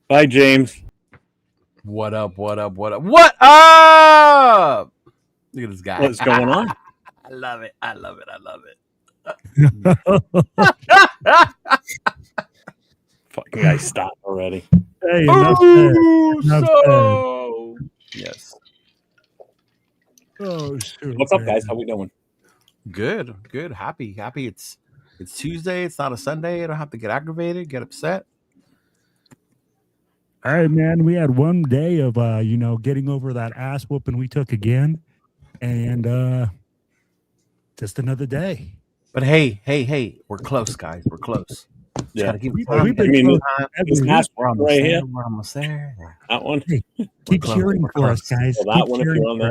Bye, James. What up? What up? What up? What up? Look at this guy. What's going on? I love it. I love it. I love it. Fucking guy, stop already. Hey, Yes. Oh, shoot, What's up, man. guys? How we doing? Good. Good. Happy. It's Tuesday. It's not a Sunday. I don't have to get aggravated, get upset. All right, man. We had one day of getting over that ass whooping we took again, and just another day. But hey, we're close, guys. We're close. Yeah. Gotta keep We've time. been close this every last week. one right here. We're almost there. That one. Hey, keep close. cheering We're for us, close. guys. Well, that Keep one, if cheering you're on for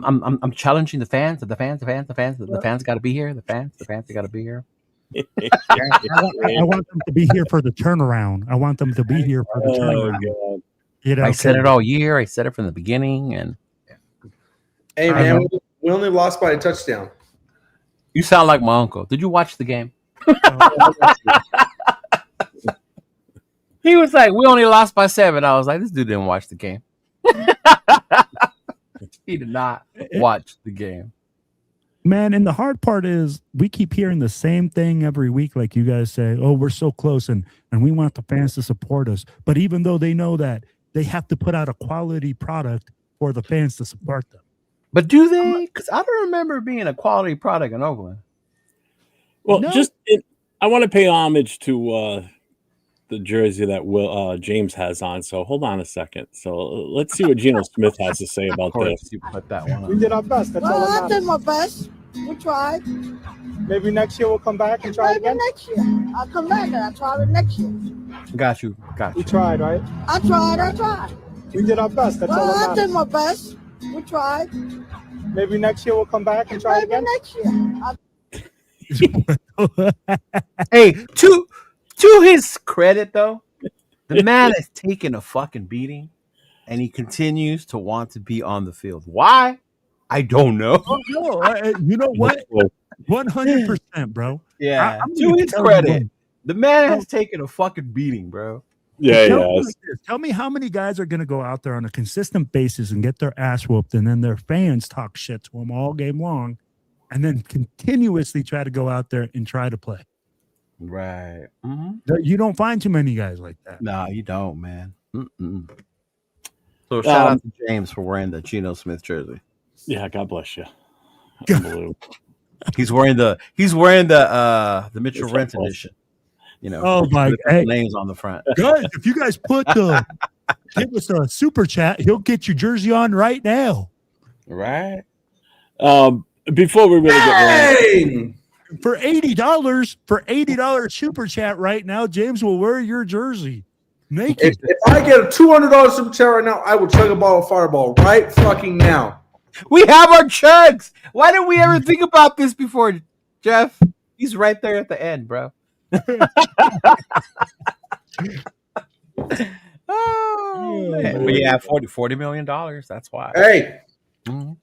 that. us. I'm challenging the fans. The fans got to be here. The fans got to be here. I want them to be here for the turnaround. I want them to be here for the turnaround. God. You know, I said it all year. I said it from the beginning. And Hey, man, we only lost by a touchdown. you sound like my uncle. Did you watch the game? He was like, "We only lost by 7." I was like, "This dude didn't watch the game." He did not watch the game. Man, and the hard part is we keep hearing the same thing every week. Like you guys say, oh, we're so close and we want the fans to support us. But even though they know that, they have to put out a quality product for the fans to support them. But do they? Because I don't remember being a quality product in Oakland. Well, No. I want to pay homage to the jersey that James has on. So hold on a second. So let's see what Geno Smith has to say about Of course, this. you put that one We on. did our best. That's all Well, I that did matters. my best. We tried. Maybe next year we'll come back and try Maybe again. next year. I'll come back and I'll try it next year. Got you. We tried, right? I tried. We did our best. That's all Well, that I did matters. my best. We tried. Maybe next year we'll come back and try Maybe again. next year. Hey, to his credit though, the man has taken a fucking beating, and he continues to want to be on the field. Why? I don't know. You know what? 100%, bro. Yeah, I'm to gonna his tell you credit, what. the man has taken a fucking beating, bro. Yeah, Tell me yeah. like this. Tell me how many guys are going to go out there on a consistent basis and get their ass whooped, and then their fans talk shit to them all game long, and then continuously try to go out there and try to play. Right. You don't find too many guys like that. No, you don't, man. So shout out to James for wearing the Geno Smith jersey. Yeah, God bless you. God. Unbelievable. He's wearing the Mitchell It's Rent awesome. edition. You know, Oh my! with the Hey, names on the front. guys, if you guys give us a super chat, he'll get your jersey on right now Right. Before we really get Hey! for $80. For $80 super chat right now, James will wear your jersey naked. If I get a $200 super chat right now, I will chug a bottle of Fireball right fucking now. We have our chugs. Why didn't we ever think about this before, Jeff? He's right there at the end, bro. Oh, man. But yeah, $40 million. That's why. Hey, Mhm.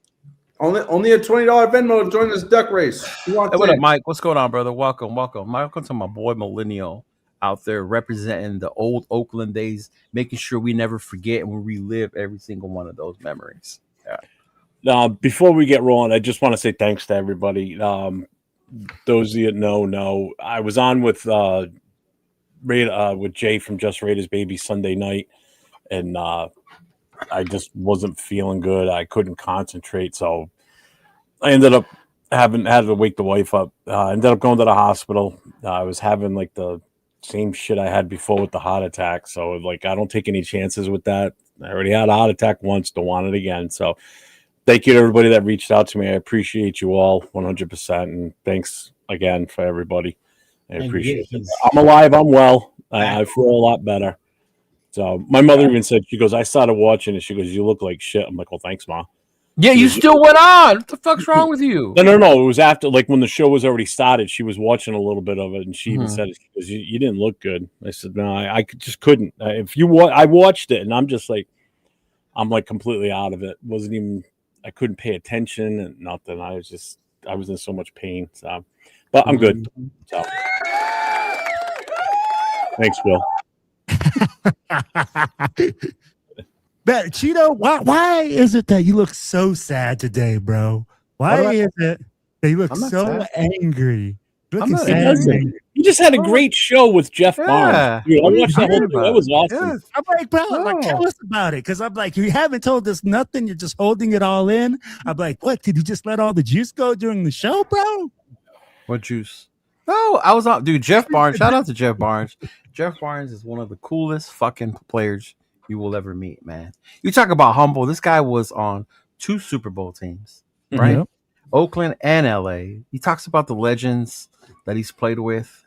only a $20 Venmo to join this duck race. Who wants Hey, what in? up, Mike? What's going on, brother? Welcome. Welcome to my boy Millennial out there representing the old Oakland days, making sure we never forget and we relive every single one of those memories. Yeah. Before we get rolling, I just want to say thanks to everybody. Those of you that know, I was on with Jay from Just Raiders Baby Sunday night, and I just wasn't feeling good. I couldn't concentrate, so I ended up had to wake the wife up. Ended up going to the hospital. I was having like the same shit I had before with the heart attack, so like I don't take any chances with that. I already had a heart attack once, don't want it again. So thank you to everybody that reached out to me. I appreciate you all 100%, and thanks again for everybody. I appreciate it. I'm alive. I'm well. I feel a lot better. So my mother even said, she goes, I started watching it. She goes, you look like shit. I'm like, well, thanks, Ma. Yeah, you still went on. What the fuck's wrong with you? No. It was after, like, when the show was already started. She was watching a little bit of it, and she even said, she goes, you didn't look good. I said, no, I just couldn't. I watched it, and I'm just like, I'm like completely out of it. I couldn't pay attention and nothing. I was in so much pain. So, but I'm good. So, thanks, Will. That Cheeto, why is it that you look so sad today, bro? Why is it that you look I'm not so sad. angry? I'm not Looking angry. sad. and angry. He just had a great show with Jeff Barnes. Yeah. Dude, I What are you watched that whole talking thing. That about? was awesome. Yes. I'm like, bro, like, No. tell us about it. Because I'm like, you haven't told us nothing. You're just holding it all in. I'm like, what? Did you just let all the juice go during the show, bro? What juice? No, I was out, dude. Jeff Barnes. Shout out to Jeff Barnes. Jeff Barnes is one of the coolest fucking players you will ever meet, man. You talk about humble. This guy was on 2 Super Bowl teams, right? Yep. Oakland and LA. He talks about the legends that he's played with,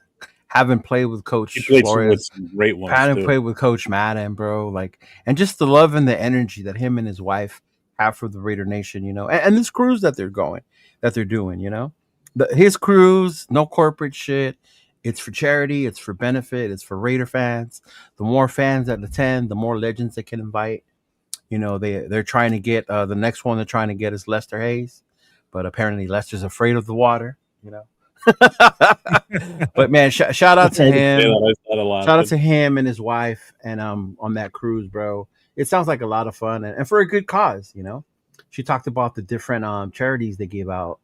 having played with Coach He played with Flores, some great ones. having Too. played with Coach Madden, bro. Like, and just the love and the energy that him and his wife have for the Raider Nation, you know, and this cruise that they're doing, you know. His cruise, no corporate shit. It's for charity. It's for benefit. It's for Raider fans. The more fans that attend, the more legends they can invite. You know, they're trying to get the next one they're trying to get is Lester Hayes, but apparently Lester's afraid of the water. You know, but man, shout out to him. Shout out to him and his wife, and on that cruise, bro. It sounds like a lot of fun and for a good cause. You know, she talked about the different charities they gave out.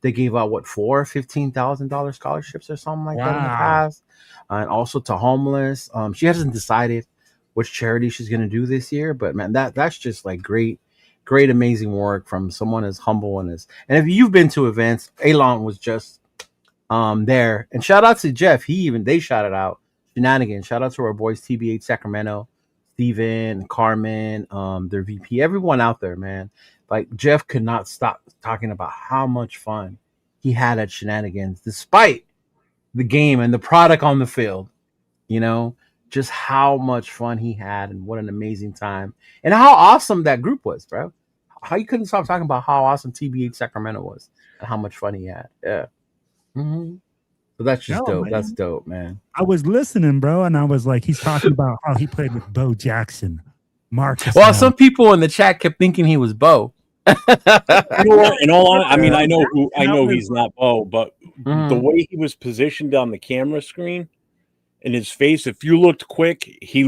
They gave out what $15,000 scholarships or something like that in the past, and also to homeless. She hasn't decided which charity she's going to do this year, but man, that's just like great, amazing work from someone as humble and if you've been to events, Elon was just there. And shout out to Jeff. They shouted out Shenanigans. Shout out to our boys TBH Sacramento, Steven, Carmen, their VP, everyone out there, man. Like, Jeff could not stop talking about how much fun he had at Shenanigans, despite the game and the product on the field. You know, just how much fun he had and what an amazing time. And how awesome that group was, bro. How you couldn't stop talking about how awesome TBH Sacramento was and how much fun he had. Yeah. Mm-hmm. So that's just dope. Man. That's dope, man. I was listening, bro, and I was like, he's talking about how he played with Bo Jackson, Marcus. Well, some people in the chat kept thinking he was Bo. In all honesty, I mean, I know he's not Bo, but the way he was positioned on the camera screen and his face, if you looked quick, he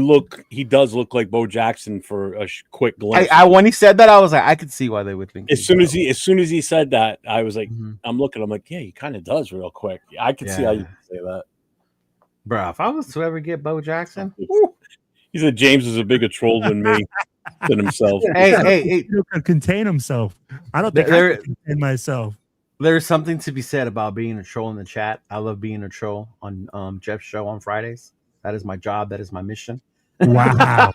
does look like Bo Jackson for a quick glimpse. When he said that, I was like, I could see why they would think. As soon as he said that, I was like, I'm like, yeah, he kind of does real quick. I could see how you could say that, bro. If I was to ever get Bo Jackson, he said James is a bigger troll than me. Than himself. Hey, he could contain himself. I don't think I can contain myself. There's something to be said about being a troll in the chat. I love being a troll on Jeff's show on Fridays. That is my job. That is my mission. Wow.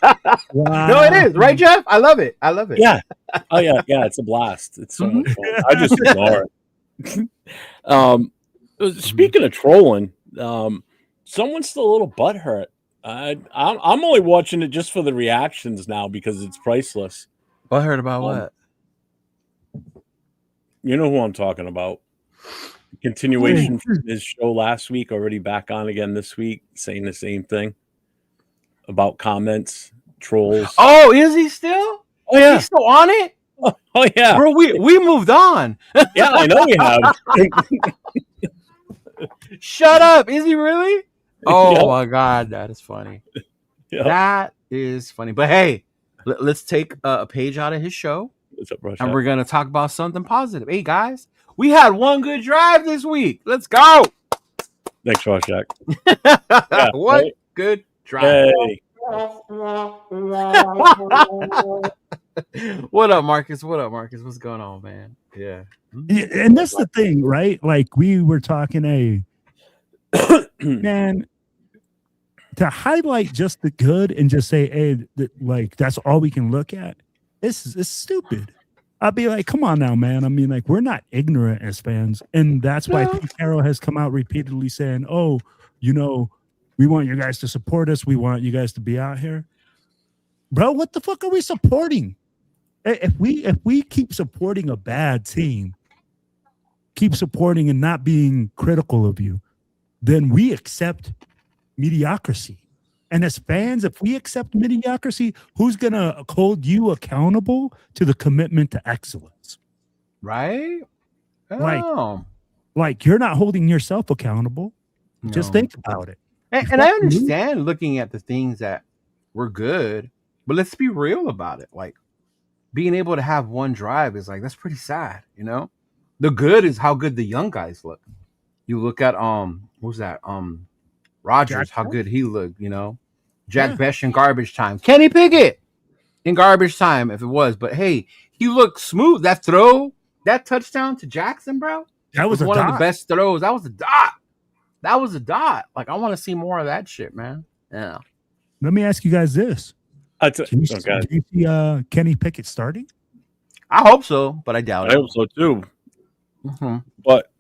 No, it is, right, Jeff? I love it. Yeah. Oh yeah, it's a blast. It's so much fun. I just ignore it. Speaking of trolling, someone's still a little butthurt. I'm only watching it just for the reactions now because it's priceless. I heard about what? You know who I'm talking about. Continuation from his show last week, already back on again this week, saying the same thing about comments, trolls. Oh, is he still? Oh yeah, he's still on it. Oh yeah, bro. We moved on. Yeah, I know we have. Shut up. Is he really? Oh my God, that is funny. That is funny. But hey, let's take a page out of his show, and we're gonna talk about something positive. Hey guys, we had one good drive this week. Let's go. Thanks, Rorschach. What good drive? Hey. What up, Marcus? What's going on, man? Yeah. And that's the thing, right? Like we were talking, man, to highlight just the good and just say, hey, like that's all we can look at. It's stupid. I'd be like, come on now, man. I mean, like, we're not ignorant as fans. And that's why Pete Carroll has come out repeatedly saying, oh, you know, we want you guys to support us. We want you guys to be out here. Bro, what the fuck are we supporting? If we keep supporting a bad team, keep supporting and not being critical of you, then we accept mediocrity. And as fans, if we accept mediocrity, who's going to hold you accountable to the commitment to excellence? Right? Oh. Like you're not holding yourself accountable. No. Just think about it. And I understand looking at the things that were good, but let's be real about it. Like being able to have one drive is like that's pretty sad, you know. The good is how good the young guys look. You look at who's that? Rogers, how good he looked, you know. Jack Besh in garbage time. Kenny Pickett in garbage time, if it was. But hey, he looked smooth. That throw, that touchdown to Jackson, bro. That was one of the best throws. That was a dot. That was a dot. Like I want to see more of that shit, man. Yeah. Let me ask you guys this: do you see Kenny Pickett starting? I hope so, but I doubt it. I hope so too. Mm-hmm. But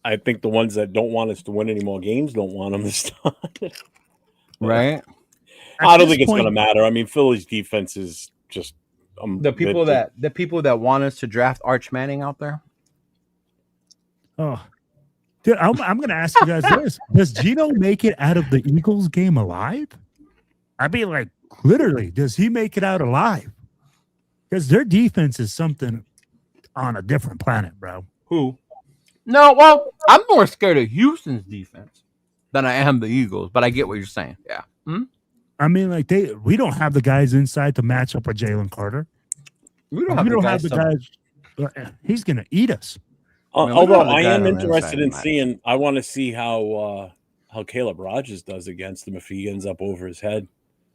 I think the ones that don't want us to win any more games don't want him to start. Right? I don't think it's going to matter. I mean, Philly's defense is just the people that want us to draft Arch Manning out there. Oh, dude, I'm going to ask you guys this: does Gino make it out of the Eagles game alive? I mean, like literally, does he make it out alive? Because their defense is something on a different planet, bro. Who? No, well, I'm more scared of Houston's defense than I am the Eagles, but I get what you're saying. Yeah. Hmm? I mean, like we don't have the guys inside to match up with Jalen Carter. We don't have the guys. He's gonna eat us. Although I am interested in seeing, I want to see how Caleb Rogers does against him if he ends up over his head.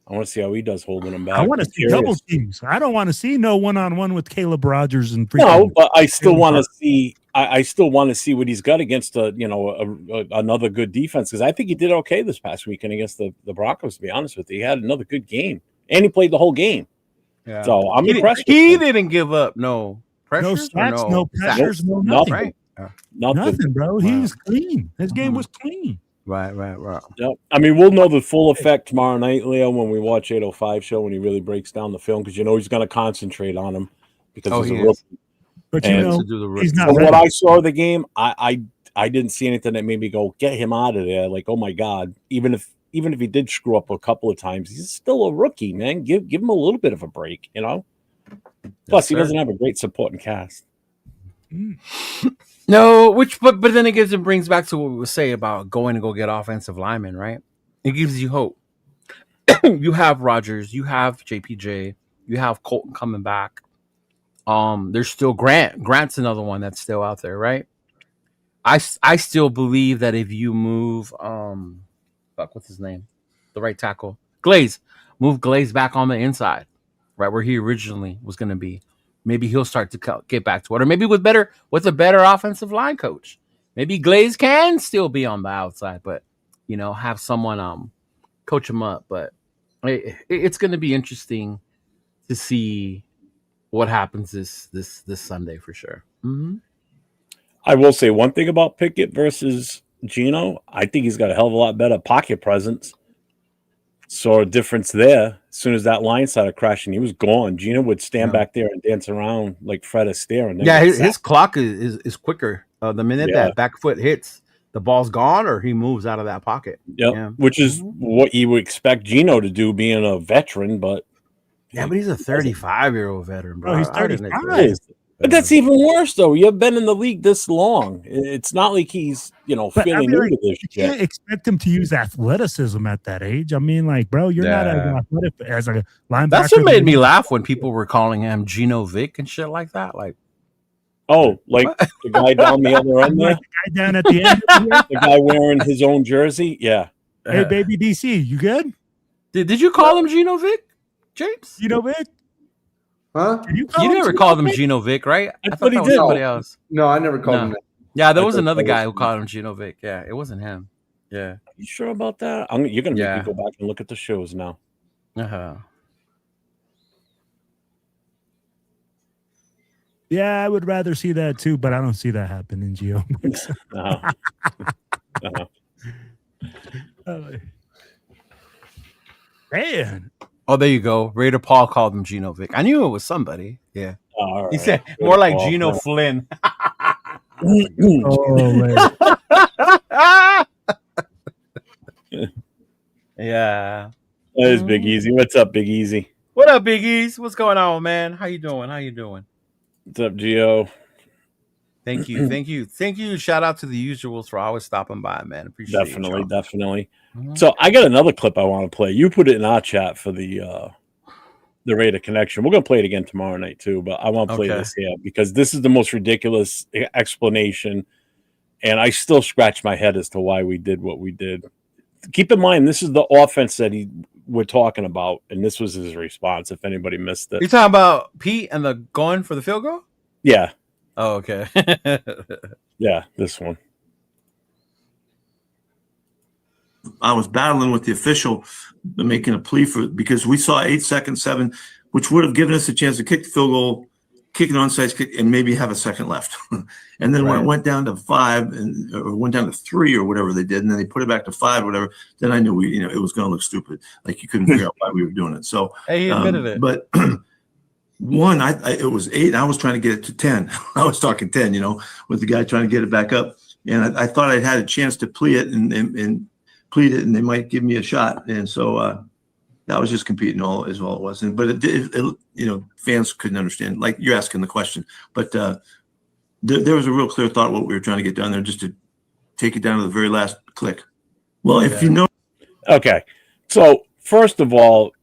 I want to see how he does holding him back. I want to see double teams. I don't want to see no one-on-one with Caleb Rogers and no, but I still want to see. I still want to see what he's got against another good defense, because I think he did okay this past weekend against the Broncos. To be honest with you, he had another good game and he played the whole game. Yeah. So I'm impressed. He didn't give up no pressure, no sacks, no pressures, no nothing. Right. Nothing, bro. He was clean. His game was clean. Right. Yep. I mean, we'll know the full effect tomorrow night, Leo, when we watch 805 show, when he really breaks down the film, because he's going to concentrate on him because he's a rookie. But he's not. From what I saw of the game, I didn't see anything that made me go, get him out of there. Like, oh my God, even if he did screw up a couple of times, he's still a rookie, man. Give him a little bit of a break, you know. Plus, he doesn't have a great supporting cast. No, but then it brings back to what we say about going to go get offensive linemen, right? It gives you hope. You have Rodgers, you have JPJ, you have Colton coming back. There's still Grant. Grant's another one that's still out there, right? I still believe that if you move what's his name? The right tackle. Move Glaze back on the inside, right where he originally was going to be. Maybe he'll start to get back to it, or maybe with a better offensive line coach. Maybe Glaze can still be on the outside, but have someone coach him up. But it's going to be interesting to see what happens this Sunday for sure. Mm-hmm. I will say one thing about Pickett versus Gino. I think he's got a hell of a lot better pocket presence. Saw a difference there. As soon as that line started crashing, he was gone. Gino would stand back there and dance around like Fred Astaire. And his clock is quicker. The minute that back foot hits, the ball's gone, or he moves out of that pocket. Yep. Yeah, which is what you would expect Gino to do, being a veteran. But he's a 35-year-old veteran, bro. Oh, he's 35. But that's even worse, though. You've been in the league this long. It's not like he's, feeling new to this shit. You can't expect him to use athleticism at that age. I mean, like, bro, you're not as athletic as a linebacker. That's what made me laugh when people were calling him Gino Vic and shit like that. Like, like the guy down the other end there? The guy down at the end? The guy wearing his own jersey? Yeah. Hey, baby DC, you good? Did you call him Gino Vic, James? Gino Vic? Huh? You never called him Gino Vic, right? I thought that was somebody else. No, I never called him that. Yeah, there was another guy who called him Gino Vic. Yeah, it wasn't him. Yeah. You sure about that? You're going to make me go back and look at the shows now. Uh-huh. Yeah, I would rather see that too, but I don't see that happening, Gio. Man. Oh, there you go. Raider Paul called him Gino Vic. I knew it was somebody. Yeah. All right. He said more like Gino Flynn. Yeah. That is Big Easy. What's up, Big Easy? What up, Big Easy? What's going on, man? How you doing? What's up, Gio? Thank you. Shout out to the usuals for always stopping by, man. Appreciate Definitely, you. definitely. Mhm. So I got another clip I want to play. You put it in our chat for the Raider connection. We're gonna play it again tomorrow night too, but I want to play this here because this is the most ridiculous explanation, and I still scratch my head as to why we did what we did. Keep in mind, this is the offense that we're talking about, and this was his response. If anybody missed it, You're talking about Pete and the going for the field goal? yeah. Oh, okay. Yeah, this one. I was battling with the official, making a plea for because we saw 8 seconds, 7, which would have given us a chance to kick the field goal, kick an onside kick, and maybe have a second left. And then when it went down to 5 or went down to 3 or whatever they did, and then they put it back to 5 or whatever, then I knew it was going to look stupid. Like you couldn't figure out why we were doing it. So Hey, he admitted it. But one, it was 8. And I was trying to get it to 10. I was talking 10, with the guy trying to get it back up. And I thought I'd had a chance to plea it and plead it, and they might give me a shot. And so that was just competing all it was. But fans couldn't understand. Like you're asking the question, but there was a real clear thought what we were trying to get down there, just to take it down to the very last click. Well, if you know. Okay, so first of all,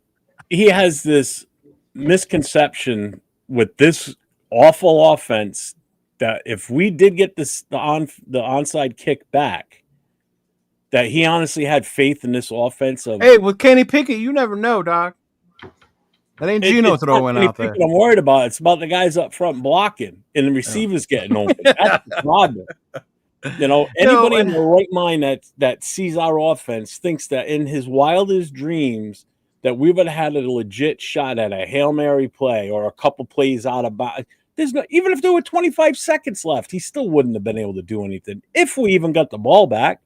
he has this misconception with this awful offense that if we did get the onside kick back, that he honestly had faith in this offense. Hey, with Kenny Pickett, you never know, Doc. That ain't Gino throwing out there. I'm worried about it's about the guys up front blocking and the receivers getting open. That's the problem. Anybody in the right mind that sees our offense thinks that in his wildest dreams that we would have had a legit shot at a Hail Mary play or a couple plays out of bounds. Even if there were 25 seconds left, he still wouldn't have been able to do anything if we even got the ball back.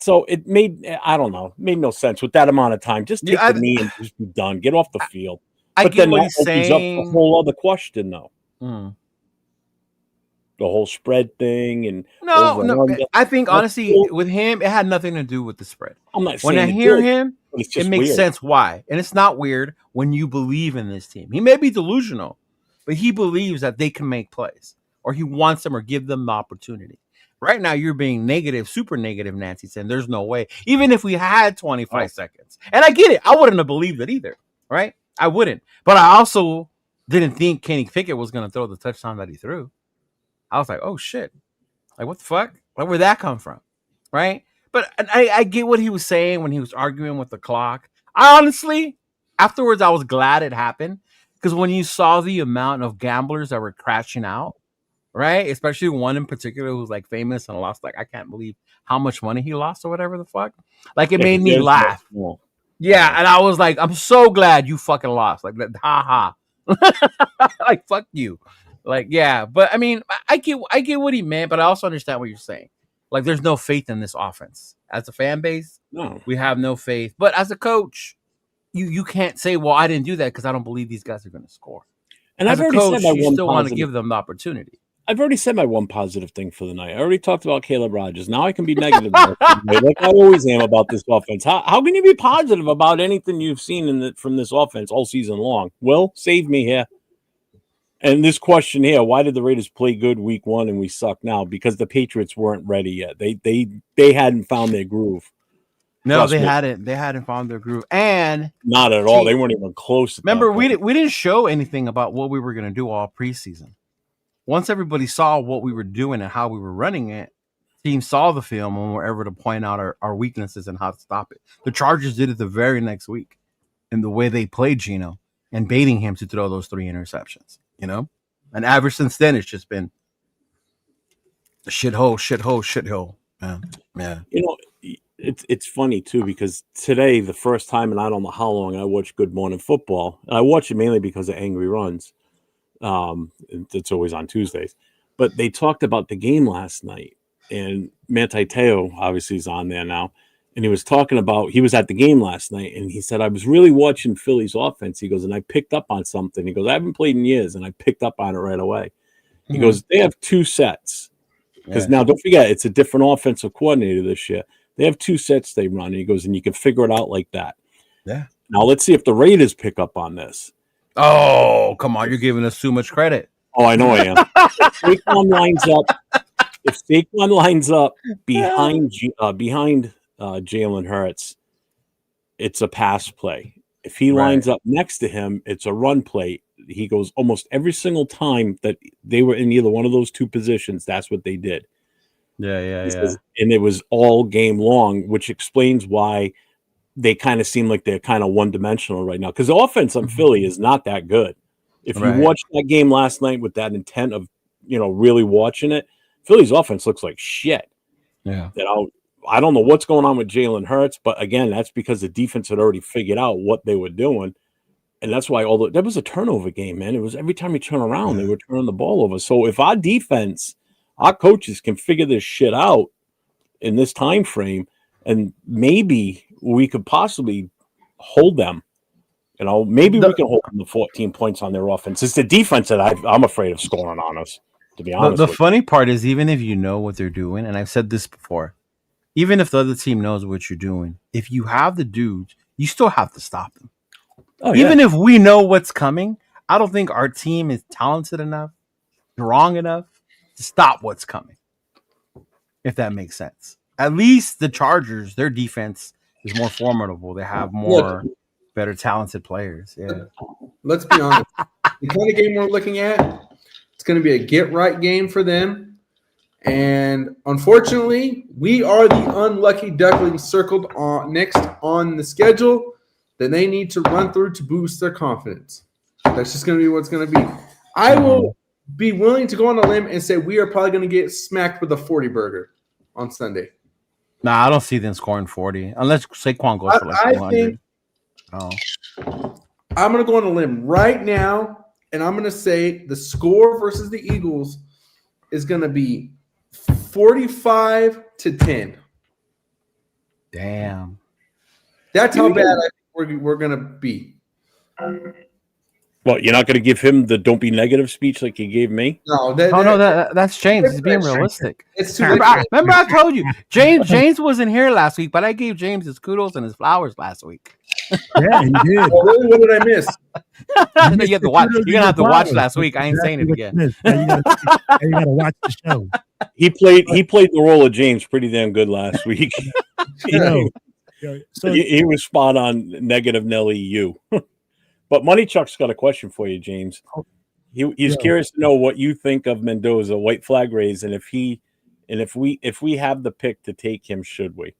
So it made no sense with that amount of time. Just take the knee and just be done. Get off the field. But then what he's saying. Up a whole other question, though. The whole spread thing and no. I think honestly, with him, it had nothing to do with the spread. I'm not saying when I hear him, it makes weird. sense why, and it's not weird when you believe in this team. He may be delusional, but he believes that they can make plays, or he wants them, or give them the opportunity. Right now, you're being negative, super negative, Nancy, saying there's no way. Even if we had 25 seconds. And I get it. I wouldn't have believed it either, right? I wouldn't. But I also didn't think Kenny Pickett was going to throw the touchdown that he threw. I was like, oh, shit. Like, what the fuck? Like, where'd that come from? Right? But I get what he was saying when he was arguing with the clock. I honestly, afterwards, I was glad it happened. Because when you saw the amount of gamblers that were crashing out, right? Especially one in particular who's like famous and lost, like, I can't believe how much money he lost or whatever the fuck. Like, it made me laugh. Yeah, and I was like, I'm so glad you fucking lost. Like, ha ha. Like, fuck you. Like, yeah. But I mean, I get what he meant, but I also understand what you're saying. Like, there's no faith in this offense. As a fan base, we have no faith. But as a coach, you can't say, well, I didn't do that because I don't believe these guys are going to score. And as a coach, you still want to give them the opportunity. I've already said my one positive thing for the night. I already talked about Caleb Rogers. Now I can be negative like I always am about this offense. How can you be positive about anything you've seen from this offense all season long? Will, save me here. And this question here, why did the Raiders play good week 1 and we suck now? Because the Patriots weren't ready yet. They hadn't found their groove. No, they hadn't. They hadn't found their groove. And not at all. They weren't even close. Remember, we didn't show anything about what we were going to do all preseason. Once everybody saw what we were doing and how we were running it, team saw the film and were able to point out our weaknesses and how to stop it. The Chargers did it the very next week in the way they played Gino and baiting him to throw those 3 interceptions, And ever since then, it's just been a shithole. Yeah. It's funny, too, because today, the first time, and I don't know how long, I watched Good Morning Football. And I watch it mainly because of Angry Runs. It's always on Tuesdays. But they talked about the game last night. And Manti Te'o, obviously, is on there now. And he was talking about, he was at the game last night. And he said, I was really watching Philly's offense. He goes, and I picked up on something. He goes, I haven't played in years. And I picked up on it right away. He goes, they have 2 sets. Because now, don't forget, it's a different offensive coordinator this year. They have 2 sets they run. And he goes, and you can figure it out like that. Yeah. Now, let's see if the Raiders pick up on this. Oh, come on. You're giving us too much credit. Oh, I know I am. If Saquon lines up behind Jalen Hurts, it's a pass play. If he lines up next to him, it's a run play. He goes almost every single time that they were in either one of those two positions. That's what they did. Yeah. And it was all game long, which explains why they kind of seem like they're kind of one-dimensional right now. Because the offense on Philly is not that good. If you watched that game last night with that intent of, really watching it, Philly's offense looks like shit. Yeah. I don't know what's going on with Jalen Hurts, but again, that's because the defense had already figured out what they were doing. And that's why that was a turnover game, man. It was every time you turn around, they were turning the ball over. So if our defense, our coaches can figure this shit out in this time frame, and maybe we could possibly hold them. Maybe we can hold them to 14 points on their offense. It's the defense that I'm afraid of scoring on us, to be honest. The funny part is, even if you know what they're doing, and I've said this before, even if the other team knows what you're doing, if you have the dudes, you still have to stop them. Even if we know what's coming, I don't think our team is talented enough, strong enough to stop what's coming. If that makes sense. At least the Chargers, their defense is more formidable. They have more better talented players. Yeah. Let's be honest. The kind of game we're looking at, it's going to be a get-right game for them. And unfortunately, we are the unlucky ducklings circled next on the schedule that they need to run through to boost their confidence. That's just going to be what's going to be. I will be willing to go on a limb and say we are probably going to get smacked with a 40 burger on Sunday. Nah, I don't see them scoring 40 unless Saquon goes for like 200. I'm going to go on a limb right now, and I'm going to say the score versus the Eagles is going to be 45-10. Damn. That's how bad I think we're going to be. Well, you're not going to give him the "don't be negative" speech like you gave me. No, that's James. He's being realistic. It's too remember, I told you James wasn't here last week, but I gave James his kudos and his flowers last week. Yeah, you did. Well, really, what did I miss? You have to watch. You're gonna have to watch last week. I ain't saying it again. You gotta watch the show. He played the role of James pretty damn good last week. So he was spot on. Negative Nelly, you. But Money Chuck's got a question for you, James. He's curious to know what you think of Mendoza, white flag raise, and if we have the pick to take him, should we?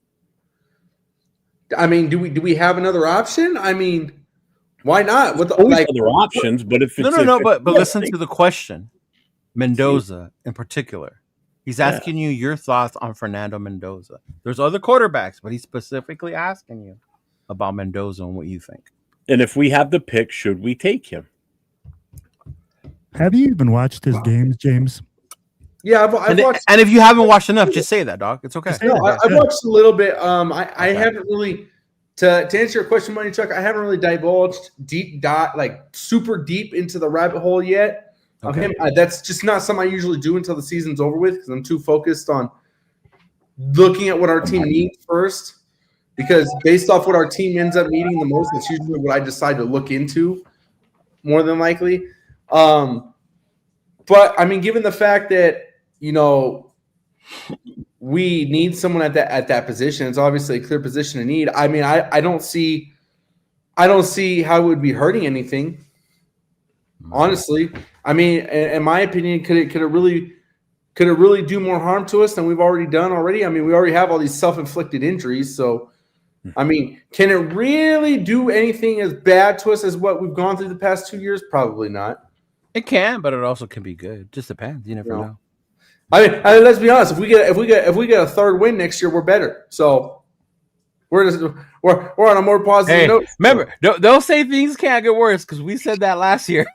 I mean, do we have another option? I mean, why not? With other options, but if it's but listen to the question. Mendoza in particular. He's asking you your thoughts on Fernando Mendoza. There's other quarterbacks, but he's specifically asking you about Mendoza and what you think. And if we have the pick, should we take him? Have you even watched his games, James? Yeah, I've watched. And if you haven't watched enough, just say that, dog. It's okay. No, I've watched a little bit. I haven't really, to answer your question, Money Chuck, I haven't really divulged super deep into the rabbit hole yet. Okay. Of him. That's just not something I usually do until the season's over with because I'm too focused on looking at what our team needs first. Because based off what our team ends up needing the most, that's usually what I decide to look into more than likely. But, I mean, given the fact that, we need someone at that position, it's obviously a clear position to need. I mean, I don't see how it would be hurting anything, honestly. I mean, in my opinion, could it really do more harm to us than we've already done already? I mean, we already have all these self-inflicted injuries, so – I mean, can it really do anything as bad to us as what we've gone through the past 2 years? Probably not. It can, but it also can be good. Just depends. You never know. I mean, let's be honest. If we get a third win next year, we're better. So we're on a more positive note. Remember, don't say things can't get worse because we said that last year.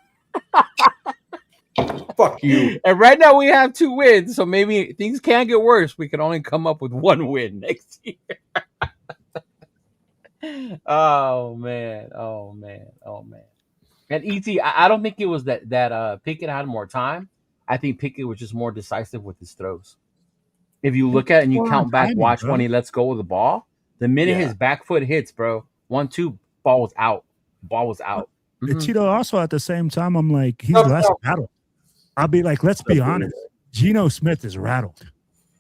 Fuck you. And right now we have 2 wins, so maybe things can't get worse. We can only come up with 1 win next year. Oh man. And ET, I don't think it was that Pickett had more time. I think Pickett was just more decisive with his throws. If you look at it and you count back, watch when he lets go of the ball, the minute his back foot hits, bro, 1-2, ball was out. Mm-hmm. Chido, also at the same time, I'm like, he's less battle. I'll be like, let's be honest. Geno Smith is rattled.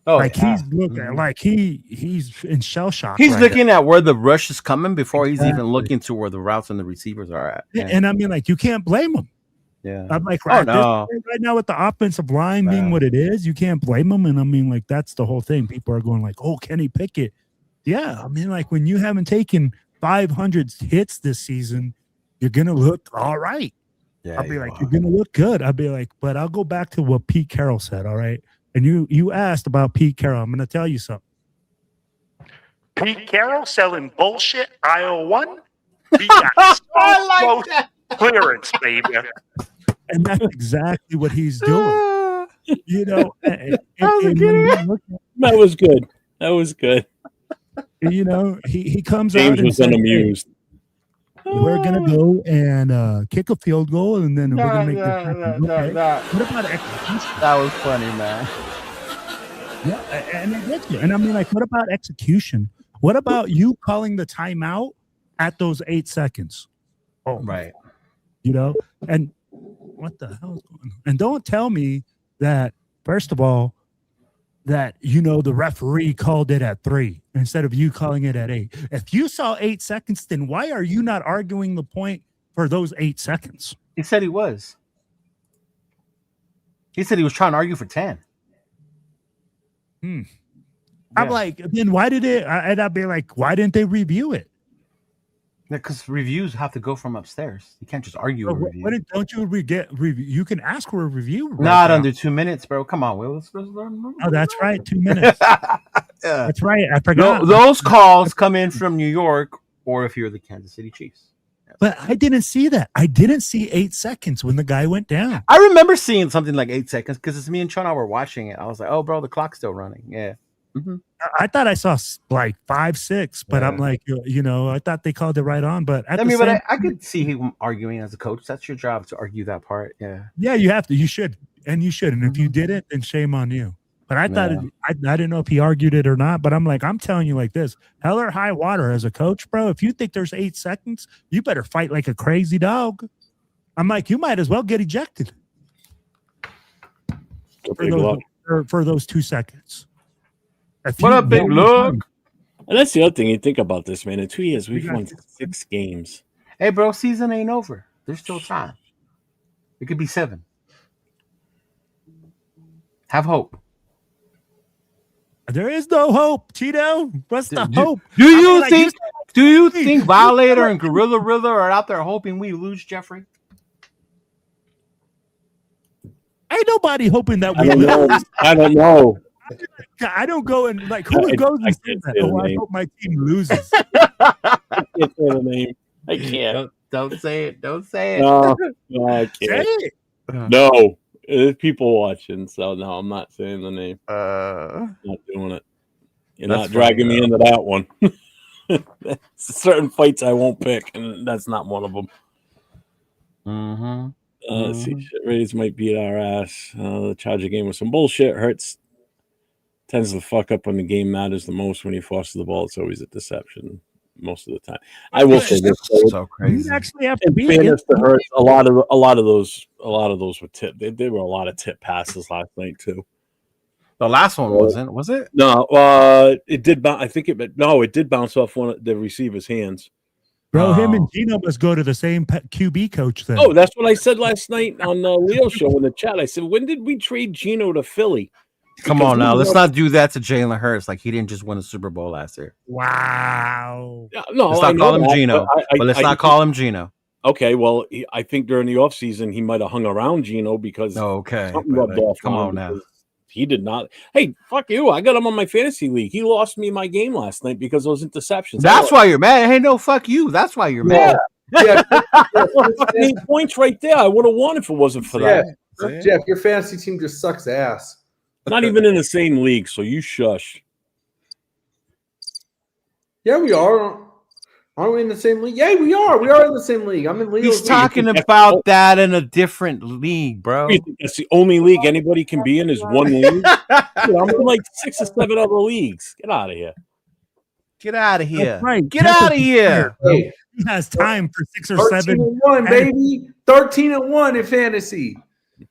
Oh, like yeah. he's looking like he's in shell shock. He's right looking at where the rush is coming before he's even Exactly. looking to where the routes and the receivers are at. now. And I mean, like, you can't blame him. Yeah. I'm like, Oh, right, no. right now with the offensive line being what it is, you can't blame him. And I mean, like, that's the whole thing. People are going like, oh, Kenny Pickett. Yeah, I mean, like, when you haven't taken 500 hits this season, you're gonna look all right. Yeah, I'll be like, you're gonna look good. I'll be like, but I'll go back to what Pete Carroll said. All right, and you asked about Pete Carroll. I'm gonna tell you something. Pete Carroll selling bullshit aisle 1. He got so close clearance, baby. And that's exactly what he's doing. You know, and when you look at- That was good. That was good. you know, he comes James out and was says, unamused. "Hey, we're gonna go and kick a field goal, and then we're gonna make this happen." Okay. What about execution? That was funny, man. Yeah, and I get you. And I mean, like, what about execution? What about you calling the timeout at those 8 seconds? Oh, Right. you know, and what the hell is going on? And don't tell me that, first of all, that, you know, the referee called it at 3 instead of you calling it at 8. If you saw 8 seconds, then why are you not arguing the point for those 8 seconds? He said he was. He said he was trying to argue for 10. I'm Yeah. like, then why did it? And I'd be like, why didn't they review it? Because reviews have to go from upstairs. You can't just argue a Bro, review. don't you get review? You can ask for a review. Right Not now. under 2 minutes, bro. Come on, Will. Let's learn. Oh, that's right. 2 minutes. Yeah. That's right. I forgot. Those calls come in from New York, or if you're the Kansas City Chiefs. But I didn't see that. I didn't see 8 seconds when the guy went down. I remember seeing something like 8 seconds because it's me and Chona were watching it. I was like, "Oh, bro, the clock's still running." Yeah. Mm-hmm. I thought I saw like 5, 6, but I'm like, you know, I thought they called it right on. But at I the mean, same, but I could see him arguing as a coach. That's your job to argue that part. Yeah. yeah, you have to. You should, and you should. And if you didn't, then shame on you. But I thought I didn't know if he argued it or not. But I'm like, I'm telling you like this: hell or high water, as a coach, bro. If you think there's 8 seconds, you better fight like a crazy dog. I'm like, you might as well get ejected for those 2 seconds. What up, big look? And that's the other thing you think about this, man. In 2 years, we've won 6 games. Hey, bro, season ain't over. There's still time. It could be 7. Have hope. There is no hope, Cheeto. What's the hope? Do you think Violator and Gorilla Rilla are out there hoping we lose, Jeffrey? Ain't nobody hoping that we I don't know. lose. I don't know. I don't go and like who goes and says that? Oh, I hope my team loses. I can't say the name. I can't. Don't say it. Don't say it. No, I Say can't. it. No. There's people watching, so no, I'm not saying the name. Not doing it. You're That's not dragging me into that one. Certain fights I won't pick, and that's not one of them. Mm-hmm. Let's see. Shit Rays might beat our ass. The Charger game was some bullshit. Hurts tends to fuck up when the game matters the most. When he forces the ball, it's always a deception most of the time. I will say this. So crazy. You actually have to In be fairness against to Hurts, a lot of those were tip. There were a lot of tip passes last night too. The last one wasn't, was it? No, it did bounce. I think it did bounce off one of the receiver's hands. Bro, him and Gino must go to the same QB coach then. Oh, that's what I said last night on Leo's show in the chat. I said, when did we trade Gino to Philly? Come on now. Let's not do that to Jalen Hurts. Like, he didn't just win a Super Bowl last year. Wow. No, Let's I not know call him that, Gino. But let's not call him Gino. Okay, well, I think during the offseason, he might have hung around Gino because Okay. something rubbed off Come on on now. because he did not. Hey, fuck you. I got him on my fantasy league. He lost me my game last night because of those interceptions. That's why you're mad. Hey, no, fuck you. That's why you're mad. Yeah, 8 points right there. I would have won if it wasn't for that. Jeff, your fantasy team just sucks ass. Not even in the same league, so you shush. Yeah, we are. Aren't we in the same league? Yeah, we are. We are in the same league. I'm in Leo's He's league. talking about that in a different league, bro. You think that's the only league anybody can be in is one league? Dude, I'm in like 6 or 7 other leagues. Get out of here. Get out of here. That's right. Get out of here. Hey, He has time for 6 or 7. 13-1, baby. 13-1 in fantasy.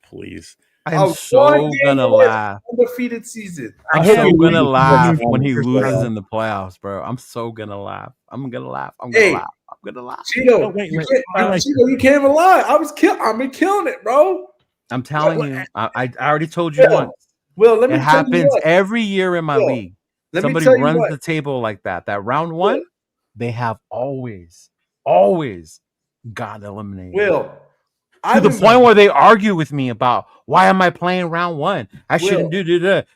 Please. I'm so gonna laugh. Undefeated season. I'm I hope so you gonna lose. laugh when he First loses round. in the playoffs, bro. I'm so gonna laugh. I'm gonna laugh. I'm gonna Hey. laugh. I'm gonna laugh. Cheeto, Oh, wait, you wait. can't, I like Cheeto, you can't even lie. I've been killing it, bro. I'm telling you. I already told you Will, once. Will, let me It tell you happens what. every year in my Will, league. Let me Somebody tell you runs what. the table like that. That round one, Will, they have always got eliminated. Will, To the point where they argue with me about why am I playing round one? I shouldn't do that.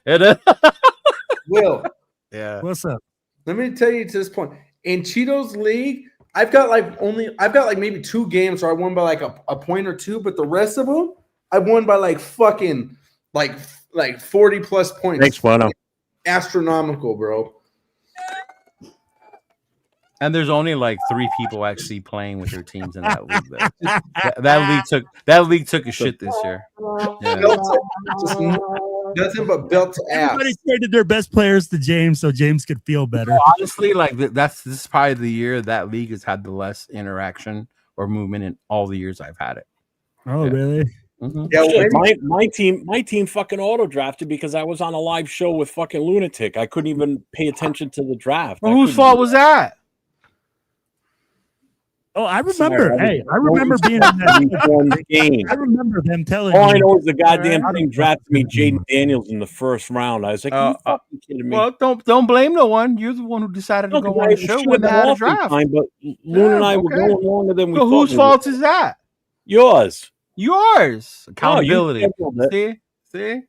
Will, Yeah. What's up? let me tell you to this point. In Cheeto's league, I've got like maybe 2 games where I won by like a point or 2, but the rest of them I won by like fucking like 40 plus points. Thanks, Bono. Astronomical, bro. And there's only like 3 people actually playing with their teams in that league. That league took a shit this year. Yeah. Just nothing but belt to ass. Everybody traded their best players to James so James could feel better. Honestly, like this is probably the year that league has had the less interaction or movement in all the years I've had it. Oh, Yeah. really? Mm-hmm. Yeah, Shit, my team fucking auto drafted because I was on a live show with fucking Lunatic. I couldn't even pay attention to the draft. Well, whose fault was that? Oh, I remember. Sorry, Hey, I remember being in that game. I remember them telling All I me. know is the goddamn I thing don't drafted me fucking Jaden Daniels in the first round. I was like, "Are you fucking kidding me?" Well, don't blame no one. You're the one who decided to No, go 'cause on I the show should when have they been had a off in draft. time, but Loon and I were okay. going longer than we So thought. whose we fault were. is that? Yours. Yours. No, Accountability. you scheduled it. See?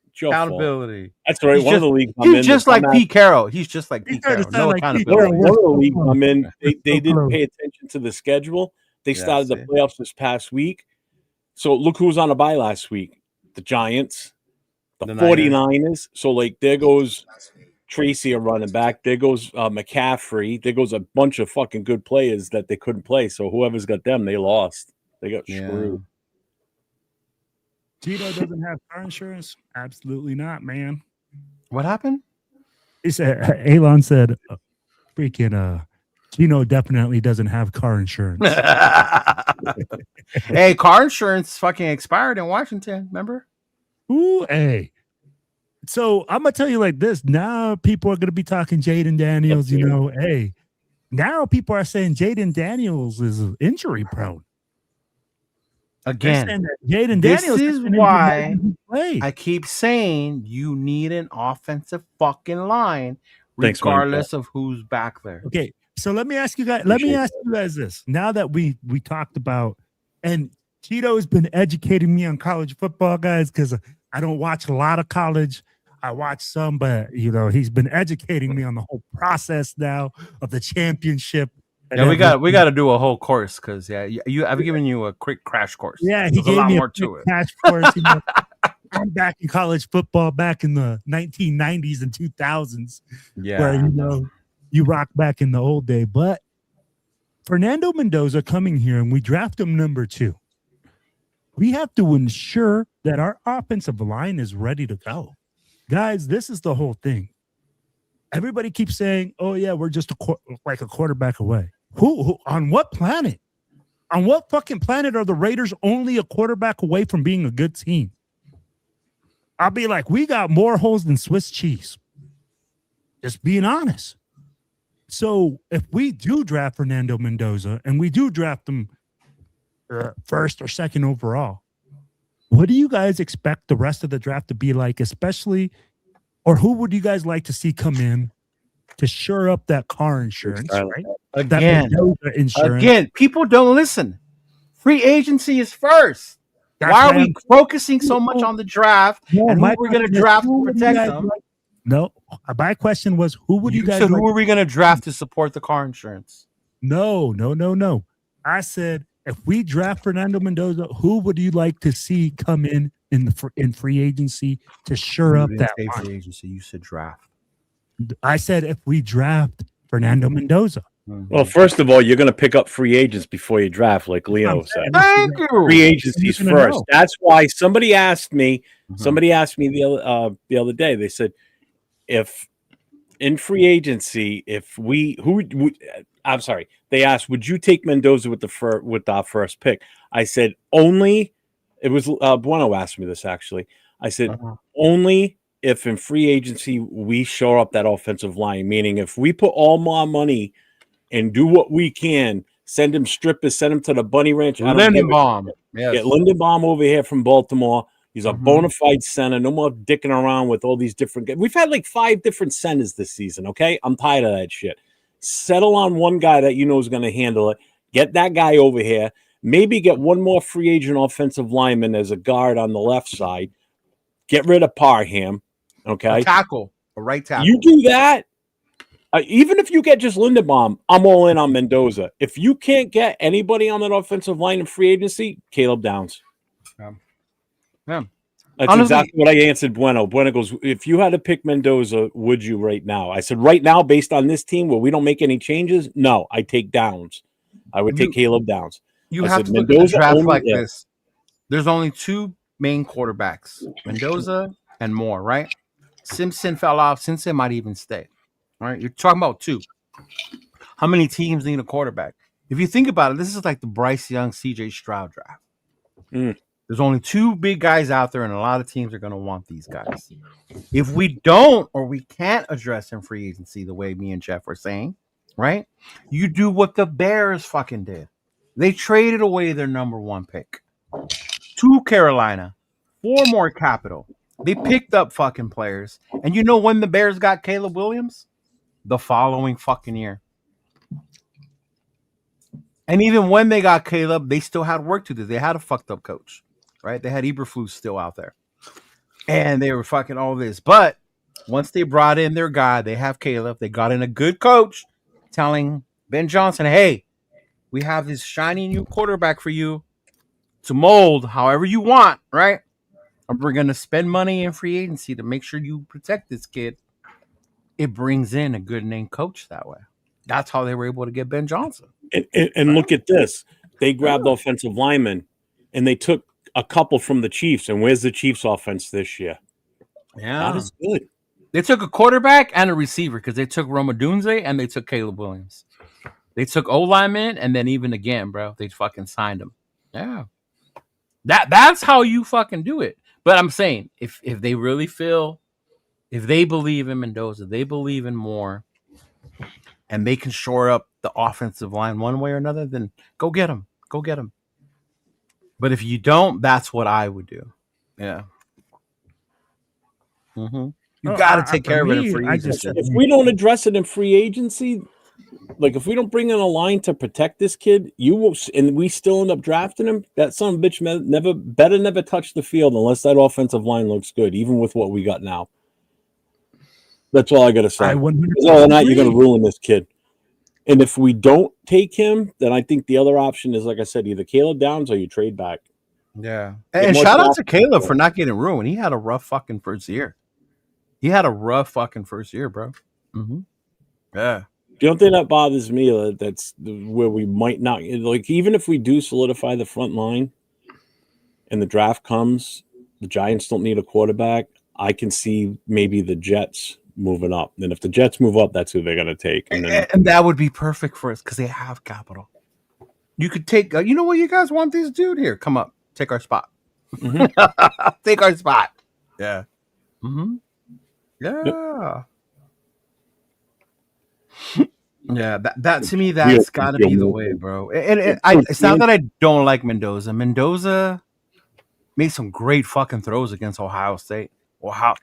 It's your fault. Accountability. That's right. He's One of just- the leagues I'm in. He's just the like dumbass- Pete Carroll. He's just like He Pete started Carroll. to sound No like Pete One of accountability. Carroll. the leagues I'm in, they didn't close. pay attention to the schedule. They Yeah, started the see? playoffs this past week. So look who was on a bye last week. The Giants, the The 49ers. So like there goes Tracy, a running back. There goes McCaffrey. There goes a bunch of fucking good players that they couldn't play. So whoever's got them, they lost. They got screwed. Tito doesn't have car insurance? Absolutely not, man. What happened? He said, Elon said, freaking, Tino definitely doesn't have car insurance. Hey, car insurance fucking expired in Washington. Remember? Ooh, hey. So I'm gonna tell you like this. Now people are gonna be talking Jaden Daniels. You know, hey. Now people are saying Jaden Daniels is injury prone. Again, Jaden this Daniels is has been why injured more than he played. I keep saying you need an offensive fucking line, Thanks, man. regardless of who's back there. Okay, so let me ask you guys. Let me ask you guys this. Now that we talked about, and Tito has been educating me on college football, guys, because I don't watch a lot of college. I watch some, but you know, he's been educating me on the whole process now of the championship. Yeah, we got to do a whole course because I've given you a quick crash course. Yeah, he There's gave a lot me more to it. Cash course. You know, I'm back in college football back in the 1990s and 2000s, Yeah, where you know you rock back in the old day. But Fernando Mendoza coming here and we draft him number 2. We have to ensure that our offensive line is ready to go. Guys, this is the whole thing. Everybody keeps saying, "Oh yeah, we're just like a quarterback away." Who on what planet? On what fucking planet are the Raiders only a quarterback away from being a good team? I'll be like, we got more holes than Swiss cheese. Just being honest. So if we do draft Fernando Mendoza and we do draft him first or second overall, what do you guys expect the rest of the draft to be like, especially, or who would you guys like to see come in to shore up that car insurance, right? That Mendoza insurance. Again, people don't listen. Free agency is first. That's Why are why we focusing so much on the draft and who we're going to draft to protect them? No, my question was, who would you guys said, like? who are we going to draft to support the car insurance? No. I said, if we draft Fernando Mendoza, who would you like to see come in free agency to shore up that line? Free agency. You said draft. I said if we draft Fernando Mendoza. Well, first of all, you're going to pick up free agents before you draft, like Leo said. Thank you. Free agencies You're gonna first. know. That's why somebody asked me. Somebody asked me the other day. They said, if in free agency, I'm sorry. They asked, would you take Mendoza with our first pick? I said only It was Bueno asked me this actually. I said Uh-huh. only if in free agency we shore up that offensive line, meaning if we put all more money and do what we can, send him strippers, send him to the bunny ranch. I don't give a Lindenbaum. shit. Yes. Get Lindenbaum over here from Baltimore. He's a Mhm. bona fide center. No more dicking around with all these different guys. We've had like 5 different centers this season, okay? I'm tired of that shit. Settle on one guy that you know is going to handle it. Get that guy over here. Maybe get one more free agent offensive lineman as a guard on the left side. Get rid of Parham, okay? A tackle. A right tackle. You do that. Even if you get just Lindenbaum, I'm all in on Mendoza. If you can't get anybody on that offensive line in free agency, Caleb Downs. Yeah. That's Honestly, exactly what I answered Bueno. Bueno goes, if you had to pick Mendoza, would you right now? I said, right now, based on this team where we don't make any changes, no, I take Downs. I would take Caleb Downs. You I have said, to look at the Mendoza draft only like if. this. There's only 2 main quarterbacks, Mendoza and Moore, right? Simpson fell off. Simpson might even stay. All right, you're talking about 2. How many teams need a quarterback? If you think about it, this is like the Bryce Young, CJ Stroud draft. Mm. There's only 2 big guys out there, and a lot of teams are going to want these guys. If we don't or we can't address in free agency the way me and Jeff were saying, right? You do what the Bears fucking did. They traded away their number 1 pick to Carolina for more capital. They picked up fucking players. And you know when the Bears got Caleb Williams? The following fucking year. And even when they got Caleb, they still had work to do. They had a fucked up coach, right? They had Eberflus still out there. And they were fucking all this. But once they brought in their guy, they have Caleb. They got in a good coach telling Ben Johnson, hey, we have this shiny new quarterback for you to mold however you want, right? And we're going to spend money in free agency to make sure you protect this kid. It brings in a good name coach that way. That's how they were able to get Ben Johnson. And look at this. They grabbed offensive linemen, and they took a couple from the Chiefs. And where's the Chiefs' offense this year? Yeah. That is good. They took a quarterback and a receiver because they took Roma Dunze and they took Caleb Williams. They took O-lineman, and then even again, bro, they fucking signed him. Yeah. That's how you fucking do it. But I'm saying, if they really feel, if they believe in Mendoza, they believe in Moore, and they can shore up the offensive line one way or another, then go get them. Go get them. But if you don't, that's what I would do. Yeah. Mm-hmm. You got to take care of it in free agency. If we don't address it in free agency, like if we don't bring in a line to protect this kid, you will, and we still end up drafting him. That son of a bitch never touch the field unless that offensive line looks good, even with what we got now. That's all I got to say. Whether or not you're going to ruin this kid. And if we don't take him, then I think the other option is, like I said, either Caleb Downs or you trade back. Yeah. And shout out to Caleb for not getting ruined. He had a rough fucking first year. Bro. Mm-hmm. Yeah. The only thing that bothers me, that's where we might not, like, even if we do solidify the front line and the draft comes, the Giants don't need a quarterback. I can see maybe the Jets moving up. And if the Jets move up, that's who they're going to take. And that would be perfect for us because they have capital. You could take, you know what, you guys want this dude here? Come up, take our spot. Mm-hmm. Take our spot. Yeah. Mm-hmm. Yeah. Yep. Yeah, that to me, that's got to be the way, bro. And it's not that I don't like Mendoza. Mendoza made some great fucking throws against Ohio State. But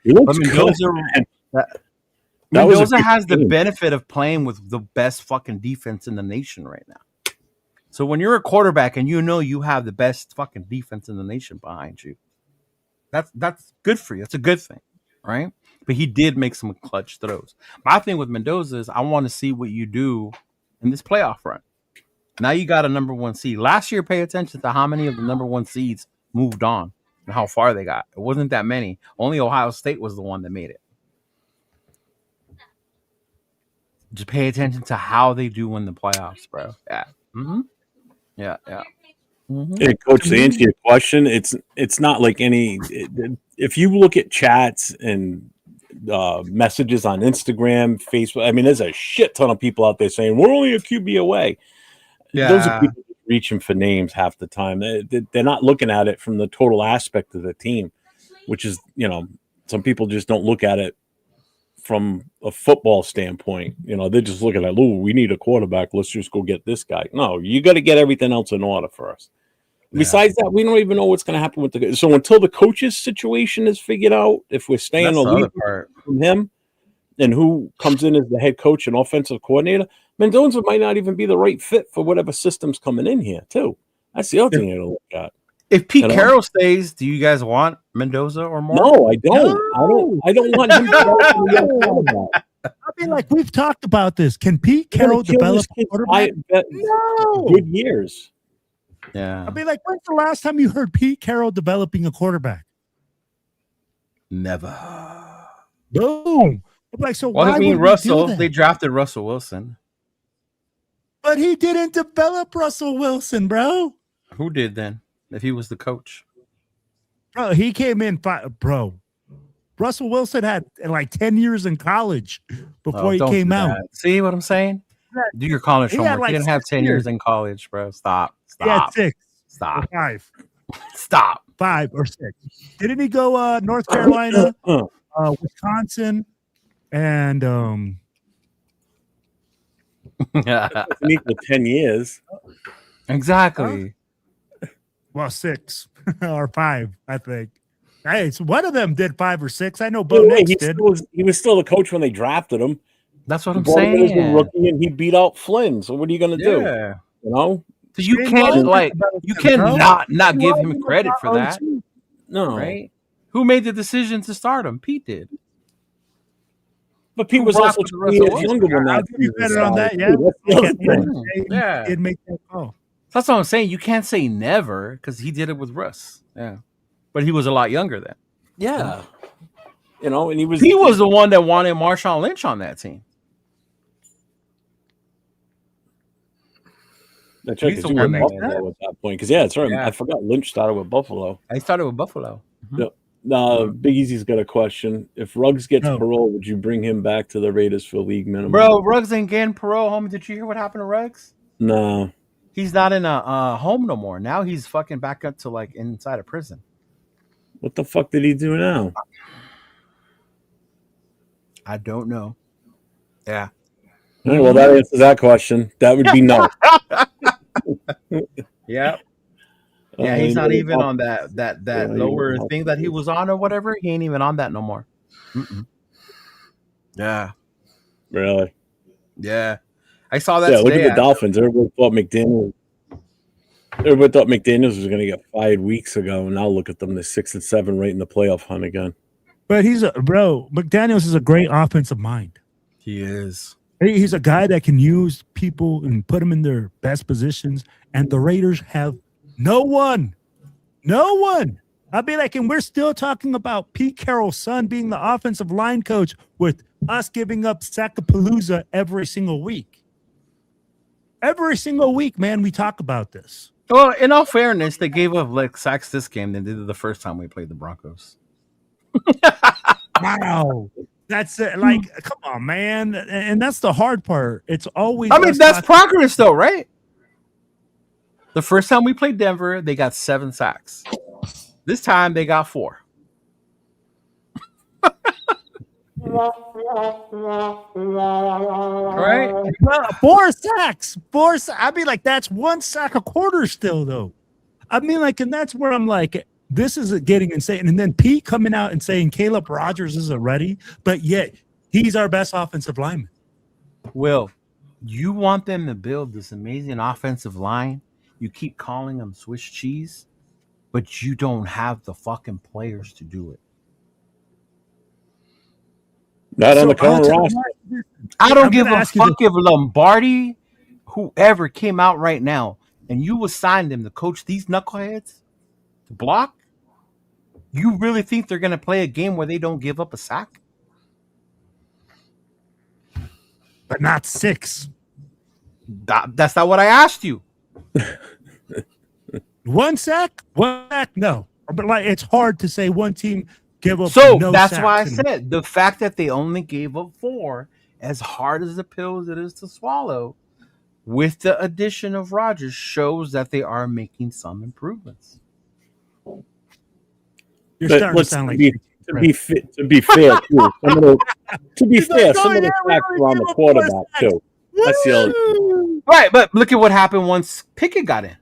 Mendoza has the benefit of playing with the best fucking defense in the nation right now. So when you're a quarterback and you know you have the best fucking defense in the nation behind you, that's good for you. It's a good thing, right? But he did make some clutch throws. My thing with Mendoza is I want to see what you do in this playoff run. Now you got a number 1 seed. Last year, pay attention to how many of the number 1 seeds moved on and how far they got. It wasn't that many. Only Ohio State was the one that made it. Just pay attention to how they do in the playoffs, bro. Yeah. Mm-hmm. Yeah. Mm-hmm. Hey, Coach, to answer your question, it's not like any. If you look at chats and messages on Instagram, Facebook, I mean, there's a shit ton of people out there saying we're only a QB away. Yeah. Those are people reaching for names half the time. They're not looking at it from the total aspect of the team, which is, some people just don't look at it from a football standpoint. They're just looking at, oh, we need a quarterback. Let's just go get this guy. No, you got to get everything else in order first. Yeah. Besides that, we don't even know what's going to happen with so until the coach's situation is figured out, if we're staying away from him and who comes in as the head coach and offensive coordinator, Mendoza might not even be the right fit for whatever system's coming in here too. That's the other thing to look at. If Pete Carroll stays, do you guys want Mendoza or more? No, I don't. No. I don't want him to. I mean, like, we've talked about this. Can Pete Carroll develop a quarterback? No. Good years. Yeah. I mean, like, when's the last time you heard Pete Carroll developing a quarterback? Never. Boom. Like, so well, why I mean, would Russell, they drafted Russell Wilson. But he didn't develop Russell Wilson, bro. Who did then? If he was the coach? Bro, he came in, bro. Russell Wilson had like 10 years in college before he came out. See what I'm saying? Do your college homework. Like, he didn't have 10 years in college, bro. Stop. He had 6. Stop. 5. Stop. 5 or 6. Didn't he go North Carolina, Wisconsin, and equal 10 years. Exactly. Well, 6 or 5, I think. Hey, so one of them did 5 or 6. I know Bo Nix did. He was still the coach when they drafted him. That's what I'm saying. He was a rookie and he beat out Flynn. So what are you going to do? So you can't not give him credit for that. No, right? Who made the decision to start him? Pete did. But Pete was also 2 years younger than that. I'll be better on that. Yeah. He did make that call. That's what I'm saying. You can't say never because he did it with Russ. Yeah. But he was a lot younger then. Yeah. And he was the one that wanted Marshawn Lynch on that team. That's right. He's the one Buffalo at that point. Because that's right. Yeah. I forgot Lynch started with Buffalo. He started with Buffalo. Mm-hmm. Big Easy's got a question. If Ruggs gets parole, would you bring him back to the Raiders for league minimum? Bro, Ruggs ain't getting parole, homie. Did you hear what happened to Ruggs? No. He's not in a home no more. Now he's fucking back up to like inside a prison. What the fuck did he do now? I don't know. Yeah. All right, well, that answers that question. That would be no. Yeah. Yeah, he's not even on that lower thing that he was on or whatever. He ain't even on that no more. Mm-mm. Yeah. Really? Yeah. I saw that. Yeah, look at the Dolphins. Everybody thought McDaniels was going to get fired weeks ago, and now look at them. They're 6-7 right in the playoff hunt again. But McDaniels is a great offensive mind. He is. He's a guy that can use people and put them in their best positions, and the Raiders have no one. I'll be like, and we're still talking about Pete Carroll's son being the offensive line coach with us giving up Sackapalooza every single week. Every single week, man, we talk about this. Well, in all fairness, they gave up like sacks this game than they did the first time we played the Broncos. Wow. That's it. Like, come on, man. And that's the hard part. It's always. I mean, that's progress, though, right? The first time we played Denver, they got 7 sacks. This time, they got 4. Right? 4 sacks. 4. I mean, like, that's 1 sack a quarter still, though. I mean, like, and that's where I'm like, this is getting insane. And then Pete coming out and saying Caleb Rogers isn't ready, but yet he's our best offensive lineman. Will, you want them to build this amazing offensive line? You keep calling them Swiss cheese, but you don't have the fucking players to do it. Not on the current roster. I don't give a fuck if Lombardi, whoever came out right now, and you assigned them to coach these knuckleheads to block. You really think they're going to play a game where they don't give up a sack? But not 6. That's not what I asked you. 1 sack? 1 sack? No. But like, it's hard to say one team give up. So that's why I said the fact that they only gave up 4, as hard as the pill as it is to swallow, with the addition of Rodgers, shows that they are making some improvements. You're But starting to sound like to be fair, too, some of the facts were on the quarterback too. That's the other thing. Right, but look at what happened once Pickett got in.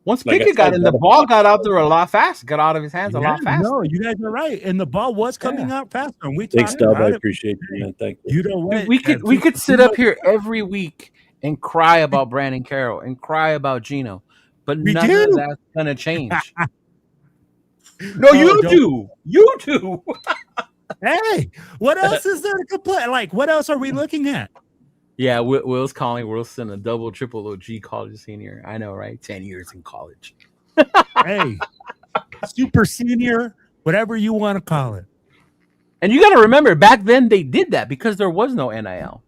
Once Like I Pickett got said, in, the ball got out there a lot fast. Got out of his hands a lot faster. No, you guys are right, and the ball was coming out faster. And we Thanks, talked Dub. I about it. appreciate you, man. Thank you. You know what? We could sit up here every week and cry about Brandon Carroll and cry about Geno, but We none do. of that's gonna change. No, you don't. do. You do. Hey, what else is there to complain? Like, what else are we looking at? Yeah, Will's calling Wilson a double, triple OG college senior. I know, right? 10 years in college. Hey, super senior, whatever you want to call it. And you got to remember, back then they did that because there was no NIL.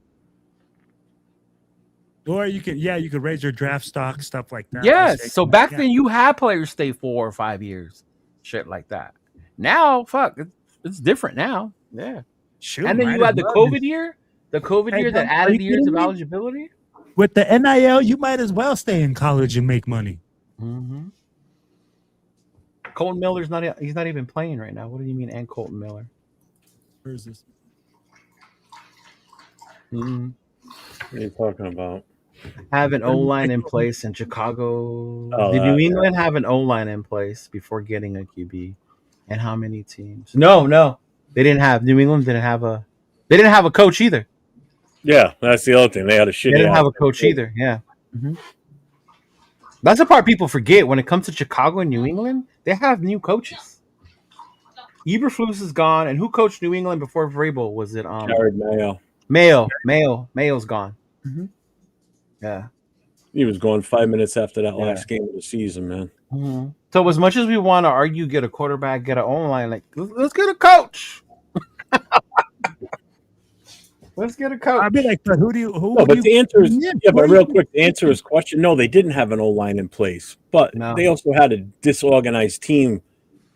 Or you could raise your draft stock, stuff like that. Yes. So back then you had players stay 4 or 5 years, shit like that. Now, fuck, it's different now. Yeah. Shoot, And then you had the COVID year, that added the years of eligibility. With the NIL, you might as well stay in college and make money. Mm-hmm. Colton Miller's he's not even playing right now. What do you mean, and Colton Miller? Where's this? Mm-hmm. What are you talking about? Have an O-line in place in Chicago. Oh, Did New England have an O-line in place before getting a QB? And how many teams? No. They didn't have New England didn't have a coach either. Yeah, that's the other thing. They had a shitty. They didn't have a coach either. Yeah. Mm-hmm. That's the part people forget when it comes to Chicago and New England. They have new coaches. Eberflus is gone, and who coached New England before Vrabel? Was it Jared Mayo. Mayo's gone. Mm-hmm. Yeah. He was gone 5 minutes after that last game of the season, man. Mm-hmm. So as much as we want to argue, get a quarterback, get an online, like let's get a coach. Let's get a coach. I'd be like, but who do you? No, but the answer is but real quick, the answer is question. No, they didn't have an O-line in place, but they also had a disorganized team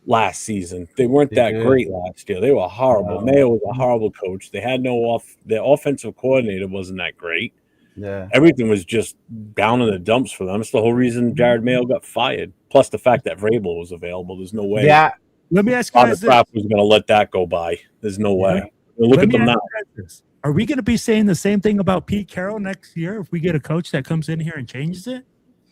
last season. They weren't that great last year. They were horrible. Mayo was a horrible coach. They had their offensive coordinator wasn't that great. Yeah, everything was just down in the dumps for them. It's the whole reason Jared Mayo got fired. Plus the fact that Vrabel was available. There's no way. Yeah. Let me ask you guys this. Crap was going to let that go by. There's no way. Look at them now. Are we going to be saying the same thing about Pete Carroll next year if we get a coach that comes in here and changes it?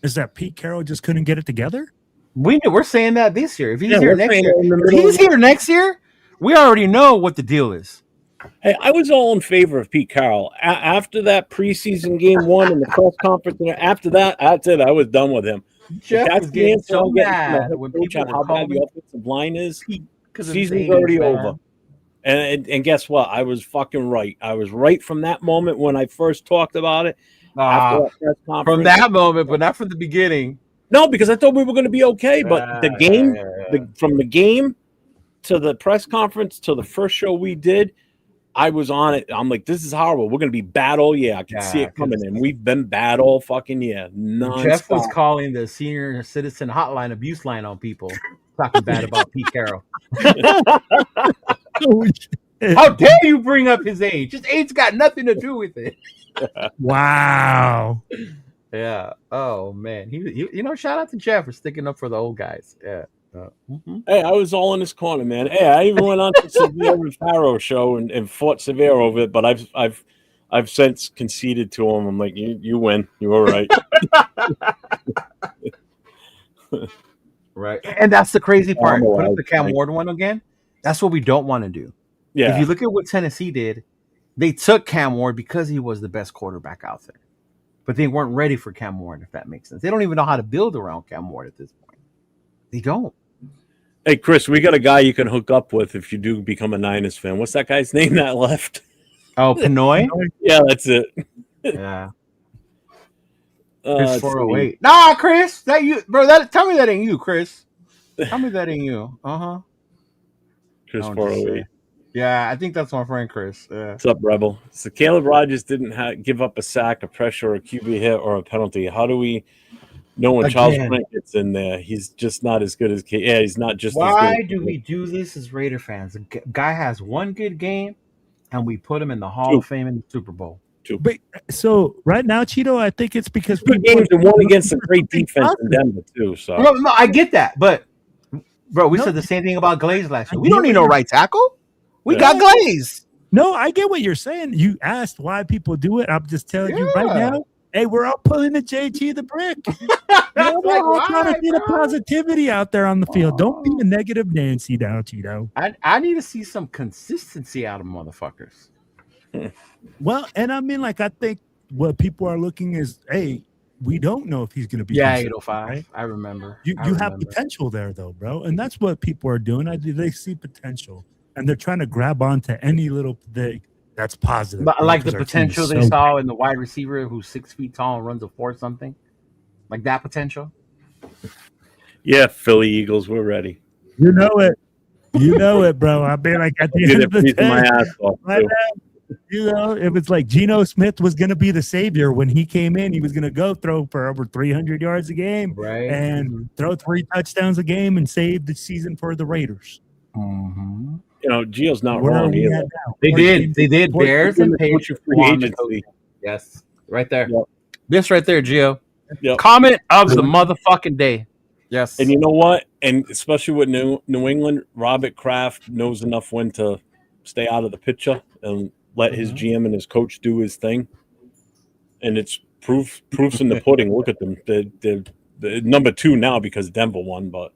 Is that Pete Carroll just couldn't get it together? We're saying that this year. If he's here next year, we already know what the deal is. Hey, I was all in favor of Pete Carroll. After that preseason game 1 and the press conference, after that, that's it. I was done with him. Jeff was getting so mad when people how bad the offensive line is. Season's already over. And guess what? I was fucking right. I was right from that moment when I first talked about it. From that moment, but not from the beginning. No, because I thought we were going to be okay. But the game, from the game to the press conference to the first show we did, I was on it. I'm like, this is horrible. We're going to be bad all year. I can see it coming in. We've been bad all fucking year. Jeff was calling the senior citizen hotline abuse line on people, talking bad about Pete Carroll. How dare you bring up his age? His age got nothing to do with it. Wow. Yeah. Oh man. He shout out to Jeff for sticking up for the old guys. Yeah. Hey, I was all in his corner, man. Hey, I even went on to Severe and Farrow show and fought Severe over it, but I've since conceded to him. I'm like, you win. You were right. Right. And that's the crazy part. Put up the Cam Ward one again. That's what we don't want to do. Yeah. If you look at what Tennessee did, they took Cam Ward because he was the best quarterback out there. But they weren't ready for Cam Ward, if that makes sense. They don't even know how to build around Cam Ward at this point. They don't. Hey, Chris, we got a guy you can hook up with if you do become a Niners fan. What's that guy's name that left? Oh, Pinoy? Yeah, that's it. Yeah. Chris 408. Nah, Chris, that you, bro. Tell me that ain't you, Chris. Tell me that ain't you. Chris 408. Yeah, I think that's my friend Chris. Yeah. What's up, Rebel? So Caleb Rogers didn't give up a sack, a pressure, or a QB hit, or a penalty. How do we know when Charles Frank gets in there? He's just not as good as he's not just. Why as good do we do this as Raider fans? The guy has one good game, and we put him in the Hall of Fame in the Super Bowl. But so right now, Cheeto, I think it's because Good people games and one against a great defense in Denver too. So No, I get that, but bro, we No. said the same thing about Glaze last year. I We get don't need what no you're- right tackle. We Yeah. got Glaze. No, I get what you're saying. You asked why people do it. I'm just telling you right Yeah. now. Hey, we're all pulling the JG the brick. We're Like, all trying why, to see the bro? positivity out there on the field. Don't be a negative Nancy now, Cheeto. I need to see some consistency out of motherfuckers. Well, and I mean, like, I think what people are looking is, hey, we don't know if he's going to be. Yeah, consistent, 805. right? I remember. You I you have remember. potential there, though, bro, and that's what people are doing. They see potential, and they're trying to grab onto any little thing that's positive. But bro, like the 'cause our team is potential they so- saw in the wide receiver who's 6 feet tall and runs a 4 something. Like that potential. yeah, Philly Eagles, we're ready. You know it. You know it, bro. I mean, like at the end They're of the freezing my day, ass off. right too. now, you know, if it's like Geno Smith was going to be the savior when he came in, he was going to go throw for over 300 yards a game Right. and throw 3 touchdowns a game and save the season for the Raiders. Mm-hmm. You know, Gio's not Where are wrong we either. at now? They 14 did. They did. Bears and Patriots free won the agency. coaching. Yes. Right there. Yep. This right there, Gio. Yep. Comment of the motherfucking day. Yes. And you know what? And especially with New England, Robert Kraft knows enough when to stay out of the picture and let his GM and his coach do his thing. And it's proofs in the pudding. Look at them. They're number 2 now because Denver won. But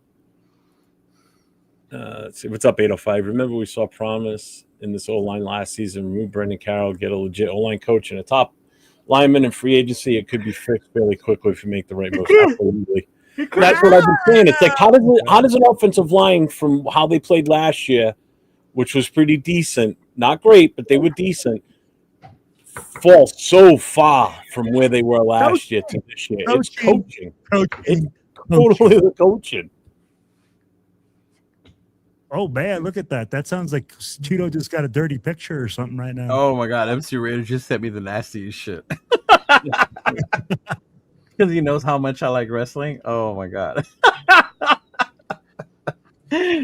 let's see what's up. 805. Remember we saw promise in this O-line last season. Remove Brendan Carroll, get a legit O-line coach and a top lineman in free agency. It could be fixed fairly quickly if you make the right moves. Absolutely. That's what I've been saying. It's like how does an offensive line from how they played last year, which was pretty decent, not great, but they were decent, fall so far from where they were last year to this year? It's coaching. It's totally the coaching. Oh man, look at that. That sounds like Cheeto just got a dirty picture or something right now. Oh my god, MC Raider just sent me the nastiest shit. Because he knows how much I like wrestling. Oh my god.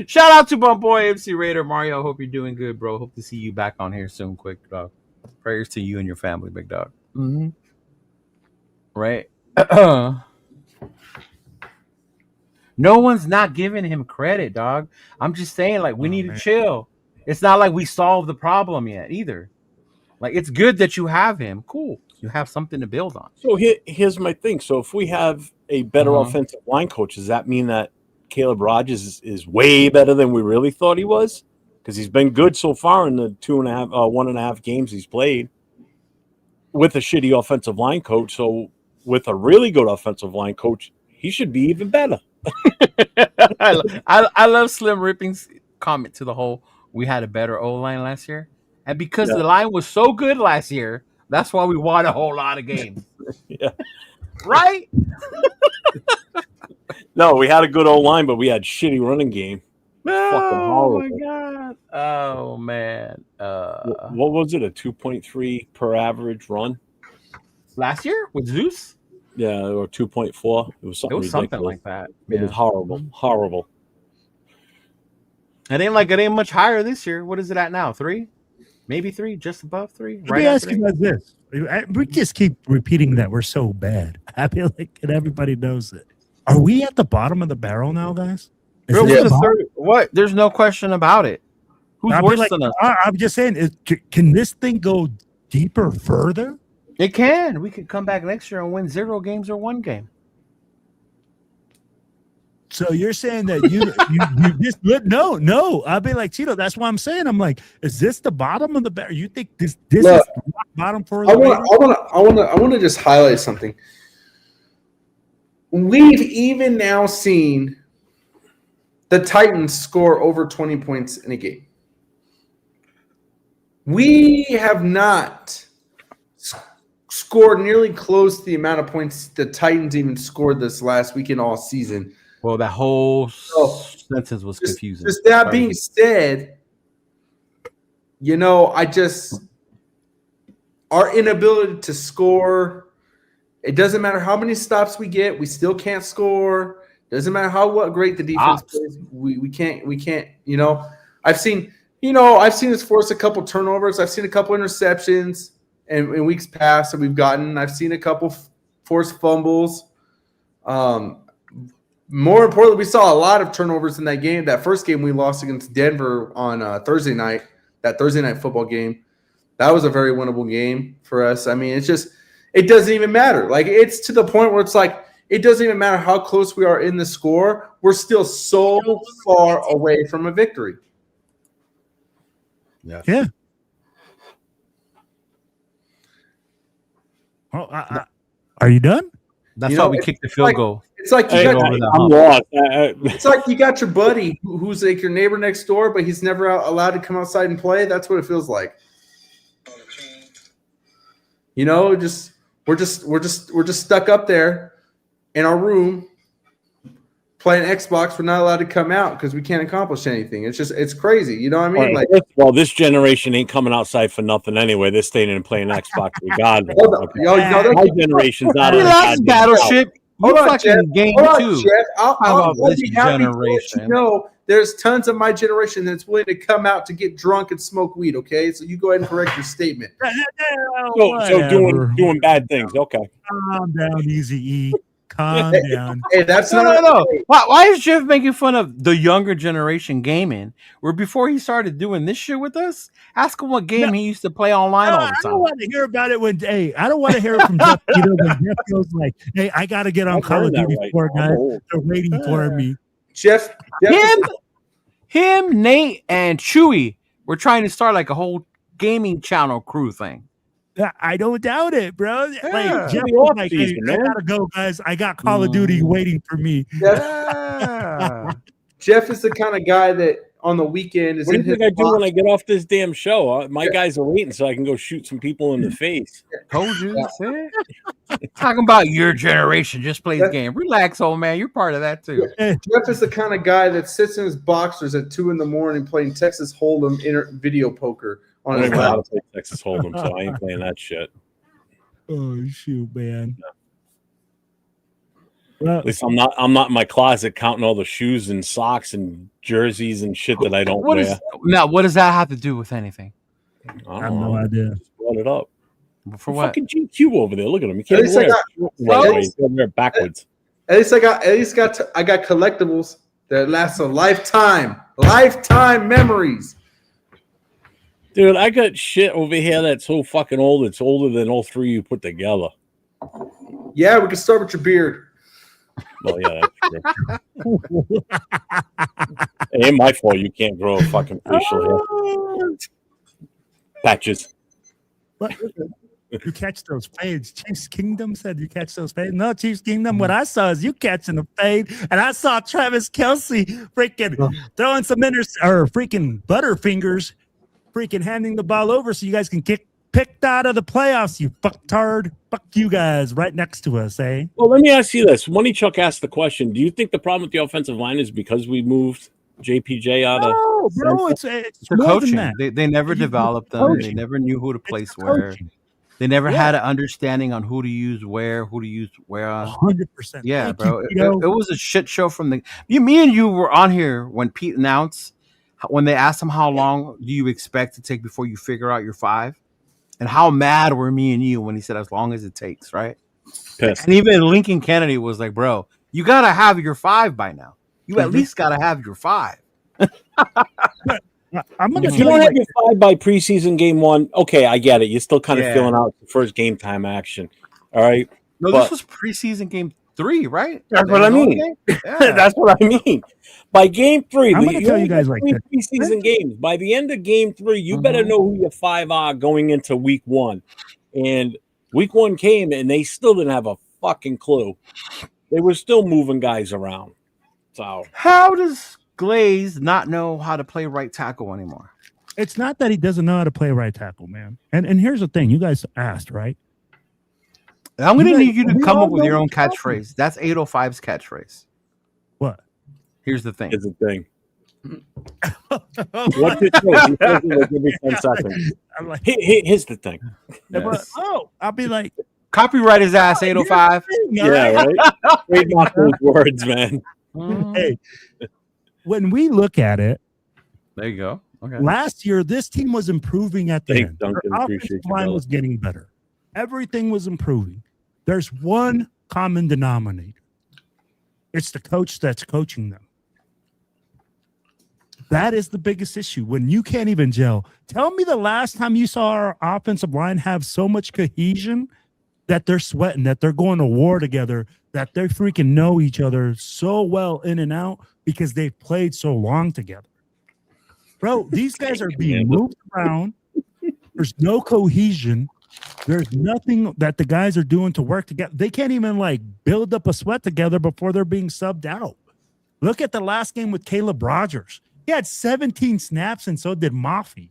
Shout out to my boy MC Raider. Mario, hope you're doing good, bro. Hope to see you back on here soon, quick dog. Prayers to you and your family, big dog. Mm-hmm. Right? No one's not giving him credit, dog. I'm just saying, like, we need to chill. It's not like we solved the problem yet either. Like, it's good that you have him. Cool. You have something to build on. So here's my thing. So if we have a better offensive line coach, does that mean that Caleb Rogers is way better than we really thought he was? Because he's been good so far in the 1.5 games he's played with a shitty offensive line coach. So with a really good offensive line coach, he should be even better. I love Slim Ripping's comment to the whole we had a better O-line last year. And because the line was so good last year, that's why we won a whole lot of games. Yeah. Right? No, we had a good O-line, but we had shitty running game. Fucking Oh my horrible. god. Oh man. What was it? A 2.3 per average run? Last year with Zeus? Yeah, or 2.4. It was something It was something ridiculous. like that. It was horrible. Horrible. It ain't much higher this year. What is it at now? 3? Maybe 3, just above 3. Let me ask you guys this. We just keep repeating that we're so bad. I feel like and everybody knows it. Are we at the bottom of the barrel now, guys? Is Bro, this we're the the bottom? third. What? There's no question about it. Who's I feel worse like- than us? I'm just saying, can this thing go deeper, further? It can. We could come back next year and win 0 games or 1 game. So you're saying that you just no. I'll be like Cheeto. That's why I'm saying. I'm like, is this the bottom of the barrel? You think this Look, is the bottom for the I Raiders? want to just highlight something. We've even now seen the Titans score over 20 points in a game. We have not scored nearly close to the amount of points the Titans even scored this last weekend all season. Well, that whole sentence was Just confusing. that being said, our inability to score, it doesn't matter how many stops we get, we still can't score. Doesn't matter what great the defense plays, we can't. I've seen us force a couple turnovers. I've seen a couple interceptions. in weeks past that we've gotten. I've seen a couple forced fumbles. More importantly, we saw a lot of turnovers in that game. That first game we lost against Denver on Thursday night, that Thursday night football game. That was a very winnable game for us. I mean, it doesn't even matter. Like, it's to the point where it's like, it doesn't even matter how close we are in the score. We're still so far away from a victory. Yeah. Well, are you done? That's why we kicked the field goal. It's like you I'm lost. It's like you got your buddy who's like your neighbor next door, but he's never allowed to come outside and play. That's what it feels like. You know, we're just stuck up there in our room playing Xbox. We're not allowed to come out because we can't accomplish anything. It's crazy. You know what I mean? Right. Well, this generation ain't coming outside for nothing anyway. They're staying in and playing Xbox regardless. My generation's not. Relax, Battleship. Hold on, Jeff. Game Hold on, two. Jeff. I'll this be happy to let generation? you know, there's tons of my generation that's willing to come out to get drunk and smoke weed. Okay, so you go ahead and correct your statement. So doing bad things. Okay. Calm down, Easy E. Calm down. Hey, that's No. Why is Jeff making fun of the younger generation gaming? Where before he started doing this shit with us, ask him what game he used to play online all the time. I don't want to hear about it when. Hey, I don't want to hear it from Jeff. When Jeff goes like, "Hey, I got to get on Call of Duty for guys. They're waiting for me." Jeff Him, Nate, and Chewy were trying to start like a whole gaming channel crew thing. I don't doubt it, bro. Yeah. Like Jeff was like, "Hey, I gotta go, guys. I got Call of Duty waiting for me." Jeff is the kind of guy that on the weekend is. What do you think I do when I get off this damn show? My guys are waiting so I can go shoot some people in the face. Told you. Talking about your generation just plays the game. Relax, old man. You're part of that too. Jeff is the kind of guy that sits in his boxers at 2 a.m. playing Texas Hold'em video poker on his I don't know how lap. to play Texas Hold'em, so I ain't playing that shit. Oh shoot, man. At least I'm not in my closet counting all the shoes and socks and jerseys and shit that I don't wear. What does that have to do with anything? I have no idea. Just brought it up. For what? Fucking GQ over there. Look at him. You can't At least wear it backwards. At least I got collectibles that last a lifetime. Lifetime memories. Dude, I got shit over here that's so fucking old. It's older than all three you put together. Yeah, we can start with your beard. Well, yeah, that's true. It ain't my fault you can't grow a fucking facial hair. Patches. What? You catch those fades. Chiefs Kingdom said you catch those fades. No, Chiefs Kingdom, what I saw is you catching the fade. And I saw Travis Kelce freaking throwing some freaking butterfingers, freaking handing the ball over so you guys can get picked out of the playoffs, you fucktard. Fuck you guys right next to us, eh? Well, let me ask you this. Money Chuck asked the question, do you think the problem with the offensive line is because we moved JPJ out of... No, bro, it's for more coaching. than that. They never developed them. coaching. They never knew who to place It's where. coaching. They never had an understanding on who to use where, who to use where. 100%. Yeah, Thank bro. you, It was a shit show from me and you were on here when Pete announced, when they asked him how long do you expect to take before you figure out your 5, and how mad were me and you when he said as long as it takes, right? Pissed. And even Lincoln Kennedy was like, bro, you got to have your 5 by now. You at least got to have your 5. I'm gonna If you don't have your 5 by preseason game 1, okay, I get it. You're still kind of feeling out the first game time action. All right. No, this was preseason game 3, right? That's what I mean. That's what I mean. By game 3, I'm gonna tell you guys like this. preseason games. By the end of game 3, you better know who your 5 are going into week 1. And week 1 came and they still didn't have a fucking clue. They were still moving guys around. So how does Glaze not know how to play right tackle anymore? It's not that he doesn't know how to play right tackle, man. And here's the thing: you guys asked, right? I'm going to need you to come all up with know your own what's happening. catchphrase. That's 805's catchphrase. What? Here's the thing. here's the thing. What's it say? He says it like every 10 seconds. I'm like, Here's the thing. Yes. I'll be like, Copyright his ass, 805. Yeah, right? Trademark those words, man. Hey, when we look at it, There you go. Okay. Last year, this team was improving at the Thanks, end. Duncan. Their Appreciate offensive you, line brother. was getting better. Everything was improving. There's one common denominator. It's the coach that's coaching them. That is the biggest issue. When you can't even gel. Tell me the last time you saw our offensive line have so much cohesion that they're sweating, that they're going to war together, that they freaking know each other so well in and out because they've played so long together. Bro, these guys are being moved around. There's no cohesion. There's nothing that the guys are doing to work together. They can't even like build up a sweat together before they're being subbed out. Look at the last game with Caleb Rogers. He had 17 snaps, and so did Mafi.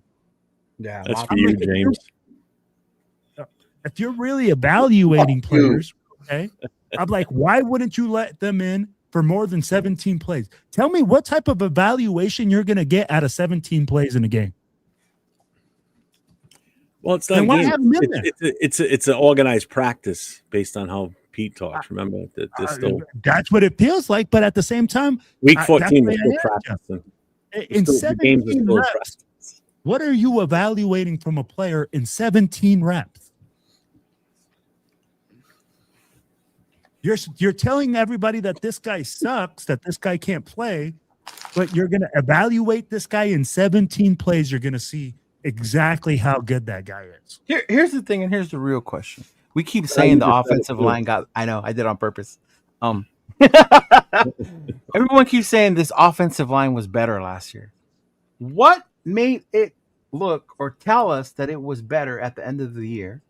Yeah, That's for you, James. If you're really evaluating players, okay, I'm like, why wouldn't you let them in for more than 17 plays? Tell me what type of evaluation you're going to get out of 17 plays in a game. Well, it's not And a why game. have him in there? It's an organized practice based on how Pete talks. Remember that they're still That's what it feels like, but at the same time, week that's 14 the is still way I am, practicing. in The games are 17 still reps, practice. what are you evaluating from a player in 17 reps? You're telling everybody that this guy sucks, that this guy can't play, but you're going to evaluate this guy in 17 plays. You're going to see exactly how good that guy is. Here's the thing, and here's the real question. We keep saying the offensive line got. I know, I did on purpose. Everyone keeps saying this offensive line was better last year. What made it look or tell us that it was better at the end of the year?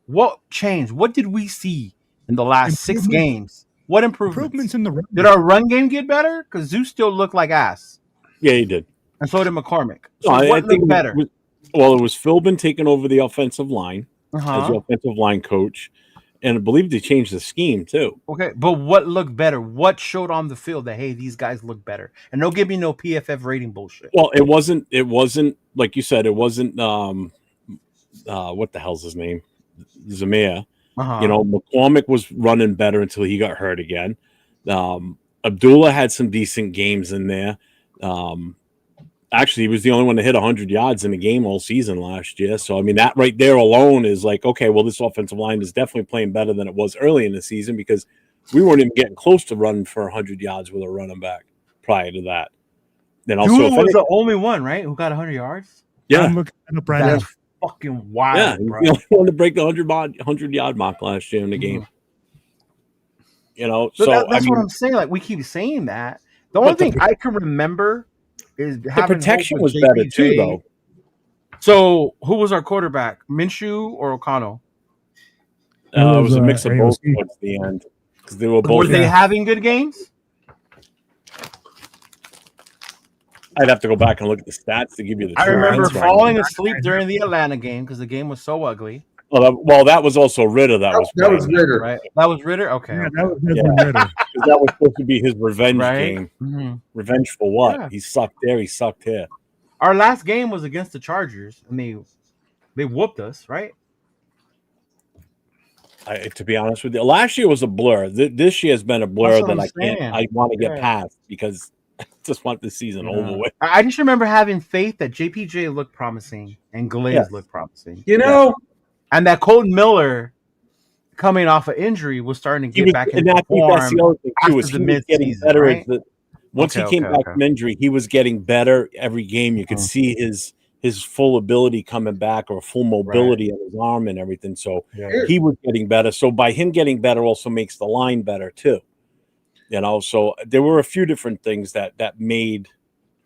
What changed? What did we see in the last 6 games? What improvements? In the run. Did our run game get better? Because Zeus still looked like ass, Yeah, he did. and so did McCormick. So No, what looked better? it was Philbin taking over the offensive line as the offensive line coach, and I believe they changed the scheme too. Okay, but what looked better? What showed on the field that, hey, these guys look better? And don't give me no PFF rating bullshit. Well, it wasn't like you said. It wasn't what the hell's his name, Zamir. You know, McCormick was running better until he got hurt again. Abdullah had some decent games in there. Actually, he was the only one to hit 100 yards in the game all season last year. So, I mean, that right there alone is like, okay, well, this offensive line is definitely playing better than it was early in the season because we weren't even getting close to running for 100 yards with a running back prior to that. Then also, Dula was the only one, right, who got 100 yards? Yeah. I'm looking it up right now. That's fucking wild, Yeah, he's bro. the only one to break the 100-yard mark last year in the game. You know, So so that's I mean, what I'm saying. Like, we keep saying that. The only thing I can remember is the having protection hope was with better JPJ. too, though. So, who was our quarterback? Minshew or O'Connell? It It was a was, mix of both AOC. towards the end because they were Were both. they having good games? I'd have to go back and look at the stats to give you the. I true remember answer. falling asleep during the Atlanta game because the game was so ugly. Well, that was also Ritter. That was Ritter. Right? That was Ritter? Okay. Yeah, okay. that was Ritter. that was supposed to be his revenge Right? game. Mhm. Revenge for what? Yeah. He sucked there. He sucked here. Our last game was against the Chargers, and they whooped us, right? To be honest with you, last year was a blur. This year has been a blur That's what that I'm I can't. saying. I want to get Yeah. past because I just want the season over with. I just remember having faith that JPJ looked promising and Glaze Yes. looked promising. You know, And that Colton Miller, coming off an injury, was starting to get back and into I think that's form the other thing too. Is after he the was getting mid-season, better right? once Okay, he came okay, back okay. from injury. He was getting better every game. You could see his full ability coming back, or full mobility of his arm and everything. So he was getting better. So by him getting better, also makes the line better too. You know, so there were a few different things that made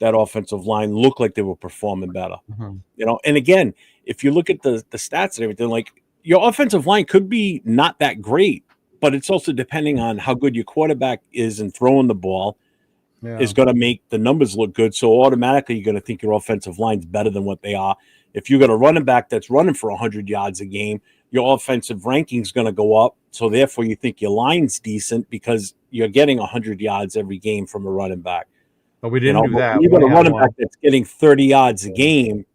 that offensive line look like they were performing better. You know, and again, if you look at the stats and everything, like your offensive line could be not that great, but it's also depending on how good your quarterback is in throwing the ball. Is going to make the numbers look good. So automatically you're going to think your offensive line's better than what they are. If you got a running back that's running for 100 yards a game, your offensive ranking is going to go up. So therefore you think your line's decent because you're getting 100 yards every game from a running back. But we didn't do that. You We got a only had running one. back that's getting 30 yards a game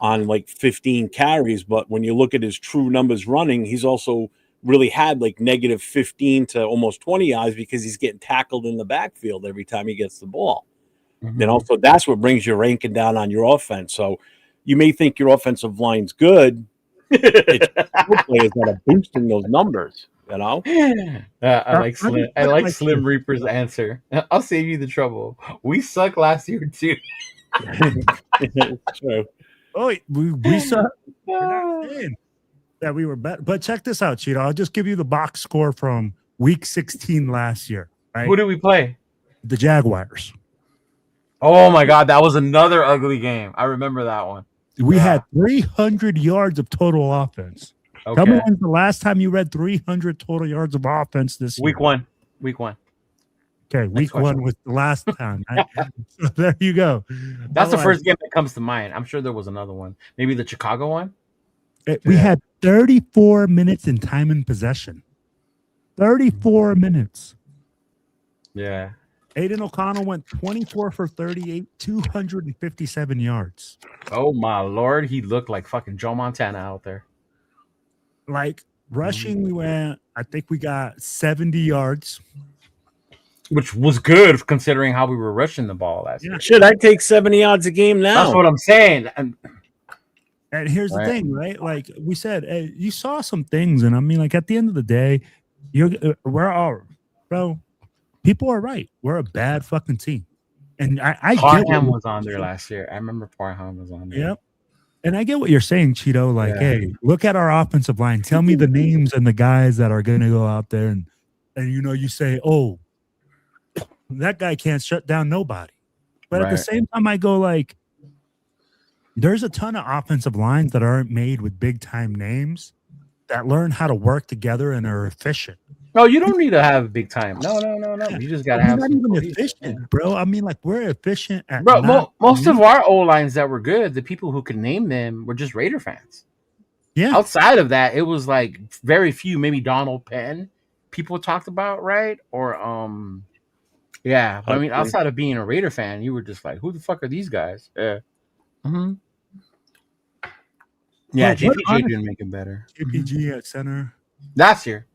on like 15 carries. But when you look at his true numbers running, he's also really had like negative 15 to almost 20 yards because he's getting tackled in the backfield every time he gets the ball. You know, so that's what brings your ranking down on your offense. So you may think your offensive line's good. It's your players that are boosting those numbers, you know? I like Slim. I like Slim Reaper's answer. I'll save you the trouble. We suck last year too. True. Oh, we saw we're not saying that we were better. But check this out, Cheeto. I'll just give you the box score from week 16 last year. Right? Who did we play? The Jaguars. Oh my God, that was another ugly game. I remember that one. We had 300 yards of total offense. Okay. Tell me when's the last time you read 300 total yards of offense this year? Week one. Week one. Okay, week question. one was the last time. So there you go. That's the first game that comes to mind. I'm sure there was another one. Maybe the Chicago one. We had 34 minutes in time in possession. 34 minutes. Yeah. Aiden O'Connell went 24 for 38, 257 yards. Oh my Lord, he looked like fucking Joe Montana out there. Like rushing, we went, I think we got 70 yards. Which was good considering how we were rushing the ball last year. Should I take 70 yards a game now? That's what I'm saying. And here's the thing, right? Like we said, you saw some things, and I mean, like at the end of the day, we're all, bro. People are right. We're a bad fucking team, and I Parham was on there last year. I remember Parham was on there. Yep. And I get what you're saying, Cheeto. Like, hey, look at our offensive line. Tell me the names and the guys that are going to go out there, and you say, oh, that guy can't shut down nobody. But at the same time, I go like, there's a ton of offensive lines that aren't made with big time names that learn how to work together and are efficient. No, you don't need to have big time. No. You just gotta have. Not even efficient, bro. I mean, like we're efficient at. Bro, most of our O lines that were good, the people who could name them were just Raider fans. Yeah. Outside of that, it was like very few. Maybe Donald Penn, people talked about, right? Or yeah. But I mean, outside of being a Raider fan, you were just like, who the fuck are these guys? Yeah. Mm-hmm. Yeah, JPG didn't make it better. JPG at center last year.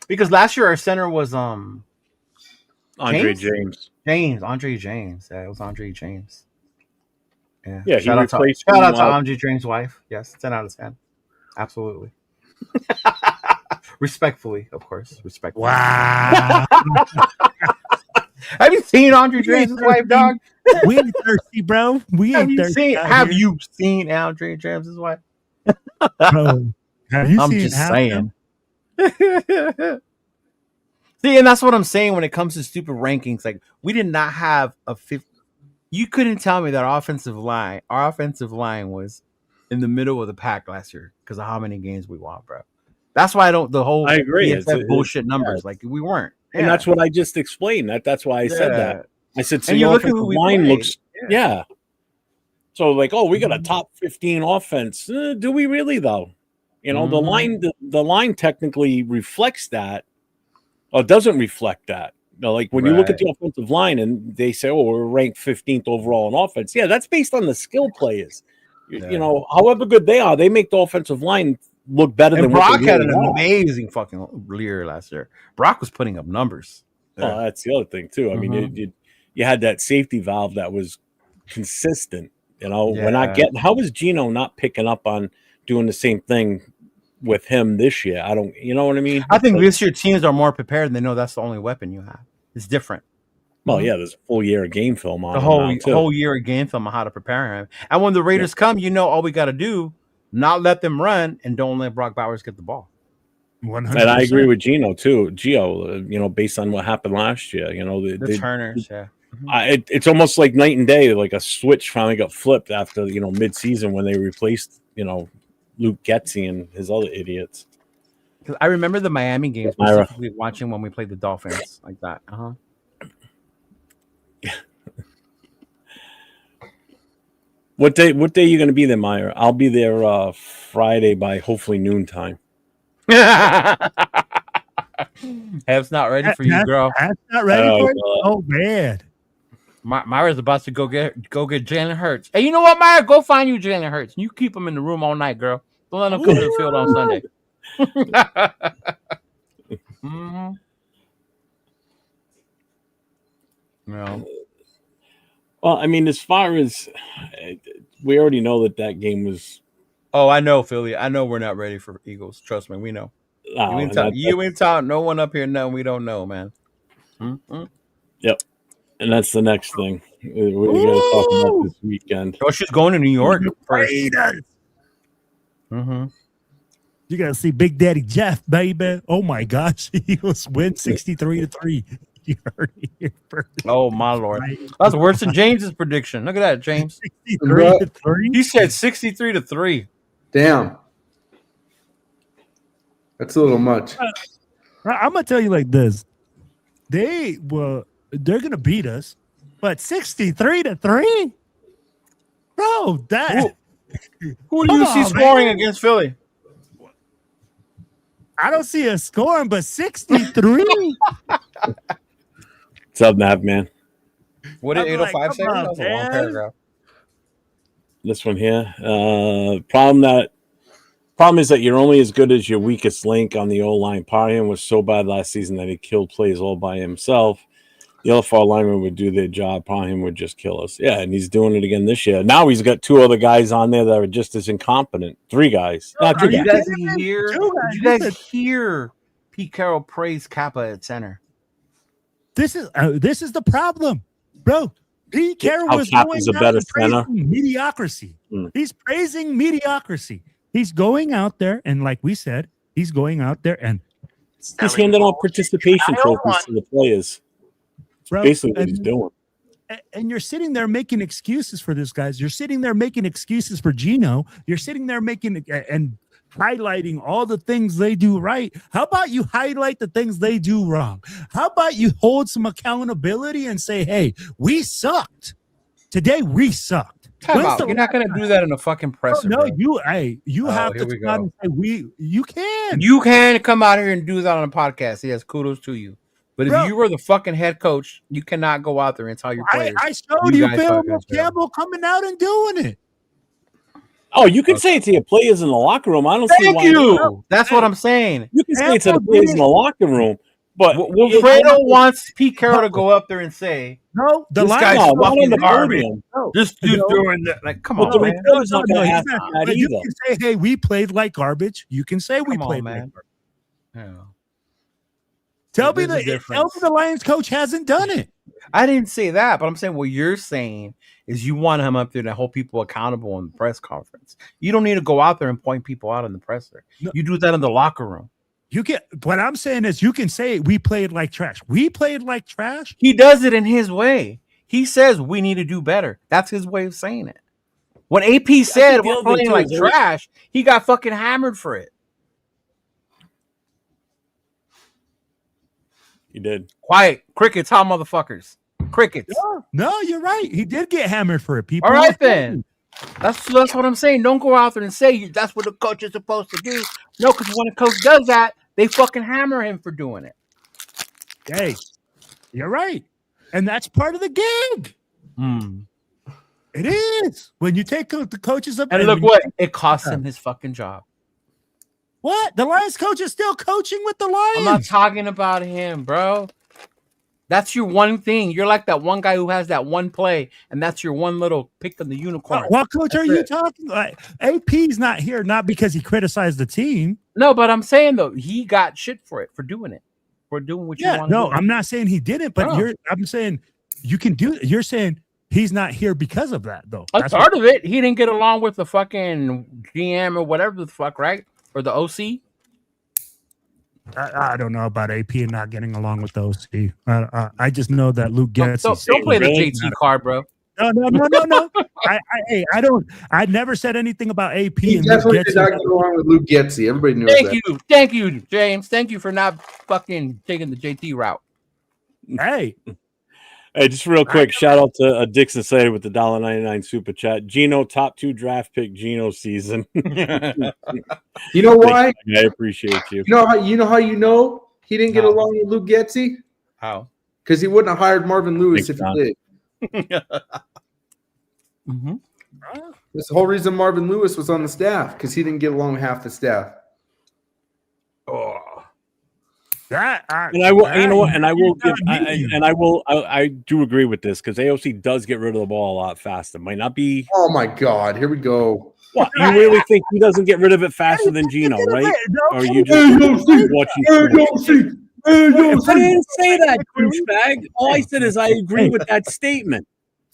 Because last year our center was Andre James. Andre James. Yeah, it was Andre James. Yeah. Yeah, shout out to Andre James' wife. Yes, 10 out of 10. Absolutely. Respectfully, of course. Respectfully. Wow. Have you seen Andre James' wife, dog? We ain't thirsty, bro. We ain't thirsty. Have you seen Andre James' wife? Bro, I'm just saying. See, and that's what I'm saying when it comes to stupid rankings. Like, we did not have a 50. You couldn't tell me that our offensive line was in the middle of the pack last year because of how many games we won, bro. That's why I agree. It's bullshit numbers. Like, we weren't. Yeah. And that's what I just explained. That's why I said that. I said, so your offensive line looks, So like, oh, we got a top 15 offense. Do we really though? You know, the line technically reflects that, or doesn't reflect that. You know, like when you look at the offensive line and they say, oh, we're ranked 15th overall in offense. Yeah, that's based on the skill players. You know, however good they are, they make the offensive line look better than Brock had an amazing fucking year last year. Brock was putting up numbers. Yeah. Oh, that's the other thing too. I mean, you had that safety valve that was consistent. You know, we're not getting. How is Gino not picking up on doing the same thing with him this year? I don't. You know what I mean? I think this year teams are more prepared and they know that's the only weapon you have. It's different. Well, yeah, there's a full year of game film on the whole year of game film on how to prepare him. And when the Raiders come, you know all we got to do. Not let them run and don't let Brock Bowers get the ball. 100%. And I agree with Gio too. You know, based on what happened last year, you know, the Turners, it's almost like night and day. Like a switch finally got flipped after mid-season when they replaced Luke Getzey and his other idiots. Because I remember the Miami game specifically watching when we played the Dolphins like that. What day are you going to be there, Meyer? I'll be there Friday by hopefully noontime. Hab's not ready for you, girl. Hab's not ready for you? Oh, man. Myra's about to go get Jalen Hurts. Hey, you know what, Myra? Go find you Jalen Hurts. You keep him in the room all night, girl. Don't let him come to the field on Sunday. No. Well, I mean, as far as we already know that game was. Oh, I know, Philly. I know we're not ready for Eagles. Trust me, we know. Oh, You ain't taught no one up here. Nothing we don't know, man. Mm-hmm. Yep, and that's the next thing we got to talk about this weekend. Oh, she's going to New York first. Mm-hmm. You got to see Big Daddy Jeff, baby. Oh my gosh, Eagles win 63-3. You heard it here first. Oh my Lord, that's worse than James's prediction. Look at that, James. 63-3. He said 63-3. Damn. That's a little much. I'm gonna tell you like this: they're gonna beat us, but 63-3, bro. That who do you see scoring against Philly? I don't see a scoring, but 63. What's up, Nav, man? What did 805 say? On, That's a long paragraph. This one here. Problem is that you're only as good as your weakest link on the O-line. Parham was so bad last season that he killed plays all by himself. The other 4 linemen would do their job. Parham would just kill us. Yeah, and he's doing it again this year. Now he's got 2 other guys on there that are just as incompetent. 3 guys. Did you guys hear Pete Carroll praise Kappa at center? This is the problem, bro. Pete Carroll was Kappa's a better center. Mediocrity. He's praising mediocrity. He's going out there, and like we said, he's going out there and he's handing out participation trophies to the players. Bro, basically what he's doing. And you're sitting there making excuses for this, guys. You're sitting there making excuses for Gino. You're sitting there making and highlighting all the things they do right. How about you highlight the things they do wrong? How about you hold some accountability and say, hey, we sucked. Today we sucked. You're not going to do that in a fucking presser. No, you have to come out and say you can. You can come out here and do that on a podcast. Yes, kudos to you. But if you were the fucking head coach, you cannot go out there and tell your players. I showed you Bill Campbell coming out and doing it. Oh, you can say it to your players in the locker room. I don't see why. Thank you. That's what I'm saying. You can say it to the players in the locker room. But Wilfredo wants Pete Carroll to go up there and say, "No, this guy's fucking garbage. This dude's doing that." Like, come on, man. You can say, "Hey, we played like garbage." You can say we played like garbage. Yeah. Tell me the Lions coach hasn't done it. I didn't say that, but I'm saying what you're saying is you want him up there to hold people accountable in the press conference. You don't need to go out there and point people out in the presser. No. You do that in the locker room. You can. What I'm saying is, you can say we played like trash. We played like trash. He does it in his way. He says we need to do better. That's his way of saying it. When AP said we're playing like trash, he got fucking hammered for it. He did. Quiet. Crickets, how motherfuckers? Crickets. No, you're right. He did get hammered for it. People. All right, then. That's what I'm saying. Don't go out there and say that's what the coach is supposed to do. No, because when a coach does that, they fucking hammer him for doing it. Hey, you're right. And that's part of the gig. It is. When you take the coaches up and look what it costs him his fucking job. What? The Lions coach is still coaching with the Lions. I'm not talking about him, bro. That's your one thing. You're like that one guy who has that one play, and that's your one little pick on the unicorn. What coach are you talking about? AP's not here, not because he criticized the team. No, but I'm saying, though, he got shit for it, for doing it, for doing what you want to do. No, I'm not saying he didn't, but I'm saying you can do it. You're saying he's not here because of that, though. That's part of it. He didn't get along with the fucking GM or whatever the fuck, right? Or the OC. I don't know about AP and not getting along with the OC. I just know that Luke gets. Don't play the JT card, bro. No. I never said anything about AP. He definitely did not get along with Luke Getsy. Everybody knows that. Thank you, James. Thank you for not fucking taking the JT route. Hey, just real quick, shout out to Dixon Slater with the $1.99 super chat. Gino, top 2 draft pick Gino season. You know why? I appreciate you. You know how you know he didn't get along with Luke Getsy? How? Because he wouldn't have hired Marvin Lewis if he did. Mm-hmm. That's the whole reason Marvin Lewis was on the staff, because he didn't get along with half the staff. Oh. And I will, you know what? And I will give, I do agree with this because AOC does get rid of the ball a lot faster. Might not be. Oh my God, here we go. What, you really think he doesn't get rid of it faster than Gino, right? Or you just watching? I didn't say that, douchebag. All I said is I agree with that statement.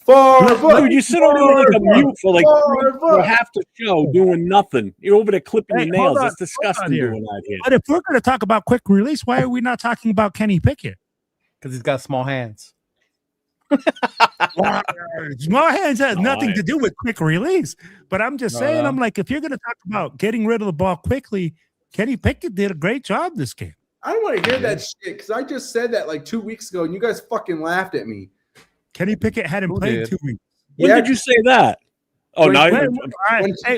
Dude, you sit over there like a mute for half the show doing nothing. You're over there clipping your nails. It's disgusting doing that here. But if we're going to talk about quick release, why are we not talking about Kenny Pickett? Because he's got small hands. Small hands has nothing to do with quick release. But I'm just saying, I'm like, if you're going to talk about getting rid of the ball quickly, Kenny Pickett did a great job this game. I don't want to hear that shit because I just said that like 2 weeks ago and you guys fucking laughed at me. Kenny Pickett hadn't played 2 weeks. When did you say that? Oh, no.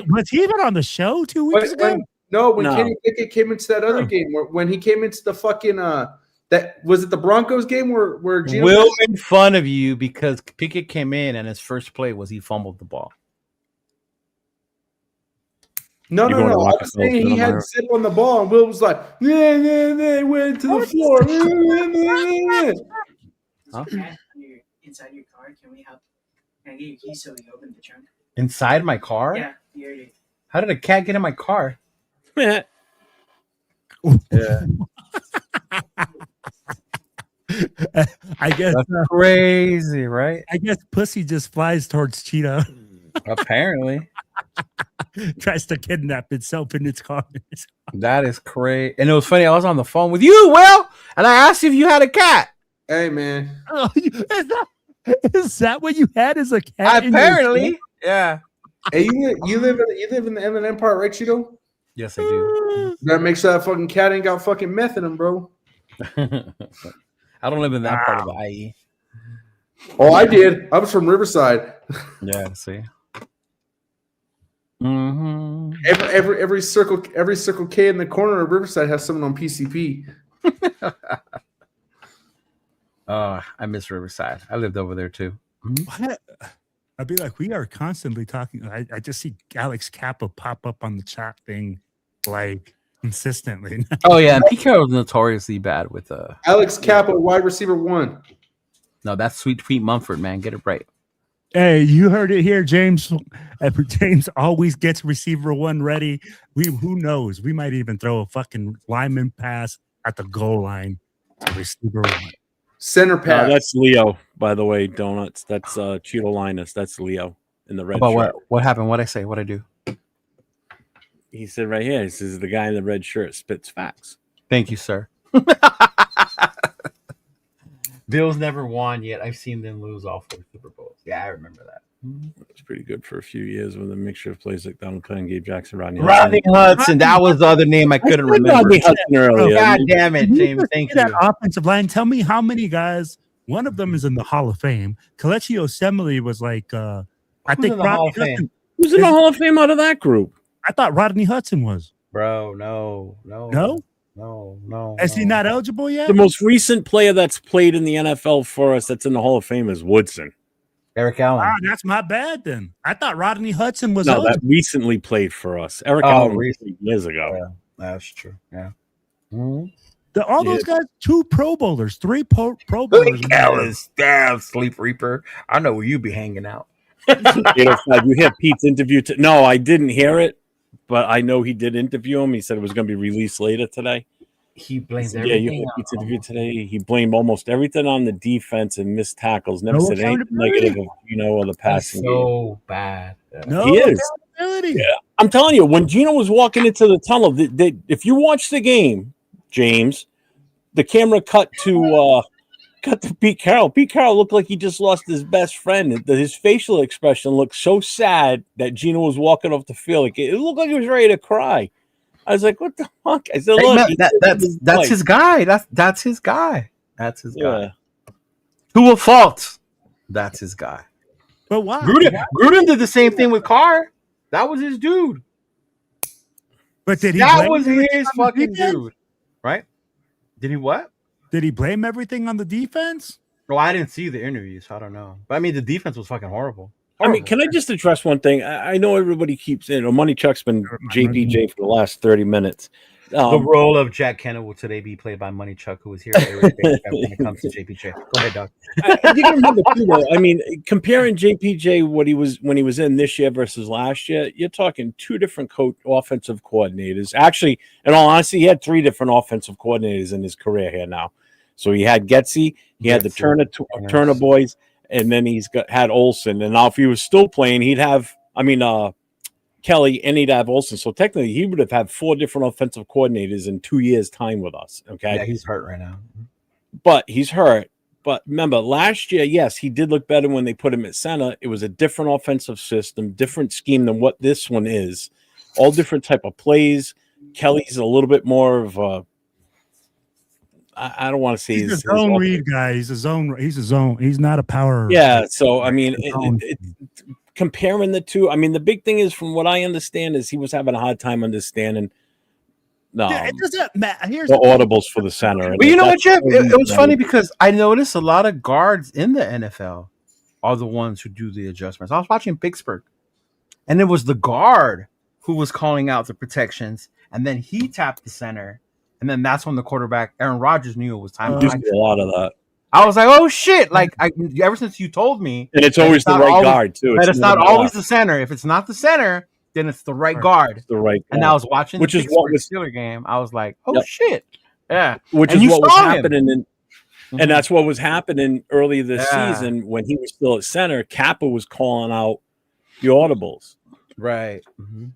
Was he even on the show 2 weeks ago? When Kenny Pickett came into that other game, when he came into the fucking that was it the Broncos game where Gino Will made fun of you because Pickett came in and his first play was he fumbled the ball. No. I was saying he had to sit on the ball, and Will was like, yeah, went to the floor. Inside your car, can we help? Can I get your keys so we open the trunk? Inside my car? Yeah. You already... How did a cat get in my car? Yeah. I guess that's crazy, right? I guess pussy just flies towards Cheetah. Apparently. Tries to kidnap itself in its car. That is crazy. And it was funny. I was on the phone with you, Will, and I asked you if you had a cat. Hey, man. Oh, is that what you had as a cat? Apparently, yeah. Hey, you live in the Inland Empire, right, Cheeto? Yes, I do. That makes that fucking cat ain't got fucking meth in him, bro. I don't live in that part of the IE. Oh, I did. I was from Riverside. Yeah, see. Mm-hmm. Every circle K in the corner of Riverside has someone on PCP. I miss Riverside. I lived over there too. What? I'd be like, we are constantly talking. I just see Alex Kappa pop up on the chat thing like consistently. Oh yeah, and Pete Carroll was notoriously bad with Alex Kappa, wide receiver 1. No, that's Sweet Pete Mumford, man. Get it right. Hey, you heard it here, James. James always gets receiver 1 ready. Who knows? We might even throw a fucking lineman pass at the goal line to receiver 1. Center pass. That's Leo, by the way. Donuts. That's Chidolinus. That's Leo in the red shirt. What happened? What I say? What I do? He said right here. He says the guy in the red shirt spits facts. Thank you, sir. Bills never won yet. I've seen them lose all 4 Super Bowls. Yeah, I remember that. It was pretty good for a few years with a mixture of plays like Donald Cunningham, Gabe Jackson, Rodney Hudson. That was the other name I couldn't remember. Rodney Hudson earlier. God damn it, James. Thank you. That offensive line. Tell me how many guys. One of them is in the Hall of Fame. Kelechi Osemele was like, I think Rodney Hudson. Who's in the Hall of Fame out of that group? I thought Rodney Hudson was. Bro, no. Is he not eligible yet? The most recent player that's played in the NFL for us that's in the Hall of Fame is Woodson. Eric Allen. Ah, that's my bad then. I thought Rodney Hudson was eligible. That recently played for us. Eric Allen years ago. Yeah, that's true. Yeah. Mm-hmm. All those guys, 2 Pro Bowlers, 3 Pro Bowlers. Alice, damn, Sleep Reaper. I know where you be hanging out. 805. You hear Pete's interview? No, I didn't hear it, but I know he did interview him. He said it was going to be released later today. He blamed everything. Yeah, you heard Pete's interview today. He blamed almost everything on the defense and missed tackles. Never said anything negative of or the passing game. So bad. He is. Yeah. I'm telling you, when Gino was walking into the tunnel, if you watch the game, James, the camera cut to Pete Carroll. Pete Carroll looked like he just lost his best friend. His facial expression looked so sad that Gino was walking off the field. It looked like he was ready to cry. I was like, "What the fuck?" I said, "Look, that's his guy. That's his guy. That's his guy. Yeah. To a fault. That's his guy." But why? Gruden did the same thing with Carr. That was his dude. But did he? That was his fucking dude, right? Did he what? Did he blame everything on the defense? Well, I didn't see the interviews. So I don't know. But I mean, the defense was fucking horrible. I mean, can I just address one thing? I know everybody keeps Money Chuck's been JPJ for the last 30 minutes. The role of Jack Kenner will today be played by Money Chuck, who is here every day when it comes to JPJ. Go ahead, Doug. You can remember too, though. I mean, comparing JPJ when he was in this year versus last year, you're talking two different offensive coordinators. Actually, in all honesty, he had three different offensive coordinators in his career here now. So he had Getsy, he had the Turner boys, and then had Olsen. And now if he was still playing, he'd have Kelly, and he'd have Olsen. So technically, he would have had four different offensive coordinators in 2 years' time with us. Okay. Yeah, he's hurt right now. But he's hurt. But remember, last year, yes, he did look better when they put him at center. It was a different offensive system, different scheme than what this one is. All different type of plays. Kelly's a little bit more of a. I don't want to say he's a zone read guy. He's a zone. He's not a power. Yeah. So I mean, comparing the two, I mean, the big thing is, from what I understand, is he was having a hard time understanding. No, it doesn't matter. Here's the audibles for the center. Well, you know what, Jeff? It was funny because I noticed a lot of guards in the NFL are the ones who do the adjustments. I was watching Pittsburgh, and it was the guard who was calling out the protections, and then he tapped the center, and then that's when the quarterback, Aaron Rodgers, knew it was time. There's a lot of that. I was like, oh shit! Like, ever since you told me, and it's always the right guard too. It's not always the center. If it's not the center, then it's the right guard. It's the right guard. And I was watching which the is what was Steeler game. I was like, oh shit, yeah. Which is what was happening, and that's what was happening early this season when he was still at center. Kappa was calling out the audibles, right? Mm-hmm.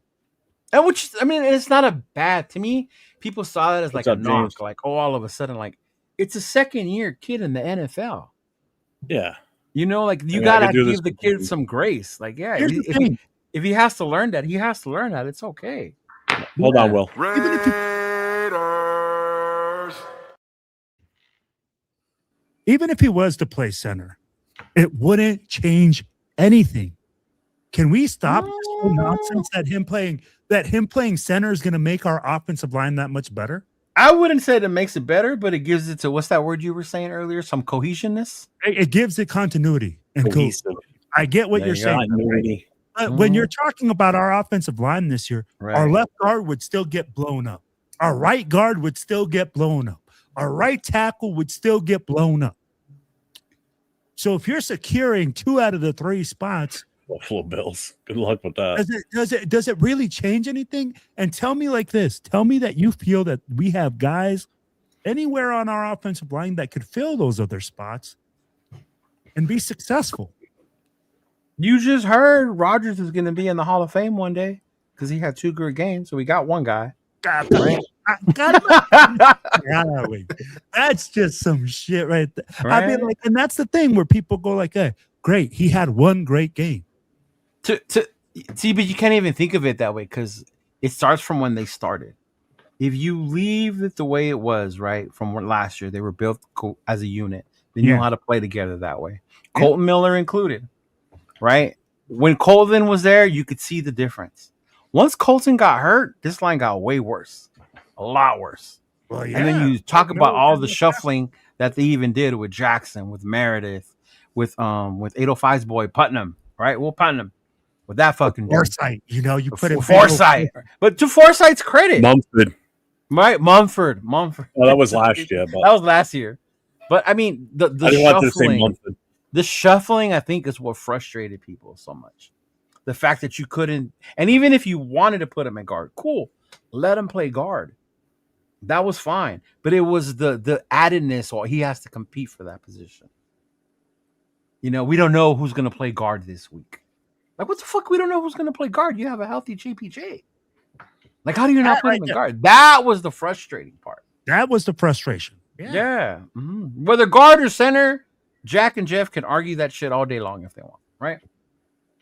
And which, I mean, it's not a bad, to me. People saw that as like a knock, like, oh, all of a sudden, like, it's a second-year kid in the NFL. Yeah. You know, like, you got to give the kid some grace. Like, yeah, if he has to learn that, he has to learn that. It's okay. Hold on, Will. Even if he was to play center, it wouldn't change anything. Can we stop this whole nonsense that him playing center is going to make our offensive line that much better? I wouldn't say that makes it better, but it gives it to, what's that word you were saying earlier? Some cohesionness? It gives it continuity. And I get what you're saying. Right? But when you're talking about our offensive line this year, our left guard would still get blown up. Our right guard would still get blown up. Our right tackle would still get blown up. So if you're securing 2 out of the 3 spots, Buffalo Bills. Good luck with that. Does it really change anything? And tell me like this. Tell me that you feel that we have guys anywhere on our offensive line that could fill those other spots and be successful. You just heard Rodgers is going to be in the Hall of Fame one day because he had 2 good games. So we got one guy. That's just some shit right there. Right? I mean, like, and that's the thing where people go like, hey, great, he had one great game. See, but you can't even think of it that way because it starts from when they started. If you leave it the way it was, right, from last year, they were built as a unit. They knew how to play together that way. Colton Miller included, right? When Colton was there, you could see the difference. Once Colton got hurt, this line got way worse, a lot worse. Well, and then you talk about all the shuffling that they even did with Jackson, with Meredith, with 805's boy Putnam, right? Will Putnam. With that fucking Forsythe, you know, you put it Forsythe. But to Forsythe's credit, Mumford. Right, Mumford. Well, that was last year. But that was last year. But I mean, the shuffling, I think, is what frustrated people so much. The fact that you couldn't, and even if you wanted to put him in guard, cool, let him play guard. That was fine. But it was the addedness, or he has to compete for that position. You know, we don't know who's going to play guard this week. Like, what the fuck? We don't know who's going to play guard. You have a healthy JPJ. Like, how do you not put him in guard? That was the frustrating part. That was the frustration. Yeah. Mm-hmm. Whether guard or center, Jack and Jeff can argue that shit all day long if they want, right?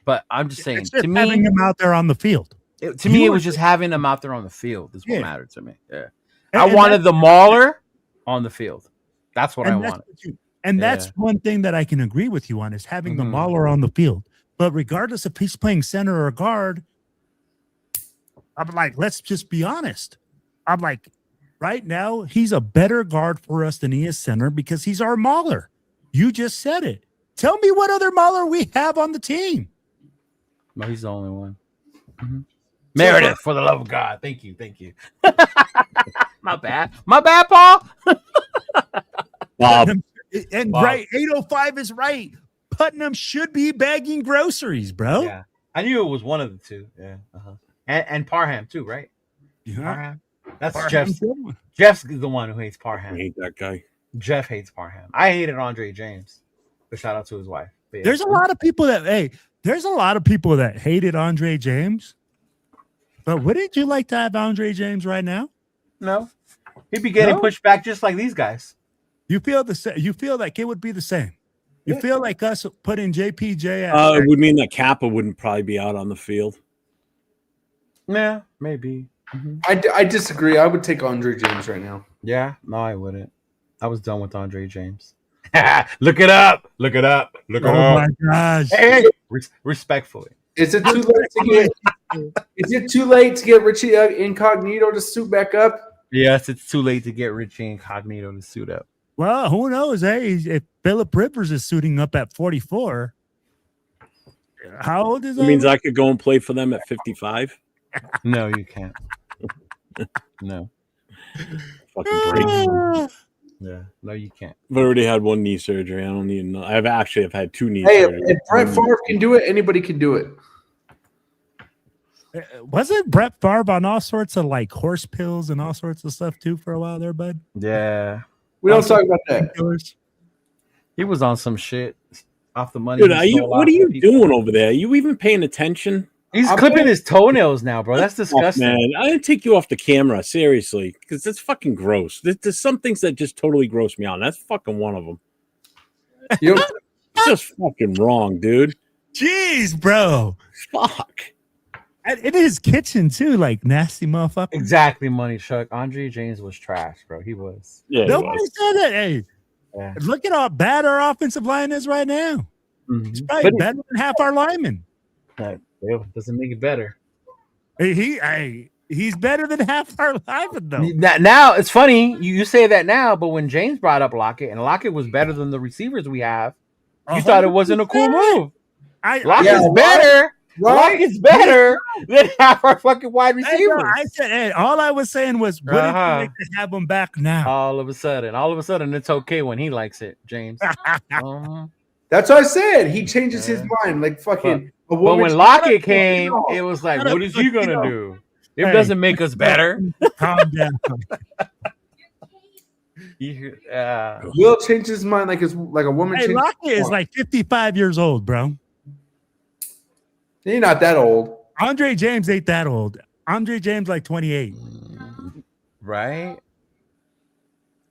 But I'm just saying, to me, having him out there on the field. It was just having him out there on the field is what mattered to me. Yeah. I wanted the mauler on the field. That's what I wanted. And that's one thing that I can agree with you on is having the mauler on the field. But regardless if he's playing center or guard, I'm like, let's just be honest. I'm like, right now, he's a better guard for us than he is center because he's our mauler. You just said it. Tell me what other mauler we have on the team. No, he's the only one. Mhm. Meredith, for the love of God. Thank you. My bad, Paul. Bob, And Bob. right, 805 is right. Putnam should be bagging groceries, bro. Yeah, I knew it was one of the two. Yeah, and Parham too, right? Yeah. Parham. That's Parham's Jeff's. good one. Jeff's the one who hates I Parham. hate that guy. Jeff hates Parham. I hated Andre James. But shout out to his wife. But yeah. There's a lot of people that hated Andre James. But wouldn't you like to have Andre James right now? No, he'd be getting No? pushed back just like these guys. You feel the same. You feel like it would be the same. You feel like us putting JPJ at It would mean that Kappa wouldn't probably be out on the field. Yeah, maybe. Mhm. I disagree. I would take Andre James right now. Yeah, no, I wouldn't. I was done with Andre James. Look it up. Look it up. Look it Oh up. my gosh. Hey, respectfully. Is it too late to get? Is it too late to get Richie Incognito to suit back up? Yes, it's too late to get Richie Incognito to suit up. Well, who knows? Hey, if Philip Rivers is suiting up at 44, how old is It means I could go and play for them at 55. No, you can't. No. Fucking break. Yeah. No, you can't. I've already had one knee surgery. I don't even know. I've had two knee Hey, surgeries. if Brett Favre can do it, anybody can do it. Wasn't Brett Favre on all sorts of like horse pills and all sorts of stuff too for a while there, bud? Yeah. We don't talk about that. He was on some shit off the money. Dude, he what stole are you off people. doing over there? Are you even paying attention? He's I'm clipping paying- his toenails now, bro. That's Oh, disgusting. man, I didn't take you off the camera, seriously, because that's fucking gross. There's some things that just totally gross me out. And that's fucking one of them. You know, It's just fucking wrong, dude. Jeez, bro. Fuck. And in his kitchen too, like nasty motherfucker. Exactly, Money Chuck. Andre James was trash, bro. He was. Yeah, it Nobody was. said that. Hey, Yeah. look at how bad our offensive line is right now. It's probably But better than half our linemen. it doesn't make it better. He's better than half our linemen though. Now it's funny you say that now, but when James brought up Lockett and Lockett was better than the receivers we have, you thought it wasn't a cool move. Lockett's better. Lockett's better than half our fucking wide receivers. I said, hey, all I was saying was, wouldn't you like to have him back now? All of a sudden, it's okay when he likes it, James. that's what I said. He changes his mind like fucking. But when Lockett came, it was like, what is he gonna do? It doesn't make us better. Calm down. Will change his mind like a woman. Hey, Lockett is like 55 years old, bro. He's not that old. Andre James ain't that old. Andre James like 28. Right?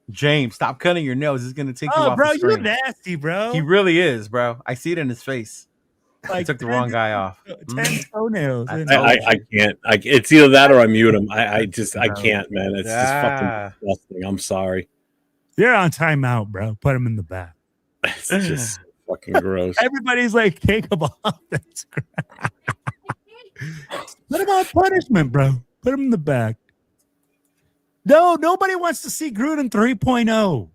James, stop cutting your nails. It's gonna take you Oh, off bro, the you're screen. nasty, bro. He really is, bro. I see it in his face. Like I took the wrong guy off. 10 toenails. I can't. It's either that or I mute him. I can't, man. It's just fucking disgusting. I'm sorry. You're on timeout, bro. Put him in the back. It's just fucking gross. Everybody's like, take him off. That's great. Put him on punishment, bro. Put him in the back. No, nobody wants to see Gruden 3.0.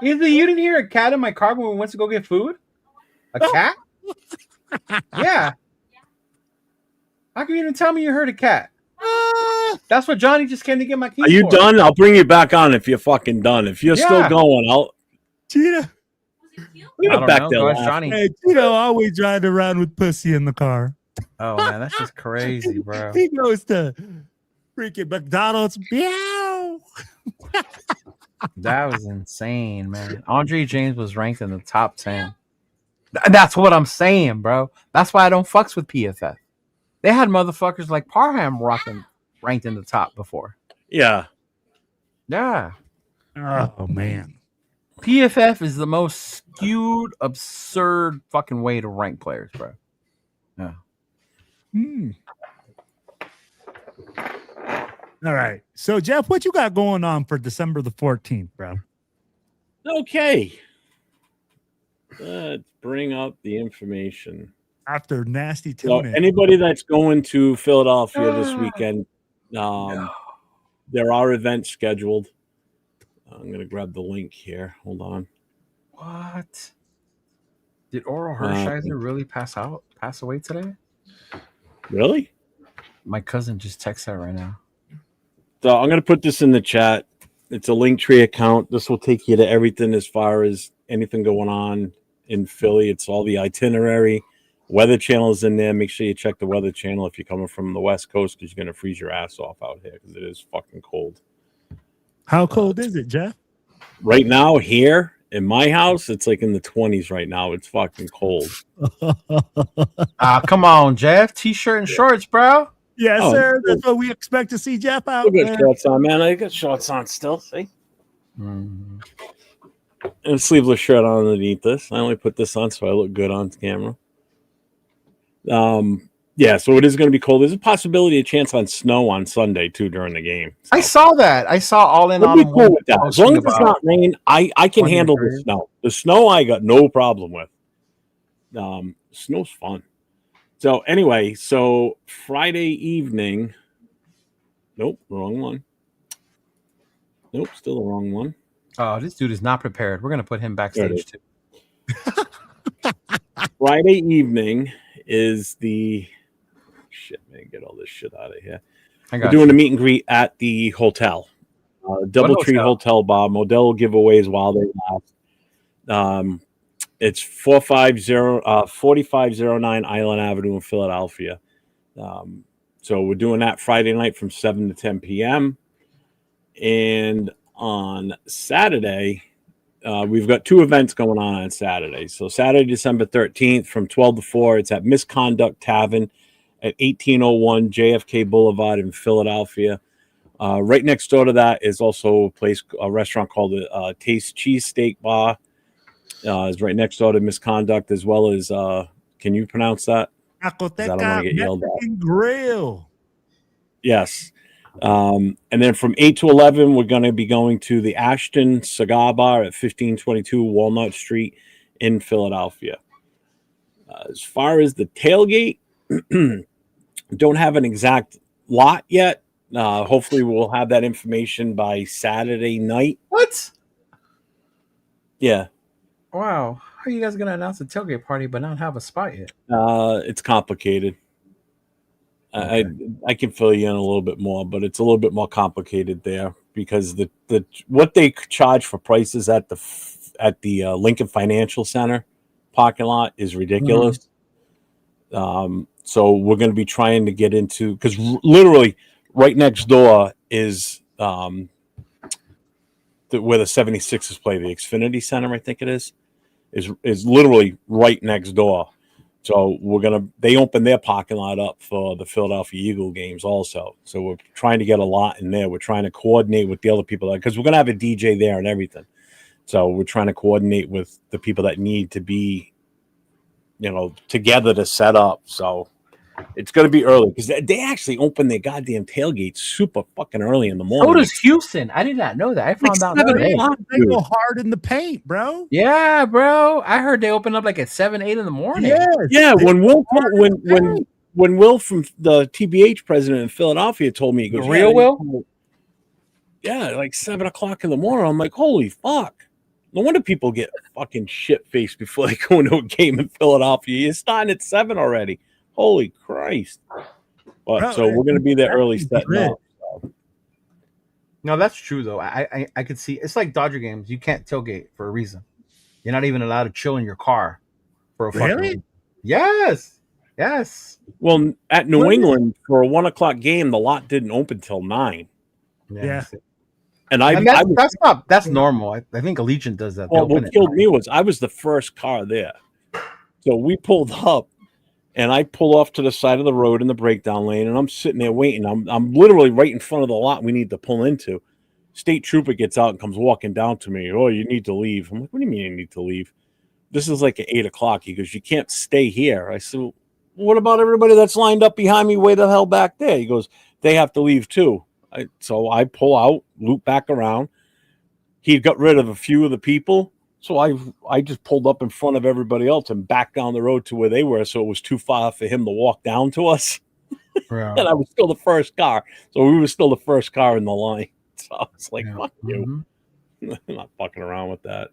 Either you didn't hear a cat in my car when we went to go get food? A cat? Yeah. How can you even tell me you heard a cat? That's what Johnny just came to get my keys. Are you for. done? I'll bring you back on if you're fucking done. If you're still going, I'll. Cheetah. I don't back know. there Go ask laughing. Johnny. Hey, Cheetah always driving around with pussy in the car. Oh man, that's just crazy, bro. He goes to freaking McDonald's. Meow. That was insane, man. Andre James was ranked in the top 10. That's what I'm saying, bro. That's why I don't fucks with PFF. They had motherfuckers like Parham ranked in the top before. Yeah. Yeah. Oh man. PFF is the most skewed, absurd fucking way to rank players, bro. Yeah. All right. So, Jeff, what you got going on for December the 14th, bro? Okay. Let's bring up the information. After nasty So tune. anybody that's going to Philadelphia this weekend, there are events scheduled. I'm going to grab the link here. Hold on. What? Did Oral Hershiser really pass away today? Really? My cousin just texted her right now. So I'm going to put this in the chat. It's a Linktree account. This will take you to everything as far as anything going on in Philly. It's all the itinerary. Weather Channel is in there. Make sure you check the Weather Channel if you're coming from the West Coast, because you're going to freeze your ass off out here because it is fucking cold. How cold is it, Jeff? Right now here in my house, it's like in the 20s right now. It's fucking cold. Come on, Jeff. T-shirt and shorts, bro. Yes, Oh, sir. That's what we expect to see Jeff out I got there. shorts on, man. I got shorts on still. See? Mm. And a sleeveless shirt on underneath this. I only put this on so I look good on camera. Yeah, so it is going to be cold. There's a possibility, a chance on snow on Sunday too during the game. So. I saw that. I saw all in We'll on be cool with that. As long as it's not rain, I can 20 handle the degrees. snow. The snow I got no problem with. Snow's fun. So anyway, so Friday evening. Nope, wrong one. Nope, still the wrong one. Oh, this dude is not prepared. We're gonna put him backstage too. Friday evening is the shit, man. Get all this shit out of here. We're doing a meet and greet at the hotel, DoubleTree Hotel Bar. Modelo giveaways while they last. It's 4509 Island Avenue in Philadelphia. So we're doing that Friday night from 7 to 10 p.m. And on Saturday, we've got two events going on Saturday. So Saturday, December 13th from 12 to 4, it's at Misconduct Tavern at 1801 JFK Boulevard in Philadelphia. Right next door to that is also a restaurant called the Taste Cheesesteak Bar. Is right next door to Misconduct, as well as, can you pronounce that? I don't want to get yelled at. Grill. Yes. And then from 8 to 11, we're going to be going to the Ashton Cigar Bar at 1522 Walnut Street in Philadelphia. As far as the tailgate, don't have an exact lot yet. Hopefully we'll have that information by Saturday night. What? Yeah. Wow. How are you guys going to announce a tailgate party but not have a spot yet? It's complicated. Okay. I can fill you in a little bit more, but it's a little bit more complicated there because the what they charge for prices at the Lincoln Financial Center parking lot is ridiculous. Mm-hmm. So we're going to be trying to get into, because literally right next door is where the 76ers play, the Xfinity Center, I think it is literally right next door. So they open their parking lot up for the Philadelphia Eagle games also. So we're trying to get a lot in there. We're trying to coordinate with the other people because we're going to have a DJ there and everything. So we're trying to coordinate with the people that need to be, together to set up. So it's going to be early because they actually open their goddamn tailgates super fucking early in the morning. So does Houston. I did not know that. I found out today. They go hard in the paint, bro. Yeah, bro. I heard they open up like at 7, 8 in the morning. Yeah. When Will from the TBH president in Philadelphia told me, he goes, Will? Yeah, like 7 o'clock in the morning. I'm like, holy fuck. No wonder people get fucking shit faced before they go into a game in Philadelphia. You're starting at 7 already. Holy Christ. But so we're going to be there early setting up. So. No, that's true, though. I could see. It's like Dodger games. You can't tailgate for a reason. You're not even allowed to chill in your car for a fucking reason. Yes. Well, at New England, for a 1 o'clock game, the lot didn't open till 9. Yeah. And that's normal. I think Allegiant does that. Well, what killed me was I was the first car there. So we pulled up. And I pull off to the side of the road in the breakdown lane, and I'm sitting there waiting. I'm literally right in front of the lot we need to pull into. State trooper gets out and comes walking down to me. Oh, you need to leave. I'm like, what do you mean you need to leave? This is like at 8 o'clock. He goes, you can't stay here. I said, well, what about everybody that's lined up behind me way the hell back there? He goes, they have to leave too. So I pull out, loop back around. He got rid of a few of the people. So I just pulled up in front of everybody else and back down the road to where they were. So it was too far for him to walk down to us. And I was still the first car. So we were still the first car in the line. So I was like, fuck you. I'm not fucking around with that.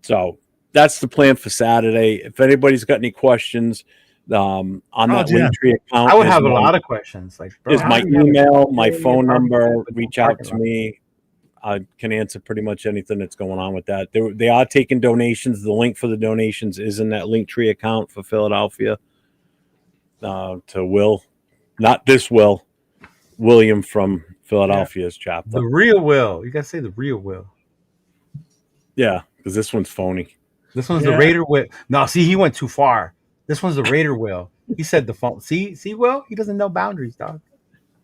So that's the plan for Saturday. If anybody's got any questions, On Oh, that yeah. Linktree account, I would is have a my- lot of questions. Like, bro, is how my do you have a email, my barbecue phone number. with Reach no out parking to lot? me. I can answer pretty much anything that's going on with that. They are taking donations. The link for the donations is in that Linktree account for Philadelphia. To Will, not this Will, William from Philadelphia's chapter. The real Will. You gotta say the real Will. Yeah, because this one's phony. This one's Yeah. the Raider Will. No, see, he went too far. This one's the Raider Will. He said the phone. See, Will, he doesn't know boundaries, dog.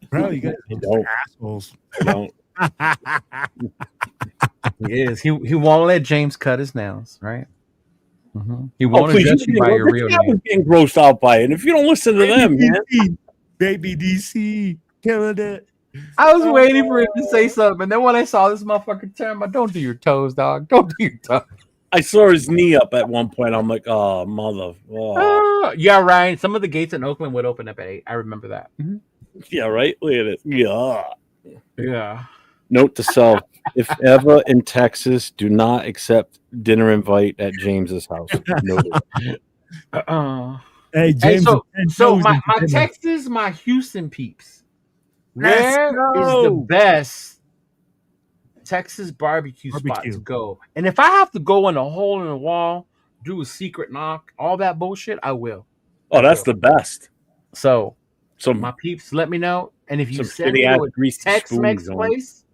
Bro, you guys You are don't. assholes. You don't. He is. He won't let James cut his nails, right? He Oh, won't please! address you by your real I was name. getting grossed out by it. And if you don't listen to them, man, Baby DC, killing it. I was waiting for him to say something, and then when I saw this motherfucker turn, I don't do your toes, dog. Don't do your toes. I saw his knee up at one point. I'm like, oh, mother. Oh. Yeah, Ryan. Some of the gates in Oakland would open up at 8. I remember that. Yeah, right? Look at it. Yeah. Yeah. Note to self, if ever in Texas, do not accept dinner invite at James's house. Noted. Hey, Hey, James. so my Texas, my Houston peeps. Where is the best Texas barbecue spot to go? And if I have to go in a hole in the wall, do a secret knock, all that bullshit, I will. Oh, that's the best. So Some my peeps, let me know. And if you some send me shitty-ass to a greasy Tex-Mex spoons on. place,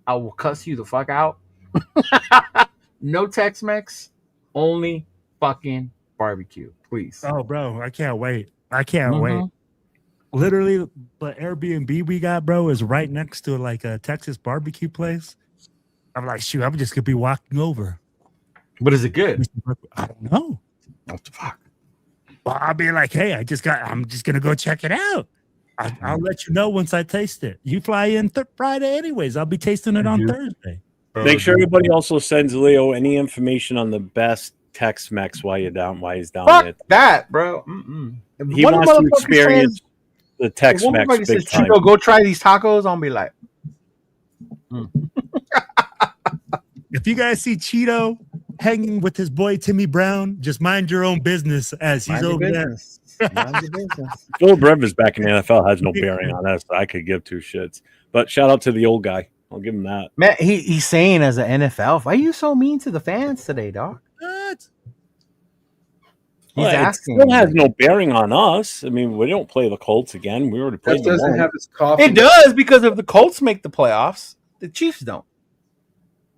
I will cuss you the fuck out. No Tex-Mex, only fucking barbecue, please. Oh, bro, I can't wait. I can't wait. Literally, the Airbnb we got, bro, is right next to like a Texas barbecue place. I'm like, shoot, I'm just gonna be walking over. But is it good? I don't know. What the fuck? Well, I'll be like, hey, I'm just gonna go check it out. I'll let you know once I taste it. You fly in Friday, anyways. I'll be tasting it on Thursday. Make sure everybody also sends Leo any information on the best Tex-Mex while he's down Fuck there. that, bro. He wants to experience the Tex-Mex big says, time. Chico, go try these tacos. I'll be like, If you guys see Cheeto hanging with his boy Timmy Brown, just mind your own business as he's over there. Philip Rivers back in the NFL has no bearing on us. I could give two shits. But shout out to the old guy. I'll give him that. Man, he's saying as an NFL, why are you so mean to the fans today, dog? What? He's asking. It still has no bearing on us. I mean, we don't play the Colts again. We already That played them. doesn't once. have his coffee. It does, because if the Colts make the playoffs, the Chiefs don't.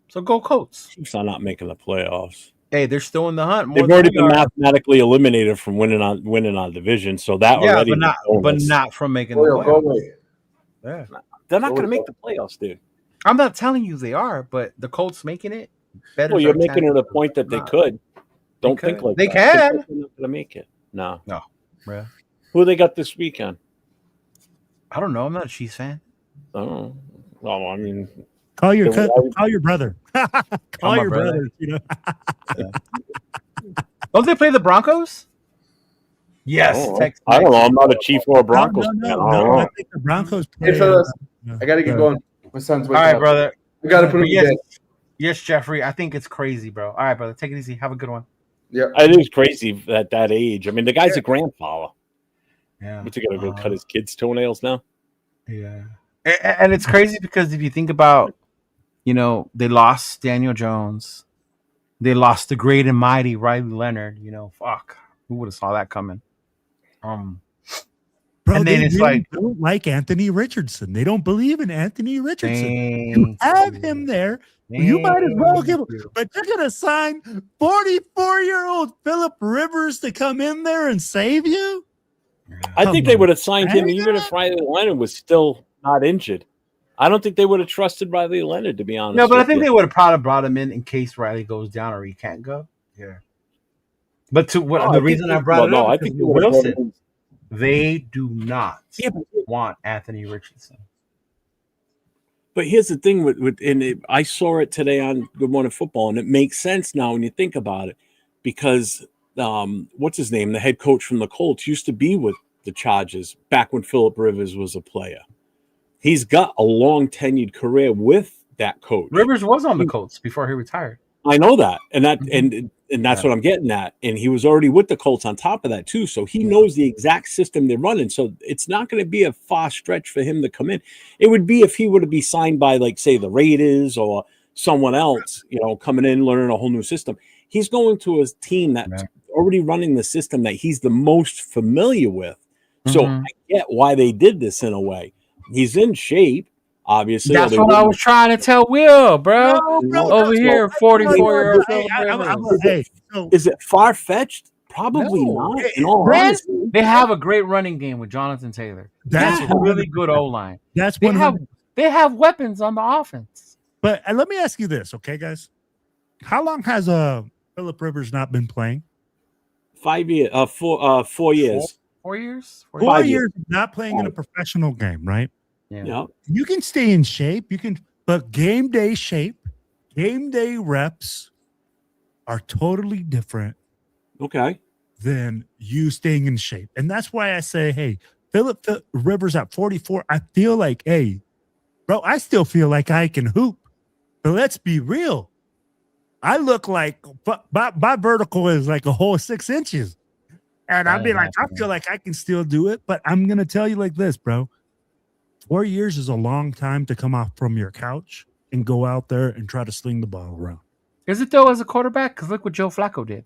So go Colts. Chiefs are not making the playoffs. Hey, they're still in the hunt. They've already been mathematically eliminated from winning on division. So that already, but not from making the Go playoffs. away. Yeah. They're not going to make the playoffs, dude. I'm not telling you they are, but the Colts making it better. Well, you're making it a point that they could. Don't think like they that. can. They're not going to make it. No. Bro. Who they got this weekend? I don't know. I'm not a Chiefs fan. Oh, well, I mean, Call your Then call your brother. Call my your brother. brother. You know. Don't they play the Broncos? Yes. I don't know. I'm not a Chief or a Broncos fan. No, I think the Broncos play. Hey, fellas, I gotta get going. My son's All waking right, up. brother. We gotta put him yes, to bed. yes, Jeffrey. I think it's crazy, bro. All right, brother. Take it easy. Have a good one. Yeah. It is crazy at that age. I mean, the guy's a grandfather. Yeah. What's he gonna go cut his kids' toenails now? Yeah. And it's crazy because if you think about, they lost Daniel Jones. They lost the great and mighty Riley Leonard. Fuck. Who would have saw that coming? Bro, and then they it's really like, don't like Anthony Richardson. They don't believe in Anthony Richardson. You thank have you. him there. You might as well give him. Thank you. But you're gonna sign 44-year-old Philip Rivers to come in there and save you? I think they would have signed him Hang even if Riley Leonard was still not injured. I don't think they would have trusted Riley Leonard, to be honest. No, but I with think you. they would have probably brought him in case Riley goes down or he can't go. Yeah. But the reason I brought it up I is think because they would have Wilson, brought him they do not in. want Anthony Richardson. But here's the thing I saw it today on Good Morning Football, and it makes sense now when you think about it, because what's his name, the head coach from the Colts, used to be with the Chargers back when Philip Rivers was a player. He's got a long tenured career with that coach. Rivers was on the Colts before he retired. I know that, and that's what I'm getting at. And he was already with the Colts on top of that too, so he knows the exact system they're running. So it's not going to be a far stretch for him to come in. It would be if he were to be signed by, like, say, the Raiders or someone else, coming in, learning a whole new system. He's going to a team that's already running the system that he's the most familiar with. So I get why they did this in a way. He's in shape. Obviously, that's what I was trying to tell Will, bro. Over here, 44-year-old. Is it far fetched? Probably not. In all honesty, they have a great running game with Jonathan Taylor. That's a really good O line. They have weapons on the offense. But let me ask you this, okay, guys? How long has Phillip Rivers not been playing? 5 years. 4 years. 4 years. 4 years not playing in a professional game, right? Yeah. You can stay in shape. But game day shape, game day reps are totally different. Okay. Than you staying in shape. And that's why I say, hey, Phillip Rivers at 44, I feel like, hey, bro, I still feel like I can hoop. But let's be real. I look like my vertical is like a whole 6 inches. And I'd be like, I feel like I can still do it. But I'm going to tell you like this, bro. 4 years is a long time to come off from your couch and go out there and try to sling the ball around. Is it though as a quarterback? Because look what Joe Flacco did.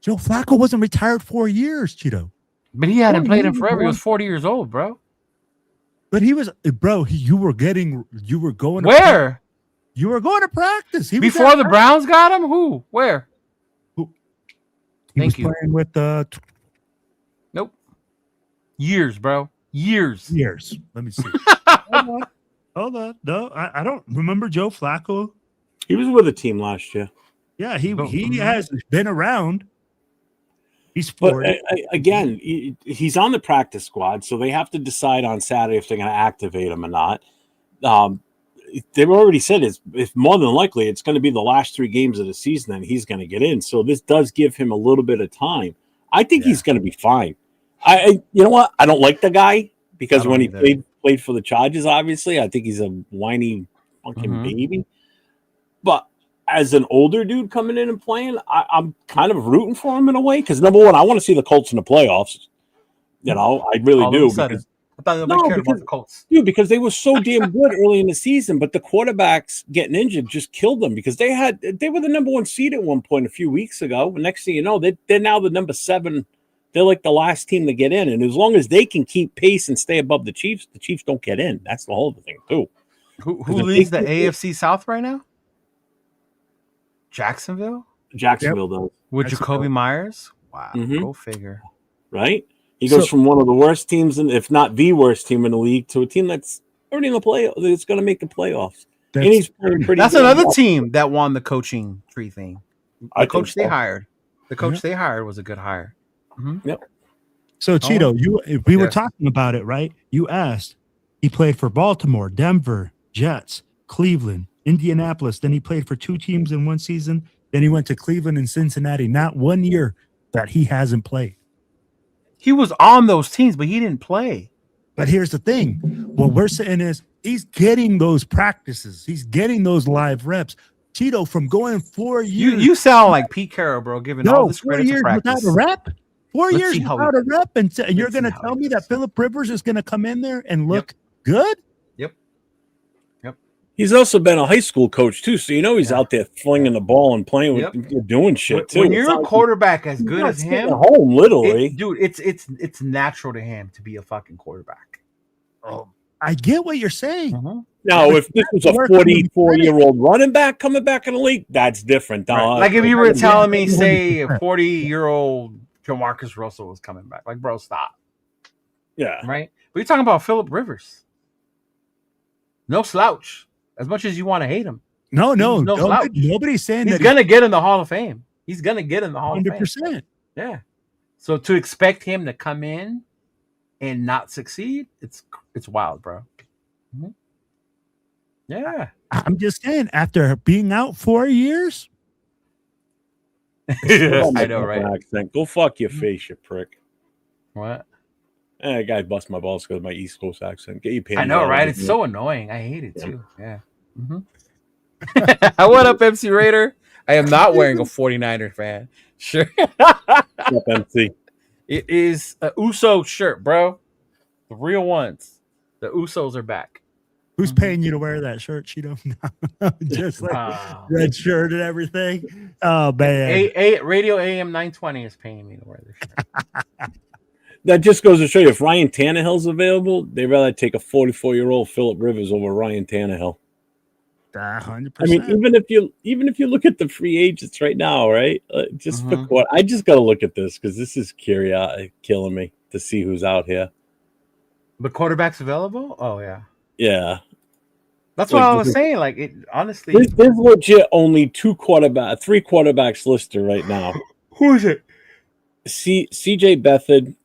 Joe Flacco wasn't retired 4 years, Cheeto. But he hadn't played in forever. He was 40 years old, bro. But he was, bro. You were going. Where? You were going to practice. Before the Browns got him? Who? Where? He was playing with Nope. Years, bro. Years. Let me see. Hold on. No, I don't remember Joe Flacco. He was with a team last year. Yeah, he has been around. He's 40. But again, he's on the practice squad, so they have to decide on Saturday if they're going to activate him or not. They've already said it's more than likely it's going to be the last 3 games of the season and he's going to get in. So this does give him a little bit of time. I think he's going to be fine. You know what? I don't like the guy because when he played for the Chargers, obviously, I think he's a whiny fucking baby. But as an older dude coming in and playing, I'm kind of rooting for him in a way because, number one, I want to see the Colts in the playoffs. I really do. I thought nobody cared about the Colts. Dude, because they were so damn good early in the season, but the quarterbacks getting injured just killed them because they were the number 1 seed at one point a few weeks ago. And next thing you know, they're now the number 7. They're like the last team to get in. And as long as they can keep pace and stay above the Chiefs don't get in. That's the whole thing, too. Who leads the AFC South right now? Jacksonville does. With Jacoby Myers? Wow. Go figure. Right? He goes from one of the worst teams, if not the worst team in the league, to a team that's already in the playoffs. That's going to make the playoffs. And he's playing pretty. That's another team that won the coaching tree thing. The coach they hired was a good hire. Yep. So Cheeto, we were talking about it, right? You asked. He played for Baltimore, Denver, Jets, Cleveland, Indianapolis. Then he played for 2 teams in one season. Then he went to Cleveland and Cincinnati. Not 1 year that he hasn't played. He was on those teams, but he didn't play. But here's the thing. What we're saying is he's getting those practices. He's getting those live reps. Cheeto, from going 4 years. You sound like Pete Carroll, bro, giving all this credit to practice. Without a rep? 4 years without a rep. And you're going to tell me that Phillip Rivers is going to come in there and look good? Yep. He's also been a high school coach, too. So, he's out there flinging the ball and playing with doing shit, too. When you're a quarterback as good as him, home, literally. It's natural to him to be a fucking quarterback. Oh, I get what you're saying. Now, if this was a 44-year-old running back coming back in the league, that's different. Right. Like if you were telling me, say, a 40-year-old Jamarcus Russell was coming back. Like, bro, stop. Yeah. Right? But you're talking about Phillip Rivers. No slouch. As much as you want to hate him. No slouch. Nobody's saying he's going to get in the Hall of Fame. He's going to get in the Hall 100%. of Fame. Yeah. So to expect him to come in and not succeed, it's wild, bro. Yeah. I'm just saying, after being out 4 years. I know, right? Accent. Go fuck your face, you prick. What? That guy bust my balls because of my East Coast accent. Get your pants. I know, right? It's so annoying. I hate it too. Yeah. What up, MC Raider? I am not wearing a 49er fan. Sure. Up, MC. It is a Uso shirt, bro. The real ones. The Usos are back. Who's paying you to wear that shirt, Cheeto? Just like red shirt and everything. Oh man. Radio AM 920 is paying me to wear this shirt. That just goes to show you, if Ryan Tannehill's available, they'd rather take a 44-year-old Phillip Rivers over Ryan Tannehill. 100%. I mean, even if you look at the free agents right now, right? Just for what I just got to look at this because this is killing me to see who's out here. The quarterback's available? Oh yeah, yeah. That's what I was saying. Like it, honestly, there's legit only three quarterbacks listed right now. Who is it? CJ Beathard,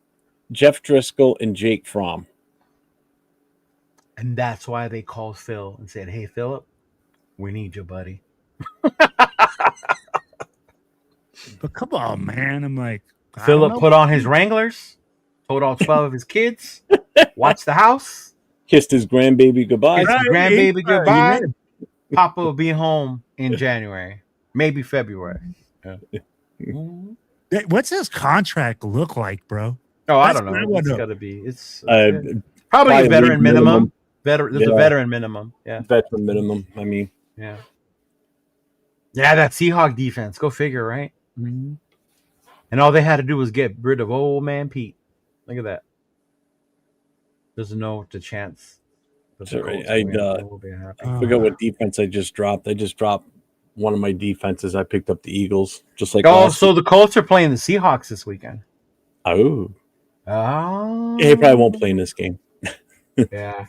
Jeff Driscoll, and Jake Fromm. And that's why they called Phil and said, "Hey, Philip, we need you, buddy." But come on, man. I'm like, Philip put on his Wranglers, told all 12 of his kids, watch the house, kissed his grandbaby goodbye. kissed his grandbaby goodbye. Papa will be home in January, maybe February. Yeah. What's his contract look like, bro? Oh, I don't know. It's got to be. It's Probably a veteran minimum. There's a veteran minimum. Yeah. Veteran minimum. I mean. Yeah. Yeah, that Seahawk defense. Go figure, right? Mm-hmm. And all they had to do was get rid of old man Pete. Look at that. There's no chance. That's right. I forgot what defense I just dropped. I just dropped one of my defenses. I picked up the Eagles. Just like so the Colts are playing the Seahawks this weekend. Oh. Oh. He probably won't play in this game. Yeah.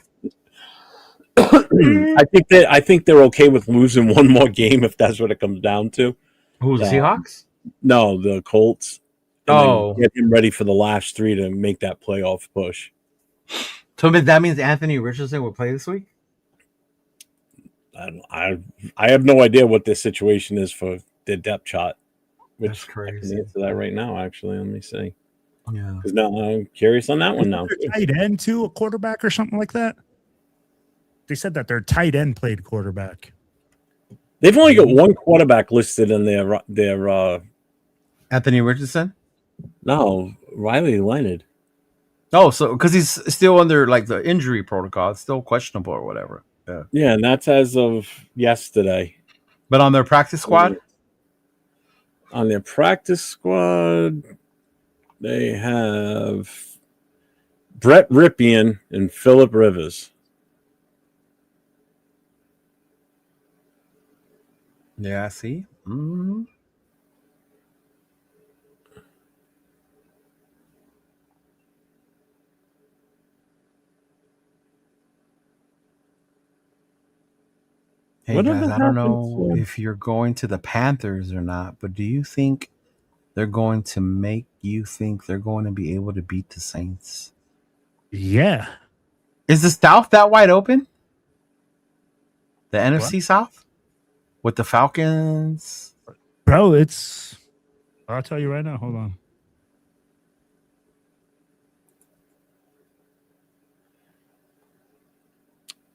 I think they're okay with losing one more game if that's what it comes down to. Who's the Seahawks? No, the Colts. And get him ready for the last three to make that playoff push. So that means Anthony Richardson will play this week? I have no idea what this situation is for the depth chart. That's crazy. I can answer that right now, actually. Let me see. Yeah. Because now I'm curious on that one now. Tight end too, a quarterback or something like that. They said that their tight end played quarterback. They've only got one quarterback listed in their Anthony Richardson? No, Riley Leonard. Oh, so because he's still under like the injury protocol, it's still questionable or whatever. Yeah. Yeah, and that's as of yesterday. But on their practice squad? On their practice squad, they have Brett Ripien and Phillip Rivers. Yeah, I see. Mm-hmm. Hey guys, I don't know if you're going to the Panthers or not, but do you think they're going to make you think they're going to be able to beat the Saints? Yeah. Is the South that wide open? The NFC South? With the Falcons? Bro, I'll tell you right now. Hold on.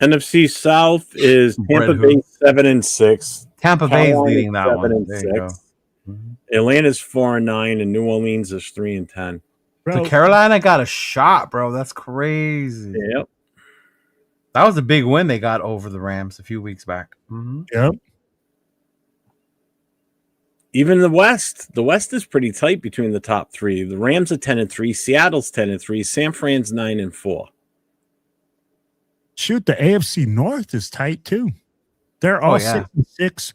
NFC South is Tampa Bay 7-6. Tampa Bay is leading that one. There you go. Mm-hmm. Atlanta's 4-9, and New Orleans is 3-10. So Carolina got a shot, bro. That's crazy. Yep. That was a big win they got over the Rams a few weeks back. Mm-hmm. Yep. Even the West is pretty tight between the top three. The Rams are 10-3, Seattle's 10-3, San Fran's 9-4. Shoot, the AFC North is tight too. They're all 6-6,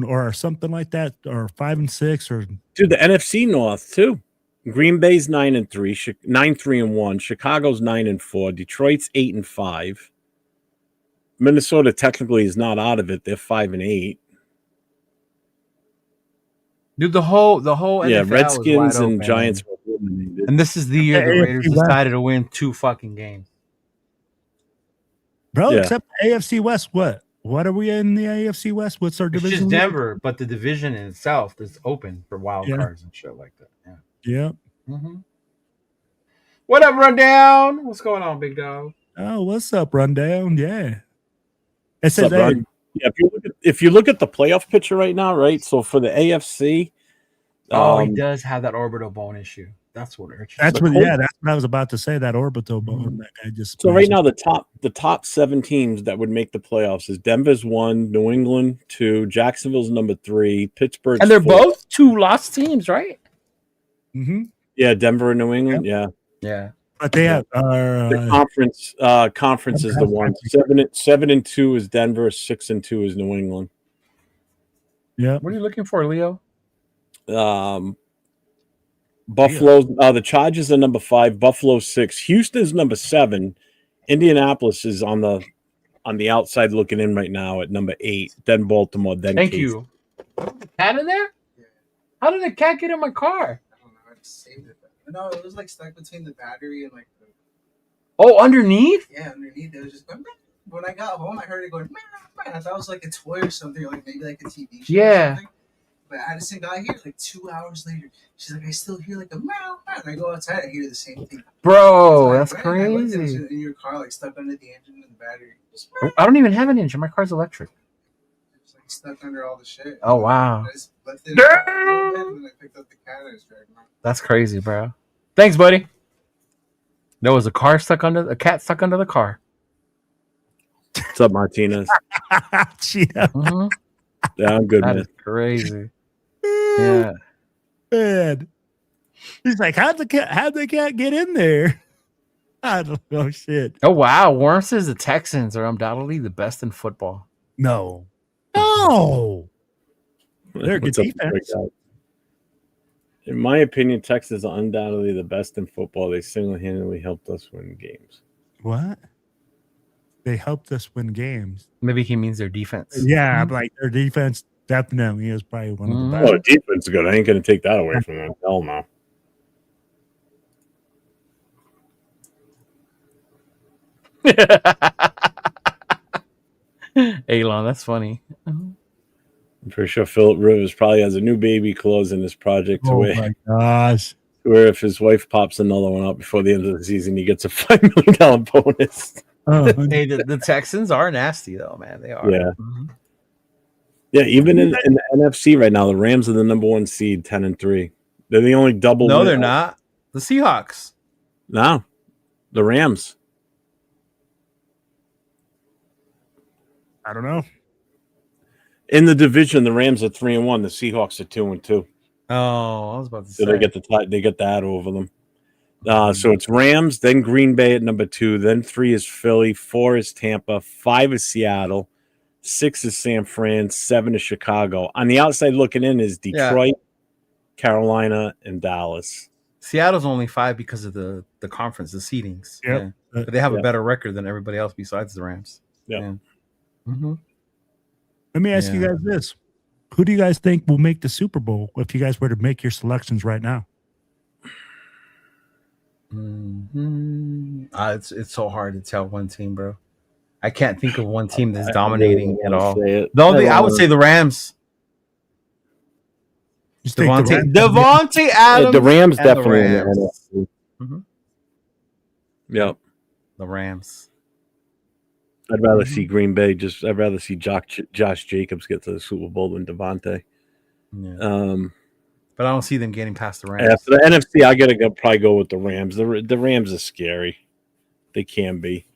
or something like that, or 5-6, or dude, the NFC North too. Green Bay's 9-3, 9-3-1. Chicago's 9-4. Detroit's 8-5. Minnesota technically is not out of it. They're 5-8. Dude, the whole NFL Redskins and open, Giants were eliminated. And this is the year the Raiders decided to win 2 fucking games. Bro, except AFC West, what? What are we in the AFC West? What's our division? It's just Denver, but the division in itself is open for wild cards and shit like that. Yeah. Yeah. Mm-hmm. What up, Rundown? What's going on, big dog? Oh, what's up, Rundown? Yeah. It says, Yeah, if you look at the playoff picture right now, right? So for the AFC, Oh, he does have that orbital bone issue. That's what hurts. That's what I was about to say. That orbital bone. That guy just. So right now, the top 7 teams that would make the playoffs is Denver's 1, New England 2, Jacksonville's number 3, Pittsburgh, and they're both 2 lost teams, right? Mm-hmm. Yeah, Denver and New England. Yep. Yeah. But they have the conference is the one. 7-2 is Denver. 6-2 is New England. Yeah. What are you looking for, Leo? Buffalo. The Chargers are number 5. Buffalo 6. Houston's number 7. Indianapolis is on the outside looking in right now at number 8. Then Baltimore. Then Thank Case. you. Cat in there? How did the cat get in my car? I don't know. I just saved it. No, it was like stuck between the battery and like the. Oh, underneath? Yeah, underneath. It was just going. When I got home, I heard it going. I thought it was like a toy or something, or like maybe like a TV show. Yeah. Or something. But Addison got here like 2 hours later. She's like, I still hear like a meow. And I go outside, I hear the same thing. Bro, It's that's like, man, I looked at it, crazy. it was in your car, like stuck under the engine and the battery. Just, I don't even have an engine. My car's electric. it's like stuck under all the shit. Oh, wow. I just left it a little bit, and then I picked up the cat and I was dragging out. That's crazy, bro. Thanks, buddy. There was a cat stuck under the car. What's up, Martinez? Mm-hmm. Yeah, I'm good, That man. is crazy. Yeah. Man. He's like, how'd the cat get in there? I don't know shit. Oh, wow. Worm says the Texans are undoubtedly the best in football. No. They're a good What's up, defense. breakout? In my opinion, Texas are undoubtedly the best in football. They single-handedly helped us win games. What? They helped us win games. Maybe he means their defense. Yeah, like their defense definitely is probably one of the Oh, best. the defense is good. I ain't going to take that away from them. Hell no. Elon, that's funny. I'm pretty sure Philip Rivers probably has a new baby clothes in this project Oh my gosh. where if his wife pops another one out before the end of the season, he gets a $5 million bonus. Hey, the Texans are nasty, though, man. They are. Yeah. Mhm. Yeah, even in the NFC right now, the Rams are the number 1 seed, 10-3. They're the only double. No, win- they're not. The Seahawks. No, the Rams. I don't know. In the division, the Rams are 3-1. The Seahawks are 2-2. Oh, I was about to So say. they get that over them. So it's Rams, then Green Bay at number 2, then 3 is Philly, 4 is Tampa, 5 is Seattle, 6 is San Fran, 7 is Chicago. On the outside looking in is Detroit, Carolina, and Dallas. Seattle's only 5 because of the conference, the seedings. Yep. Yeah. But they have a Yeah. better record than everybody else besides the Rams. Yep. Yeah. Mm-hmm. Let me ask you guys this. Who do you guys think will make the Super Bowl if you guys were to make your selections right now? Mm-hmm. It's so hard to tell one team, bro. I can't think of one team that's dominating at all. I would say the Rams. Just take the Rams. Devontae Adams. The Rams and the definitely in the Rams. NFC. Mhm. Yep. The Rams. I'd rather see Green Bay. I'd rather see Josh Jacobs get to the Super Bowl than Devontae. Yeah. But I don't see them getting past the Rams. After the NFC, I gotta probably go with the Rams. The Rams are scary. They can be.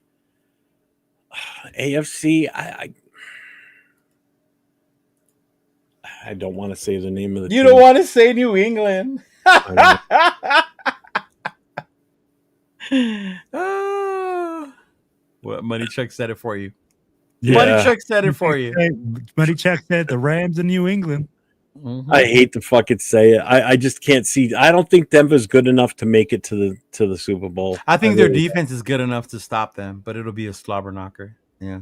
AFC, I don't want to say the name of the team. You don't want to say New England. What Money Chuck said it for you. Yeah. Money Chuck said it for you. Money Chuck said the Rams in New England. Mhm. I hate to fucking say it. I just can't see. I don't think Denver's good enough to make it to the Super Bowl. I think their really defense is good enough to stop them, but it'll be a slobber knocker. Yeah.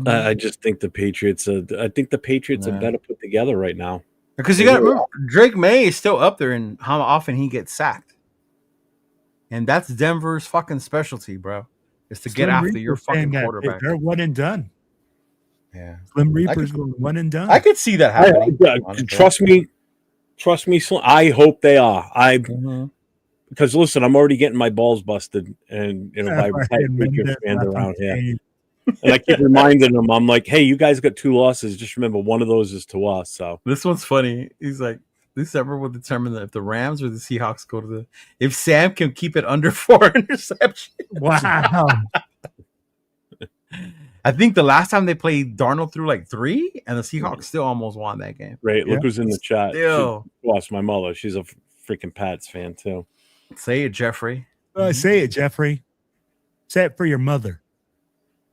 I just think the Patriots. I think the Patriots are better put together right now. Because you got to remember, Drake May is still up there in how often he gets sacked. And that's Denver's fucking specialty, bro. Is to get Slim after Reaper's your saying fucking that quarterback. They're one and done. Yeah. Slim Reaper's going one and done. I could see that happening. Trust me. I hope they are. Because listen, I'm already getting my balls busted, and by Patriots fans around here. And I keep reminding them, I'm like, hey, you guys got 2 losses. Just remember, one of those is to us. So This one's funny. He's like, December will determine that if the Rams or the Seahawks go to the. If Sam can keep it under 4 interceptions. Wow. I think the last time they played, Darnold threw like 3, and the Seahawks still almost won that game. great. Yeah. Look who's in the chat. Still. Watch my mother. She's a freaking Pats fan too. Say it, Jeffrey. Say it, Jeffrey. Say it for your mother.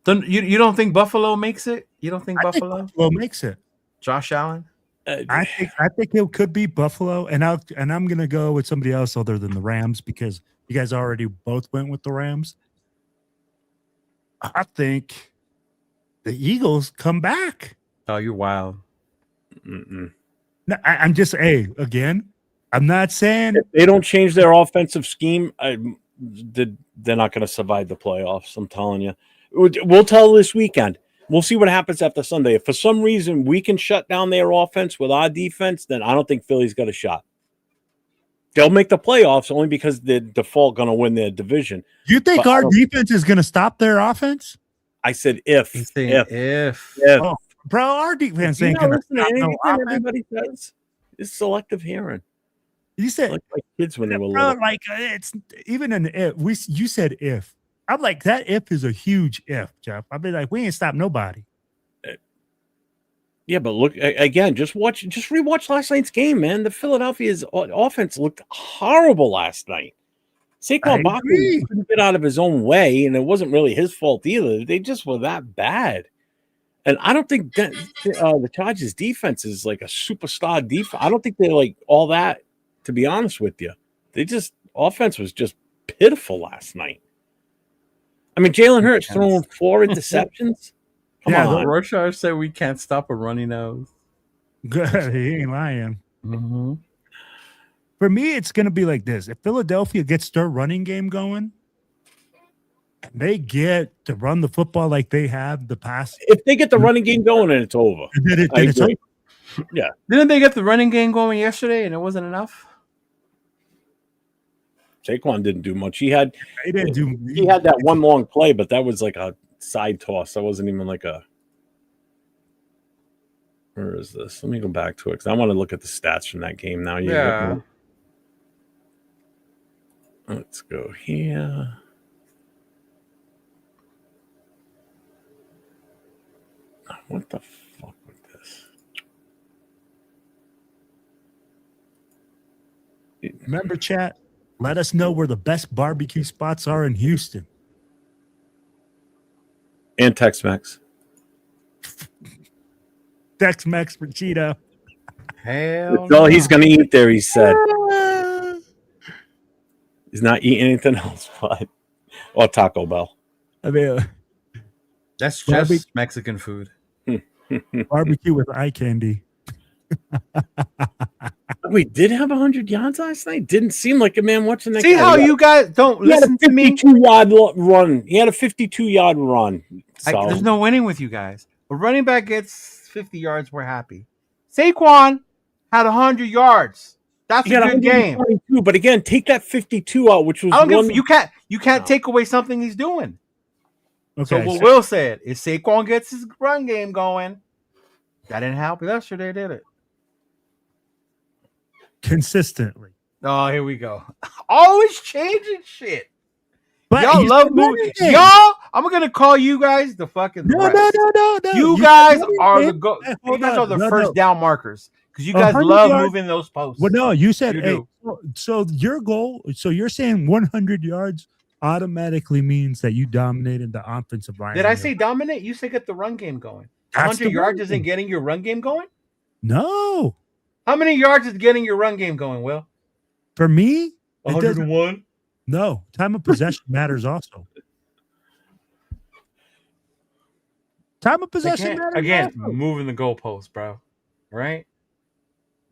Then you don't think Buffalo makes it? You don't think I think Buffalo? Buffalo makes it. Josh Allen? I think it could be Buffalo, and I'm gonna go with somebody else other than the Rams because you guys already both went with the Rams. I think the Eagles come back. Oh, you're wild. Mm-mm. No, I'm just again. I'm not saying If they don't change their offensive scheme, they're not going to survive the playoffs. I'm telling you. We'll tell this weekend. We'll see what happens after Sunday. If for some reason we can shut down their offense with our defense, then I don't think Philly's got a shot. They'll make the playoffs only because they're default going to win their division. you think But I our don't- defense is gonna stop their offense, I said if. He's saying If. Oh, bro. Our defense You ain't not gonna listen to stop no anything offense. everybody says. It's selective hearing. You said, Like my kids when they were bro, little. like it's even an if. You said if. I'm like that. If is a huge if, Jeff. I'll be like, we ain't stop nobody. Yeah, but look again. Just rewatch last night's game, man. The Philadelphia's offense looked horrible last night. Saquon Barkley agree. couldn't get out of his own way, and it wasn't really his fault either. They just were that bad, and I don't think that, the Chargers' defense is like a superstar defense. I don't think they're like all that. To be honest with you, offense was just pitiful last night. I mean, Jalen Hurts throwing 4 interceptions. Come Yeah, on. Rorschach said we can't stop a runny nose. Good. He ain't lying. Mm-hmm. For me, it's going to be like this. If Philadelphia gets their running game going, they get to run the football like they have the past. If they get the running game going, then it's over. Then I it's agree. over. Yeah. Didn't they get the running game going yesterday and it wasn't enough? Saquon didn't do much. He had They didn't do. that one long play, but that was like a side toss. That wasn't even like a. Where is this? Let me go back to it because I want to look at the stats from that game now. Yeah. Let's go here. What the fuck with this? Remember, chat. Let us know where the best barbecue spots are in Houston. And Tex-Mex. Tex-Mex for Cheeto. Hell That's all he's going to eat there, he said. He's not eating anything else, but or Taco Bell. I mean, That's Barbie- just Mexican food. barbecue with eye candy. Wait, did have 100 yards last night? Didn't seem like a man watching that. See guy. how you guys don't He had a listen to me? 52-yard run. He had a 52-yard run. So There's no winning with you guys. A running back gets 50 yards, we're happy. Saquon had 100 yards. That's he a got good game. 122, but again, take that 52 out, which was I don't one. give, you can't No. take away something he's doing. Okay. So what Will said is Saquon gets his run game going. That didn't help yesterday, did it? consistently. Oh, here we go. Always changing shit. But Y'all he's love the moving. running game. Y'all, I'm gonna call you guys the fucking No. refs. No. You You're guys running are the game. go. Hey, You hold guys on. are the No, first no. down markers because you guys 100 love yards- moving those posts. Well, no, you said, You hey, do. so your goal, so you're saying 100 yards automatically means that you dominated the offensive line. Did I say dominate? You said get the run game going. That's 100 the yards run isn't game. getting your run game going. No. How many yards is getting your run game going? Will For me, it doesn't. 101. No. Time of possession matters also. Time of possession matters Again, also. moving the goalposts, bro. Right?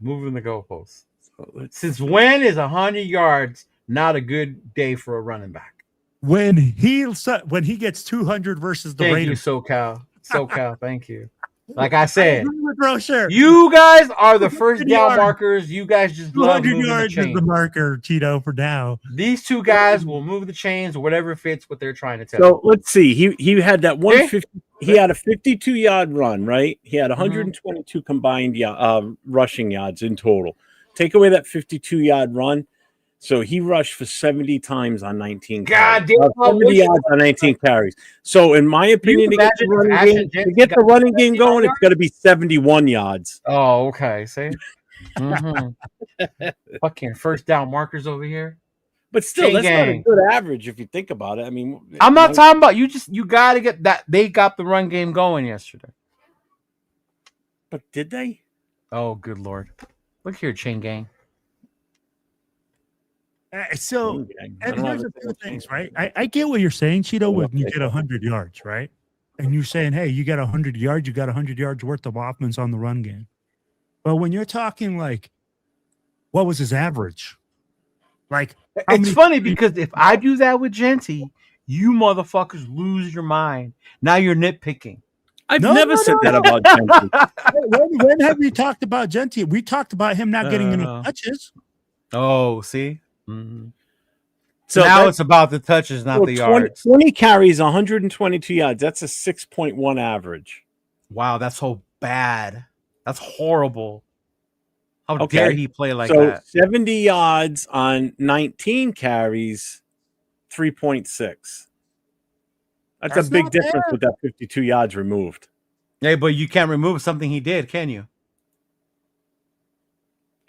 Moving the goalposts. So let's- Since when is 100 yards not a good day for a running back? When he gets 200 versus the Thank you, Raiders. SoCal. SoCal, thank you. Like I said, Sure. you guys are the first 200 down yards. markers. You guys just love 200 moving the yards is chains. the marker, Cheeto, for Dow. These two guys will move the chains, whatever fits what they're trying to tell. So let's see. He had that 150. He had a 52-yard run, right? He had 122 combined rushing yards in total. Take away that 52-yard run. So he rushed for 70 times on 19 God carries. damn, 70 yards on 19 carries. So in my opinion, to get the running game going, it's got to be 71 yards. Oh, okay. See? Fucking first down markers over here. But still, that's not a good average if you think about it. I mean, I'm not talking about you got to get that. They got the run game going yesterday. But did they? Oh, good Lord. Look here, chain gang. So, and here's a few things, right? I get what you're saying, Cheeto, when you get 100 yards, right? And you're saying, hey, you got 100 yards, you got 100 yards worth of offense on the run game. But when you're talking like, what was his average? Like, it's funny because if I do that with Genty, you motherfuckers lose your mind. Now you're nitpicking. I've never said that about Genty. When have we talked about Genty? We talked about him not getting enough touches. Oh, see? Mm-hmm. So now it's about the touches, not the yards. 20 carries, 122 yards. That's a 6.1 average. Wow, that's so bad. That's horrible. How dare he play like that? 70 yards on 19 carries, 3.6. That's a big difference with that 52 yards removed. Yeah, but you can't remove something he did, can you?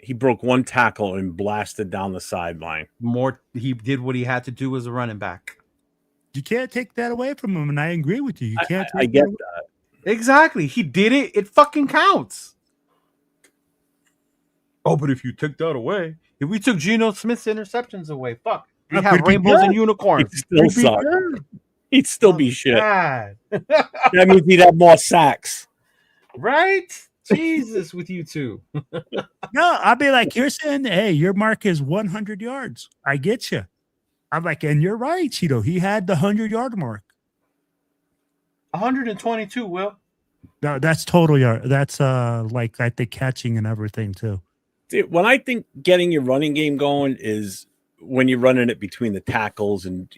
He broke one tackle and blasted down the sideline. He did what he had to do as a running back. You can't take that away from him, and I agree with you. You can't. I get that. Exactly. He did it. It fucking counts. Oh, but if you took that away, if we took Geno Smith's interceptions away, fuck, we have rainbows and unicorns. He'd still suck. He'd still be shit. God. That means he'd have more sacks. Right? Jesus, with you two. No, I'll be like, you're saying, hey, your mark is 100 yards. I get you. I'm like, and you're right, Cheeto. He had the 100-yard mark. 122, Will. No, that's total yard. That's like I think catching and everything too. Dude, when I think getting your running game going is when you're running it between the tackles, and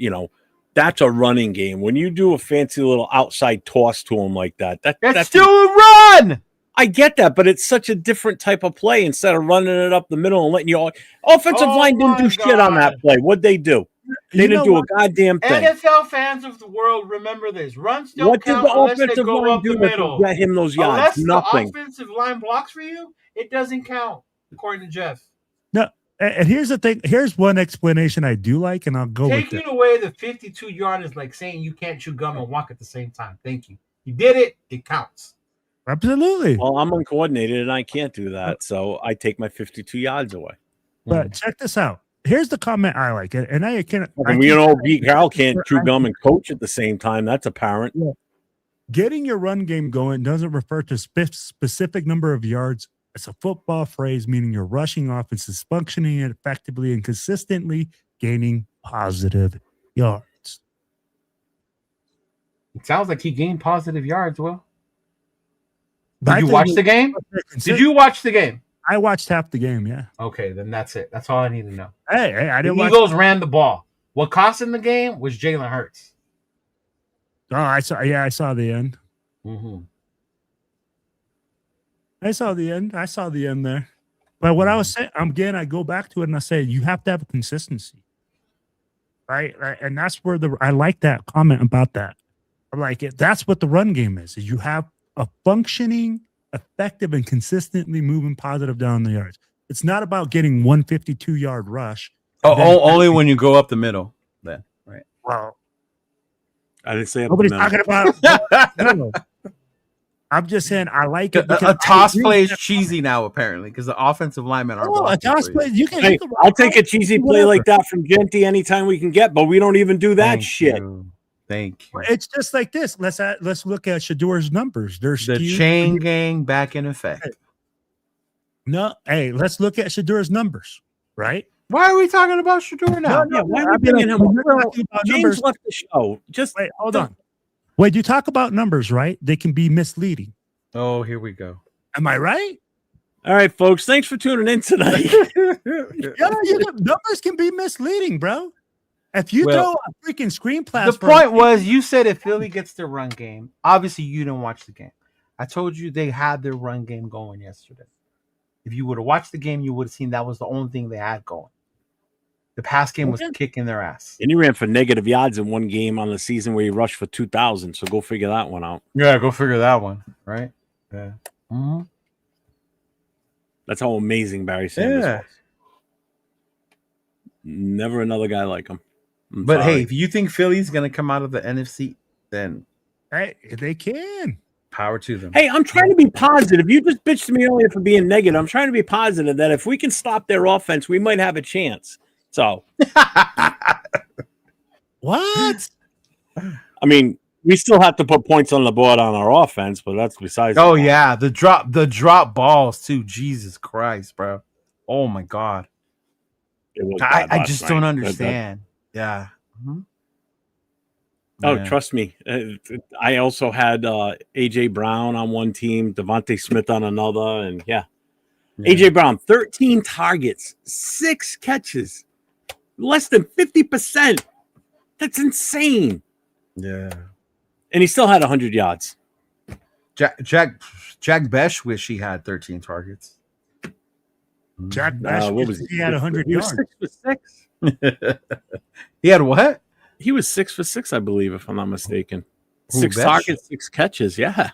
that's a running game. When you do a fancy little outside toss to him like that, that's still a run. I get that, but it's such a different type of play instead of running it up the middle and letting you offensive line didn't do shit on that play. What'd they do? They didn't do a goddamn thing. NFL fans of the world, remember this. Runs don't what count did the unless they offensive go line up do the middle. to get him those yards? Unless Nothing. the offensive line blocks for you, it doesn't count, according to Jeff. No, and here's the thing. Here's one explanation I do like, and I'll go with it. Taking away the 52-yard is like saying you can't chew gum and walk at the same time. Thank you. You did it. It counts. Absolutely. Well, I'm uncoordinated and I can't do that, so I take my 52 yards away. But check this out. Here's the comment I like, and I can't. Pete Carroll can't chew gum and coach at the same time. That's apparent. Yeah. Getting your run game going doesn't refer to specific number of yards. It's a football phrase meaning your rushing offense is functioning effectively and consistently gaining positive yards. It sounds like he gained positive yards, Will. Did you watch the game? Did you watch the game? I watched half the game, yeah. Okay, then that's it. That's all I need to know. Hey, I didn't the watch. Eagles ran the ball. What cost in the game was Jalen Hurts. Oh, I saw the end. Mm-hmm. I saw the end there. But what I was saying, again, I go back to it and I say you have to have a consistency. Right? And that's where I like that comment about that. I'm like, that's what the run game is you have a functioning, effective, and consistently moving positive down the yards. It's not about getting 152-yard rush. Only when you go up the middle, then, right? Well, I didn't say nobody's talking about. No. I'm just saying I like it. A toss play is cheesy now, apparently, because the offensive linemen are. A toss play. You can. Hey, I'll take a cheesy play like that from Genty anytime we can get, but we don't even do that shit. Thank you. It's just like this. Let's look at Shador's numbers. They're the skewed. chain gang back in effect. No, hey, let's look at Shador's numbers, right? Why are we talking about Shador now? Yeah, why are we bringing him up? James left the show. Just wait, hold on. When you talk about numbers, right? They can be misleading. Oh, here we go. Am I right? All right, folks. Thanks for tuning in tonight. Yeah, numbers can be misleading, bro. If you Well, throw a freaking screen The blast, point was, you said if Philly gets the run game, obviously you didn't watch the game. I told you they had their run game going yesterday. If you would have watched the game, you would have seen that was the only thing they had going. The pass game was kicking their ass. And he ran for negative yards in one game on the season where he rushed for 2,000. So go figure that one out. Yeah, go figure that one, right? Yeah. Mm-hmm. That's how amazing Barry Sanders Yeah. was. Never another guy like him. But hey, if you think Philly's going to come out of the NFC, then hey, they can. Power to them. Hey, I'm trying to be positive. You just bitched to me earlier for being negative. I'm trying to be positive that if we can stop their offense, we might have a chance. So, what? I mean, we still have to put points on the board on our offense, but that's besides. Oh yeah, the drop balls too. Jesus Christ, bro. Oh my God. I just don't understand. Yeah. Mm-hmm. Oh, trust me. I also had AJ Brown on one team, Devontae Smith on another, and yeah. AJ Brown, 13 targets, 6 catches, less than 50%. That's insane. Yeah. And he still had 100 yards. Jack Besh wish he had 13 targets. Jack Besh, he had 100 yards. He was 6 for 6. He had what? He was 6 for 6, I believe, if I'm not mistaken. Who, 6 Besh? targets, 6 catches. Yeah.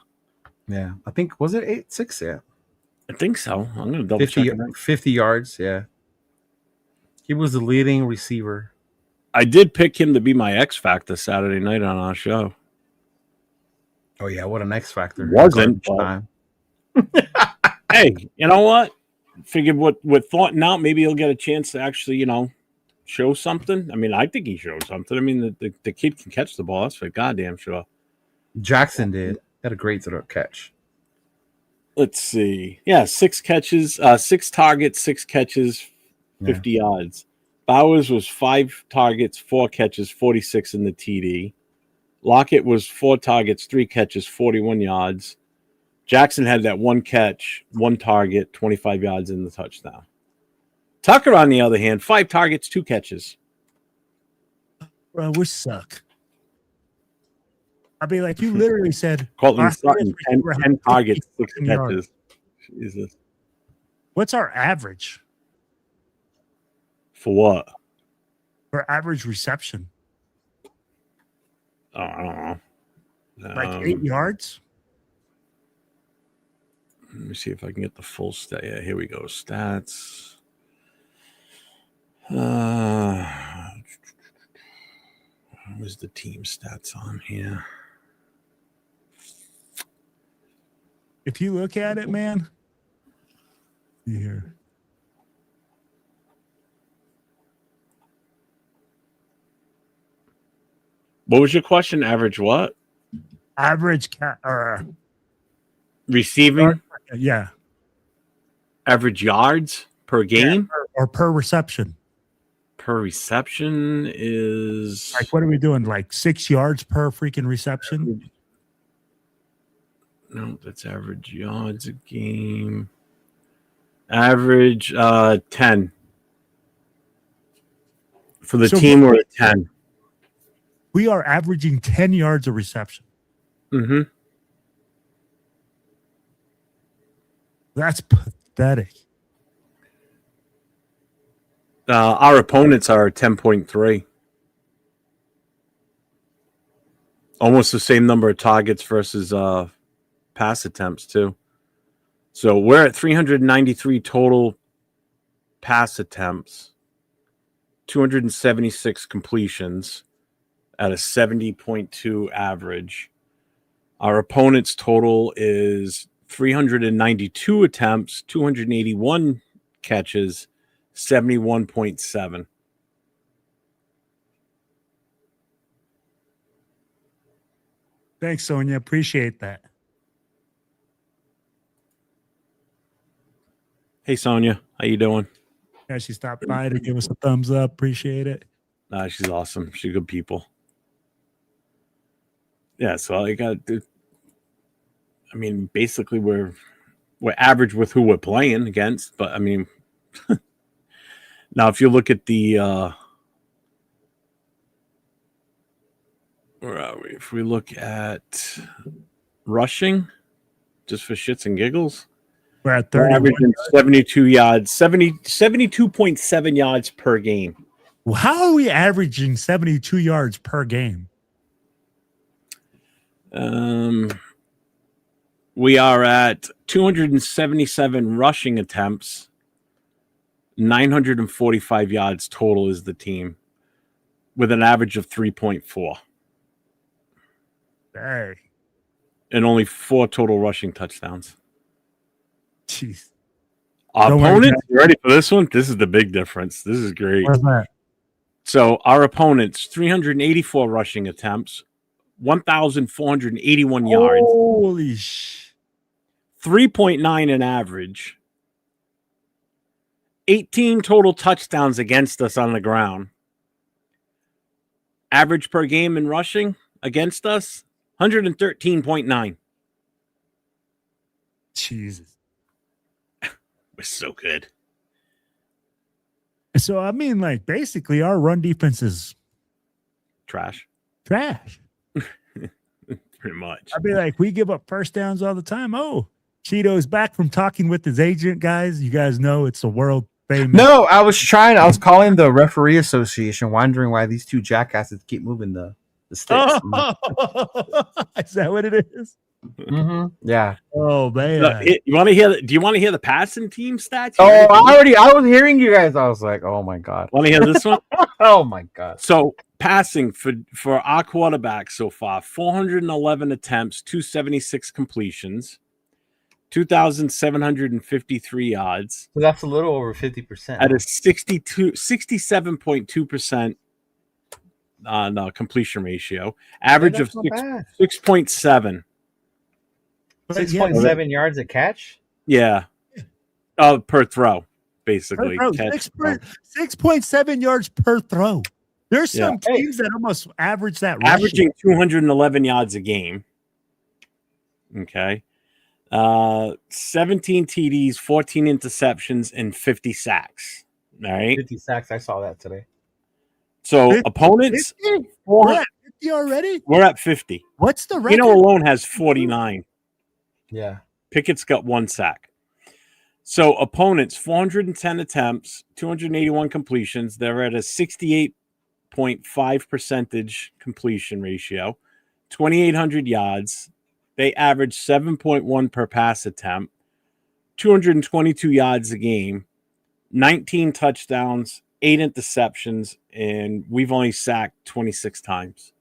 Yeah. I think, was it 6? Yeah. I think so. I'm going to double check. 50 yards. Yeah. He was the leading receiver. I did pick him to be my X Factor Saturday night on our show. Oh, yeah. What an X Factor. Wasn't. Hey, you know what? Figured with thought out, maybe he'll get a chance to actually, show something. I mean, I think he showed something. I mean, the kid can catch the ball. That's for goddamn sure. Jackson did. Had a great catch. Let's see. Yeah, 6 catches, 6 targets, 6 catches, 50 yards. Bowers was 5 targets, 4 catches, 46 in the TD. Lockett was 4 targets, 3 catches, 41 yards. Jackson had that 1 catch, 1 target, 25 yards in the touchdown. Tucker, on the other hand, 5 targets, 2 catches. Bro, we suck. I mean, like you literally said, Colton Sutton, 10 targets, 6 catches. Jesus. What's our average? For what? For average reception. Oh, I don't know. Like 8 yards? Let me see if I can get the full stat. Yeah, here we go. Stats. Where's the team stats on here? If you look at it, man. Here. What was your question? Average what? Average receiving? Yeah. Average yards per game? Yeah, or per reception. Per reception is like, what are we doing? Like 6 yards per freaking reception? No, that's average yards a game. Average 10. For the team, we're at 10. We are averaging 10 yards a reception. Mm-hmm. That's pathetic. Our opponents are 10.3. Almost the same number of targets versus pass attempts, too. So we're at 393 total pass attempts, 276 completions at a 70.2 average. Our opponent's total is 392 attempts, 281 catches, 71.7. Thanks, Sonia. Appreciate that. Hey, Sonia. How you doing? Yeah, she stopped by to give us a thumbs up. Appreciate it. She's awesome. She's good people. Yeah, so I got I mean, basically we're average with who we're playing against, but I mean, now if you look at the where are we? If we look at rushing, just for shits and giggles, We're at we're 30. averaging 72 yards, 72.7 yards per game. How are we averaging 72 yards per game? We are at 277 rushing attempts, 945 yards total is the team, with an average of 3.4. Hey, And only 4 total rushing touchdowns. jeez. Our Don't worry, opponents, you ready for this one? This is the big difference. This is great. What's that? So our opponents, 384 rushing attempts, 1,481 yards, Holy sh! 3.9 in average, 18 total touchdowns against us on the ground. Average per game in rushing against us, 113.9. Jesus. We're so good. So I mean, like, basically, our run defense is Trash, trash. pretty much. I'd be like, we give up first downs all the time. Oh, Cheeto's back from talking with his agent, guys. You guys know it's a world famous. No, I was calling the referee association, wondering why these two jackasses keep moving the sticks. Is that what it is? Yeah. Oh man. Look, you want to hear? Do you want to hear the passing team stats? Oh, I was hearing you guys. I was like, oh my god. Want to hear this one? Oh my god. So passing for our quarterback so far, 411 attempts, 276 completions, 2,753 yards. So that's a little over 50%. At a 67.2% completion ratio. Average of 6.7. 6.7 yards a catch? Yeah. Per throw, basically. Per throw, 6.7 yards per throw. There's some teams that almost average that. Averaging 211 yards a game. Okay. 17 TDs, 14 interceptions, and 50 sacks. All right. 50 sacks. I saw that today. So 50? opponents, 50? We're at 50 already? we're at 50. What's the record? Reno alone has 49. Yeah. Pickett's got 1 sack. So opponents, 410 attempts, 281 completions. They're at a 68.5% completion ratio, 2,800 yards. They average 7.1 per pass attempt, 222 yards a game, 19 touchdowns, 8 interceptions, and we've only sacked 26 times.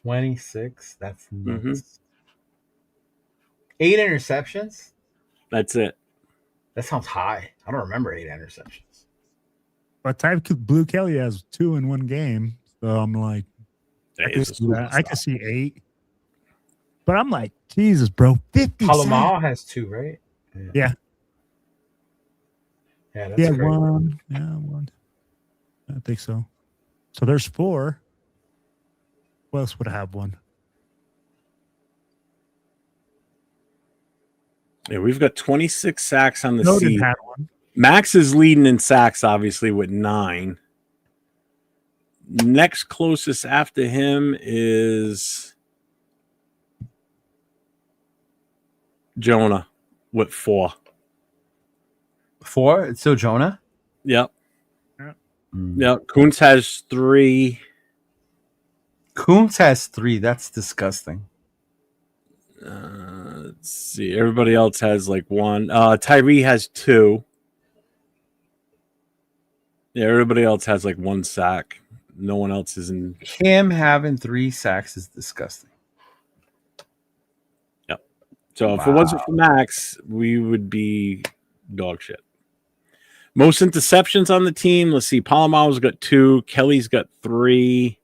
26? That's nuts. 8 interceptions? That's it. That sounds high. I don't remember 8 interceptions. But Blue Kelly has 2 in one game. So I'm like, I can see 8. But I'm like, Jesus, bro, 50. Palomar has 2, right? Yeah. Yeah, that's great. 1. Yeah, 1. I think so. So there's 4. Who else would have 1? Yeah, we've got 26 sacks on the Snowden season. had 1. Max is leading in sacks, obviously, with 9. Next closest after him is Jonah with 4. 4? It's still Jonah? Yep. Yep. Kuntz has 3. Kuntz has 3. That's disgusting. Let's see. Everybody else has like 1. Tyree has 2. Yeah, everybody else has like 1 sack. No one else is in. Him having 3 sacks is disgusting. Yep. So if it wasn't for Max, we would be dog shit. Most interceptions on the team. Let's see. Palomaro's got 2. Kelly's got 3.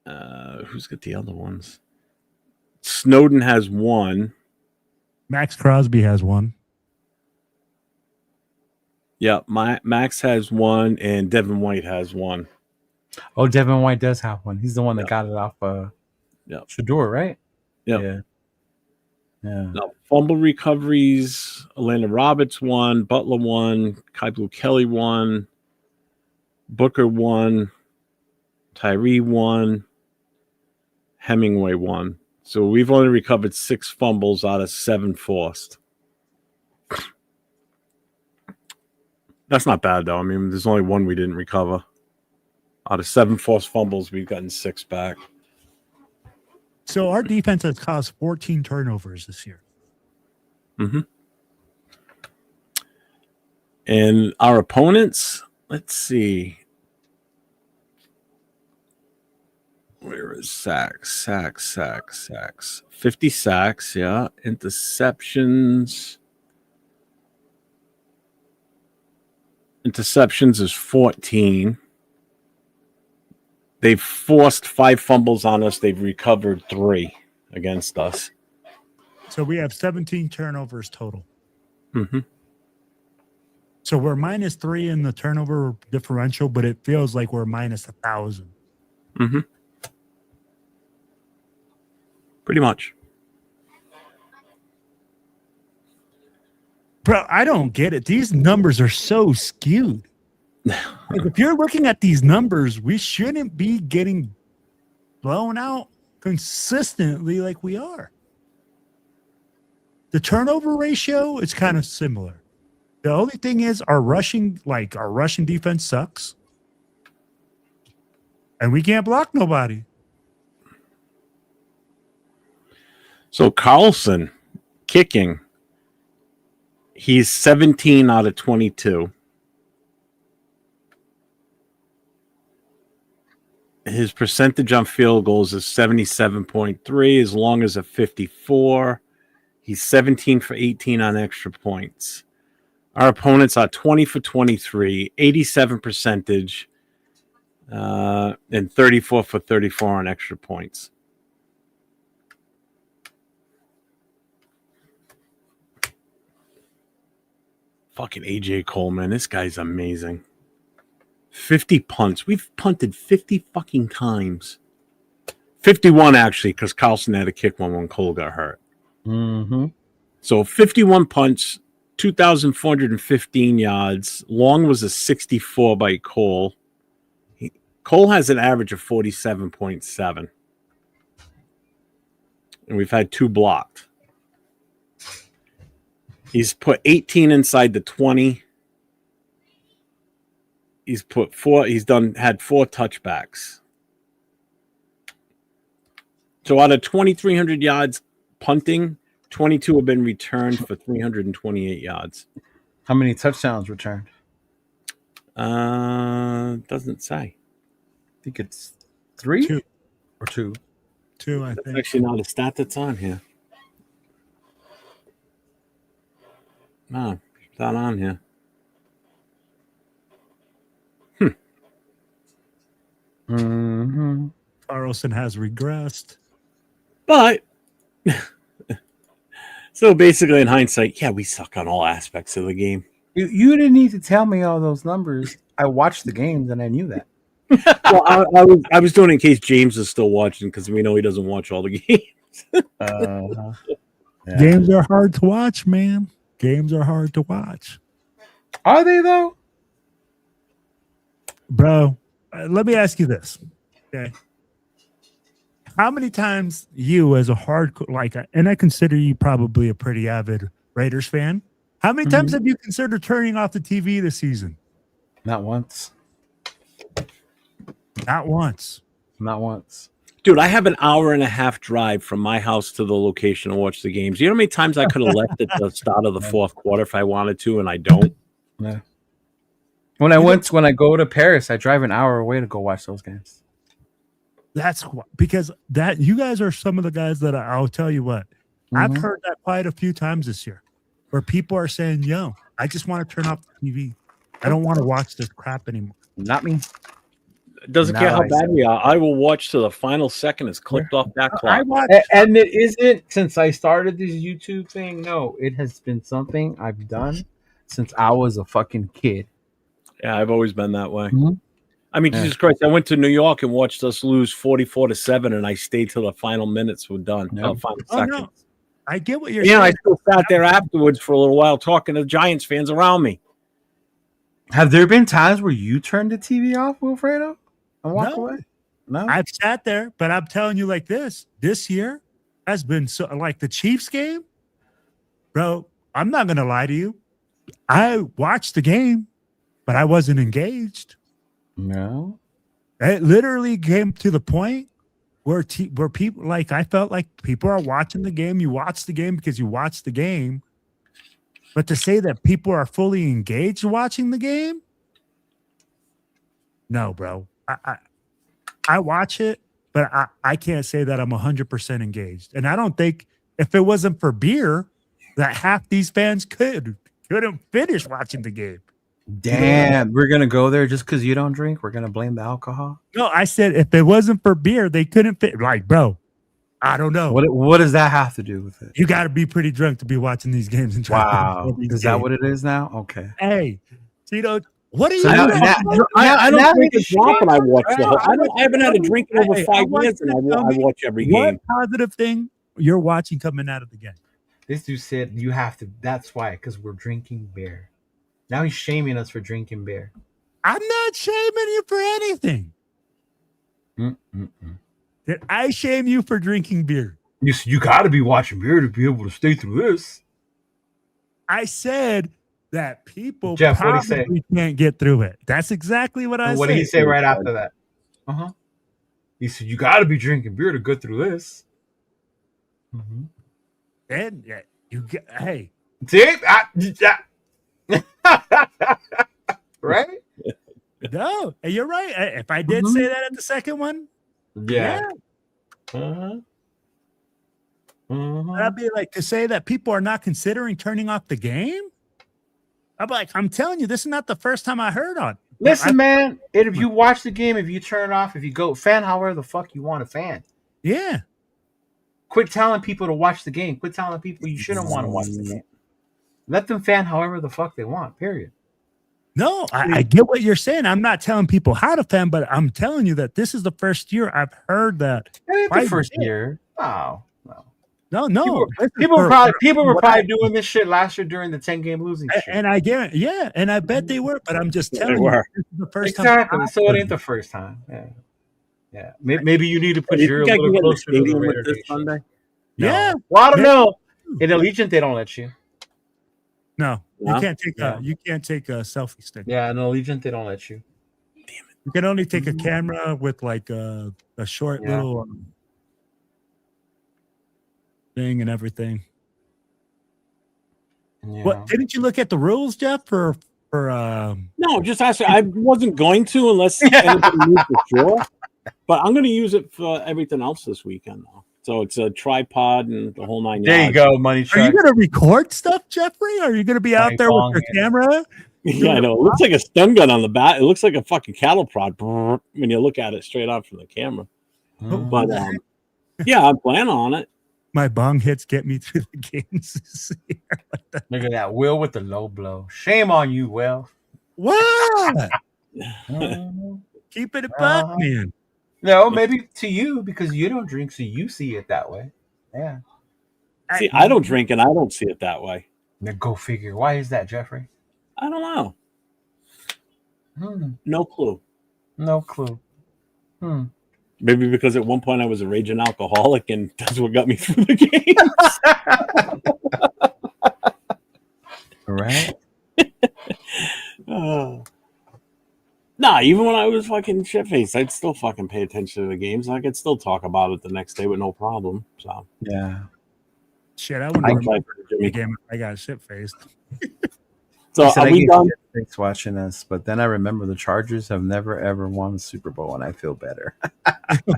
Who's got the other ones? Snowden has 1. Max Crosby has 1. Yeah, Max has 1, and Devin White has 1. Oh, Devin White does have 1. He's the one that got it off Shador, right? Yep. Yeah. Yeah. Now, fumble recoveries, Atlanta Roberts won, Butler won, Kai Blue Kelly won, Booker won, Tyree won, Hemingway won. So we've only recovered 6 fumbles out of 7 forced. That's not bad, though. I mean, there's only 1 we didn't recover. Out of 7 forced fumbles, we've gotten 6 back. So our defense has caused 14 turnovers this year. Mm-hmm. And our opponents, let's see. Where is sacks? 50 sacks, yeah. Interceptions. Interceptions is 14. They've forced 5 fumbles on us. They've recovered 3 against us. So we have 17 turnovers total. Mm-hmm. So we're -3 in the turnover differential, but it feels like we're minus 1,000. Mm-hmm. Pretty much. Bro, I don't get it. These numbers are so skewed. Like, if you're looking at these numbers, we shouldn't be getting blown out consistently like we are. The turnover ratio is kind of similar. The only thing is our rushing defense sucks. And we can't block nobody. So Carlson, kicking, he's 17 out of 22. His percentage on field goals is 77.3, as long as a 54. He's 17 for 18 on extra points. Our opponents are 20 for 23, 87 percentage, and 34 for 34 on extra points. Fucking AJ Coleman, this guy's amazing. 50 punts. We've punted 50 fucking times. 51 actually, because Carlson had to kick one when Cole got hurt. Mm-hmm. So 51 punts, 2,415 yards. Long was a 64 by Cole. Cole has an average of 47.7. And we've had 2 blocked. He's put 18 inside the 20. He's put 4. Had 4 touchbacks. So out of 2,300 yards punting, 22 have been returned for 328 yards. How many touchdowns returned? Doesn't say. I think it's 3 2. or 2. 2, I That's think. actually not a stat that's on here. No, it's not on here. Mm-hmm. Carlson has regressed. But so basically, in hindsight, yeah, we suck on all aspects of the game. You didn't need to tell me all those numbers. I watched the games and I knew that. Well, I was doing it in case James is still watching, because we know he doesn't watch all the games. Yeah. Games are hard to watch, man. Games are hard to watch. Are they though? Bro, let me ask you this. Okay. How many times you as a hardcore, and I consider you probably a pretty avid Raiders fan. How many times have you considered turning off the TV this season? Not once. Not once. Not once. Dude, I have an hour and a half drive from my house to the location to watch the games. You know how many times I could have left at the start of the 4th quarter if I wanted to, and I don't? Yeah. When I go to Paris, I drive an hour away to go watch those games. That's because that you guys are some of the guys that I'll tell you what. I've heard that quite a few times this year, where people are saying, "Yo, I just want to turn off the TV. I don't want to watch this crap anymore." Not me. Doesn't care how bad we are. I will watch till the final second is clicked off that clock. And it isn't since I started this YouTube thing. No, it has been something I've done since I was a fucking kid. Yeah, I've always been that way. I mean, Yeah. Jesus Christ! I went to New York and watched us lose 44-7, and I stayed till the final minutes were done. Yep. Final Oh seconds. no, I get what you're Yeah, I saying. still sat there afterwards for a little while talking to Giants fans around me. Have there been times where you turned the TV off, Wilfredo, and walk No. away? No. I've sat there, but I'm telling you like this year has been so like the Chiefs game, bro. I'm not gonna lie to you. I watched the game, but I wasn't engaged. No. It literally came to the point where people like I felt like people are watching the game. You watch the game because you watch the game, but to say that people are fully engaged watching the game, no, bro. I watch it, but I can't say that I'm 100% engaged. And I don't think if it wasn't for beer, that half these fans couldn't finish watching the game. Damn, we're gonna go there just because you don't drink. We're gonna blame the alcohol. No, I said if it wasn't for beer, they couldn't fit. Like, bro, I don't know. What does that have to do with it? You got to be pretty drunk to be watching these games and trying to Wow, finish these is that games. what it is now? Okay. Hey, Tito, what are you So doing? I now don't drink it's a drop, and I watch shit. the whole. I haven't had a drink in over Hey, 5 I want years, you and to tell I me watch every what game. positive thing you're watching coming out of the game? This dude said you have to. That's why, because we're drinking beer. Now he's shaming us for drinking beer. I'm not shaming you for anything. Did I shame you for drinking beer? You got to be watching beer to be able to stay through this. I said that people Jeff, what'd he say? probably can't get through it. That's exactly what I And said. what did he say right after that? He said you got to be drinking beer to go through this. And you get, hey, See, right? no, you're right. If I did say that at the second one, Yeah. I'd be like to say that people are not considering turning off the game. I'm like, I'm telling you, this is not the first time I heard on. Listen, man. If you watch the game, if you turn it off, if you go fan, however the fuck you want to fan. Yeah. Quit telling people to watch the game. Quit telling people you shouldn't want to watch the game. Let them fan however the fuck they want. Period. No, I get what you're saying. I'm not telling people how to fan, but I'm telling you that this is the first year I've heard that. It ain't the Right. first year. No. No. People were probably doing this shit last year during the 10-game losing streak. And I guarantee, yeah, and I bet they were, but I'm just telling you, were. this is the first Exactly. time. So it ain't the first time. Yeah. Maybe you need to put You your think I little can get in the closer to the stadium with Raider this Nation. Sunday? Yeah. Well, I don't know. In Allegiant, they don't let you. No, No? you can't take Yeah. you can't take a selfie stick. Yeah, in Allegiant, they don't let you. You can only take a camera with like a short Yeah. little thing and everything. Yeah. What didn't you look at the rules, Jeff? For No, just asking. I wasn't going to unless anybody knew for sure. But I'm going to use it for everything else this weekend, though. So it's a tripod and the whole 9 yards. There you go, money are you truck. going to record stuff, Jeffrey? Are you going to be out My there with bong your head. camera? Yeah, I know. It looks like a stun gun on the back. It looks like a fucking cattle prod when you look at it straight out from the camera. But yeah, I plan on it. My bong hits get me through the games this year. Look at that. Will with the low blow. Shame on you, Will. What? Keep it a buck, man. No, maybe to you because you don't drink, so you see it that way. Yeah. See, I don't drink and I don't see it that way. Now go figure. Why is that, Jeffrey? I don't know. No clue. No clue. Maybe because at one point I was a raging alcoholic and that's what got me through the game. Right? Nah, even when I was fucking shit-faced, I'd still fucking pay attention to the games. I could still talk about it the next day with no problem. So Yeah. Shit, I wouldn't I remember tried the Jimmy. game if I got shit faced. So are we done? Thanks watching us, but then I remember the Chargers have never ever won the Super Bowl, and I feel better.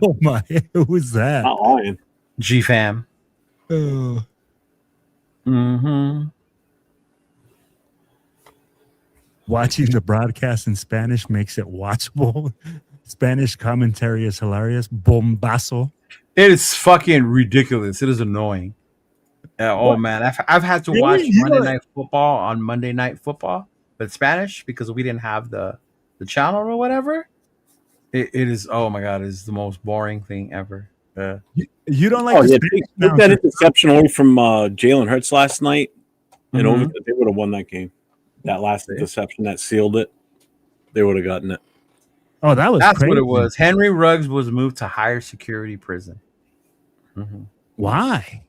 Oh my, who was that? Not lying. G fam. Oh. Watching the broadcast in Spanish makes it watchable. Spanish commentary is hilarious. Bombazo. It is fucking ridiculous. It is annoying. Oh man, I've had to watch Monday Night Football on Monday Night Football, but Spanish because we didn't have the channel or whatever. It is. Oh my god, it's the most boring thing ever. You don't like Oh, the yeah, Spanish took that announcer. interception away from Jalen Hurts last night, and Mhm. they would have won that game. That last interception that sealed it, they would have gotten it. Oh, that was That's crazy. what it was. Henry Ruggs was moved to higher security prison. Mhm. Why?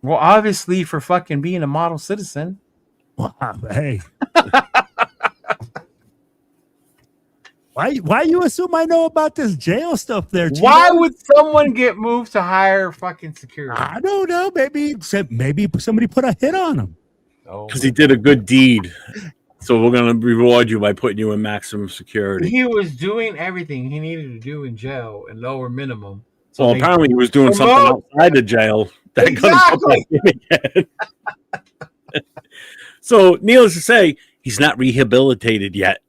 Well, obviously for fucking being a model citizen. Wow, hey. Why you assume I know about this jail stuff there? Chido? Why would someone get moved to higher fucking security? I don't know. Maybe somebody put a hit on him. Because he did a good deed. So we're going to reward you by putting you in maximum security. He was doing everything he needed to do in jail and lower minimum. So Well, they- apparently he was doing something outside the jail that Exactly. got him again. So, needless to say, he's not rehabilitated yet.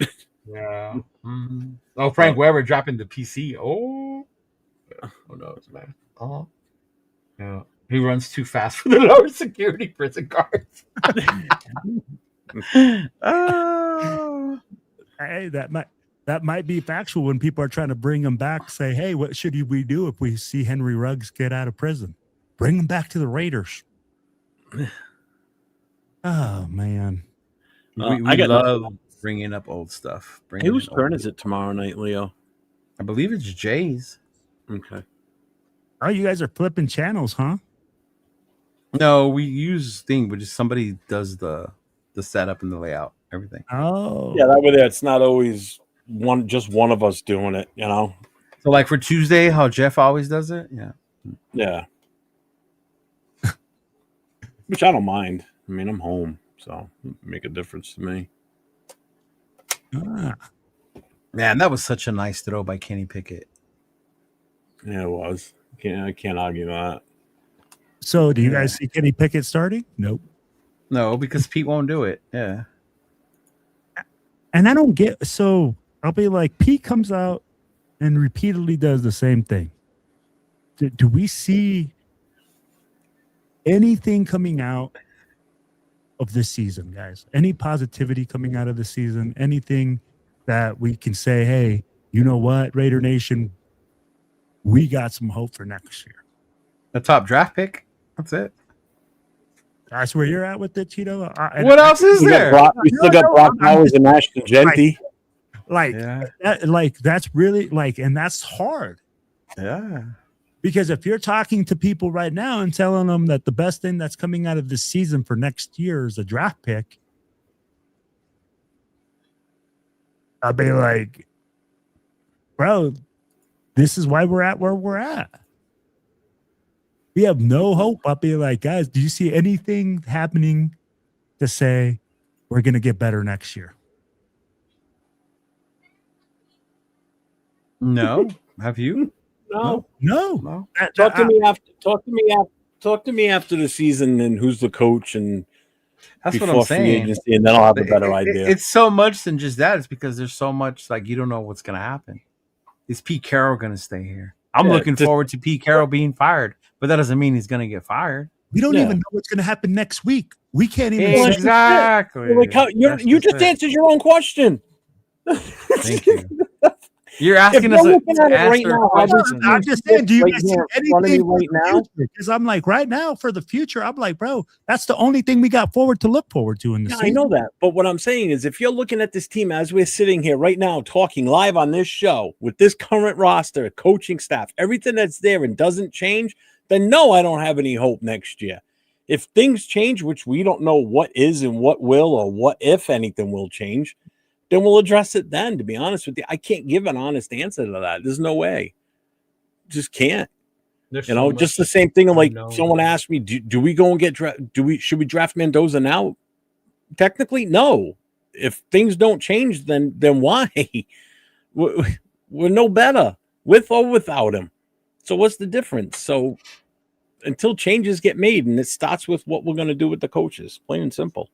Yeah. Mhm. Oh, Frank Weber dropping the PC. Oh, who knows, man? Oh, yeah. He runs too fast for the lower security prison guards. Oh. Hey, that might be factual when people are trying to bring him back. Say, hey, what should we do if we see Henry Ruggs get out of prison? Bring him back to the Raiders. Oh man, We I got love bringing up old stuff. Whose turn is it tomorrow night, Leo? I believe it's Jay's. Okay. oh, you guys are flipping channels, huh? No, we use thing, but just somebody does the setup and the layout, everything. Oh, Yeah, that way there, it's not always just one of us doing it, you know? So, like for Tuesday, how Jeff always does it. Yeah. Yeah. Which I don't mind. I mean, I'm home, so it make a difference to me. Ah. Man, that was such a nice throw by Kenny Pickett. Yeah, it was. I can't argue that. So, do you guys see Kenny Pickett starting? Nope. No, because Pete won't do it. Yeah. And I don't get. So I'll be like, Pete comes out and repeatedly does the same thing. Do we see anything coming out of this season, guys? Any positivity coming out of the season? Anything that we can say, hey, you know what, Raider Nation, we got some hope for next year. The top draft pick. That's it. That's where you're at with it, Cheeto. What else is there? We still got Brock Powers and Ashton Genty. Like, Yeah. that's really like, and that's hard. Yeah. Because if you're talking to people right now and telling them that the best thing that's coming out of this season for next year is a draft pick, I'll be like, bro, this is why we're at where we're at. We have no hope. I'll be like, guys, do you see anything happening to say we're going to get better next year? No. Have you? No. No. Talk to me after the season and who's the coach and That's what before I'm free saying. agency, and then I'll have a better idea. It's so much than just that. It's because there's so much like you don't know what's gonna happen. Is Pete Carroll gonna stay here? I'm Yeah, looking forward to Pete Carroll being fired, but that doesn't mean he's gonna get fired. We don't Yeah. even know what's going to happen next week. We can't even say Exactly. Like how, you just it. answered your own question. Thank you. You're If asking you're us looking to at it right answer now, a question. I'm just saying, do you Right guys see here in front of anything me right now? Because I'm like, right now for the future, I'm like, bro, that's the only thing we got to look forward to in the Yeah, season. I know that. But what I'm saying is if you're looking at this team as we're sitting here right now talking live on this show with this current roster, coaching staff, everything that's there and doesn't change, then no, I don't have any hope next year. If things change, which we don't know what is and what will or what if anything will change, then we'll address it then, to be honest with you. I can't give an honest answer to that. There's no way. Just can't. There's You so know, much just the same thing. Like unknown. someone asked me, do we go and get should we draft Mendoza now? Technically, no. If things don't change, then why? We're no better with or without him. So what's the difference? So until changes get made, and it starts with what we're going to do with the coaches, plain and simple.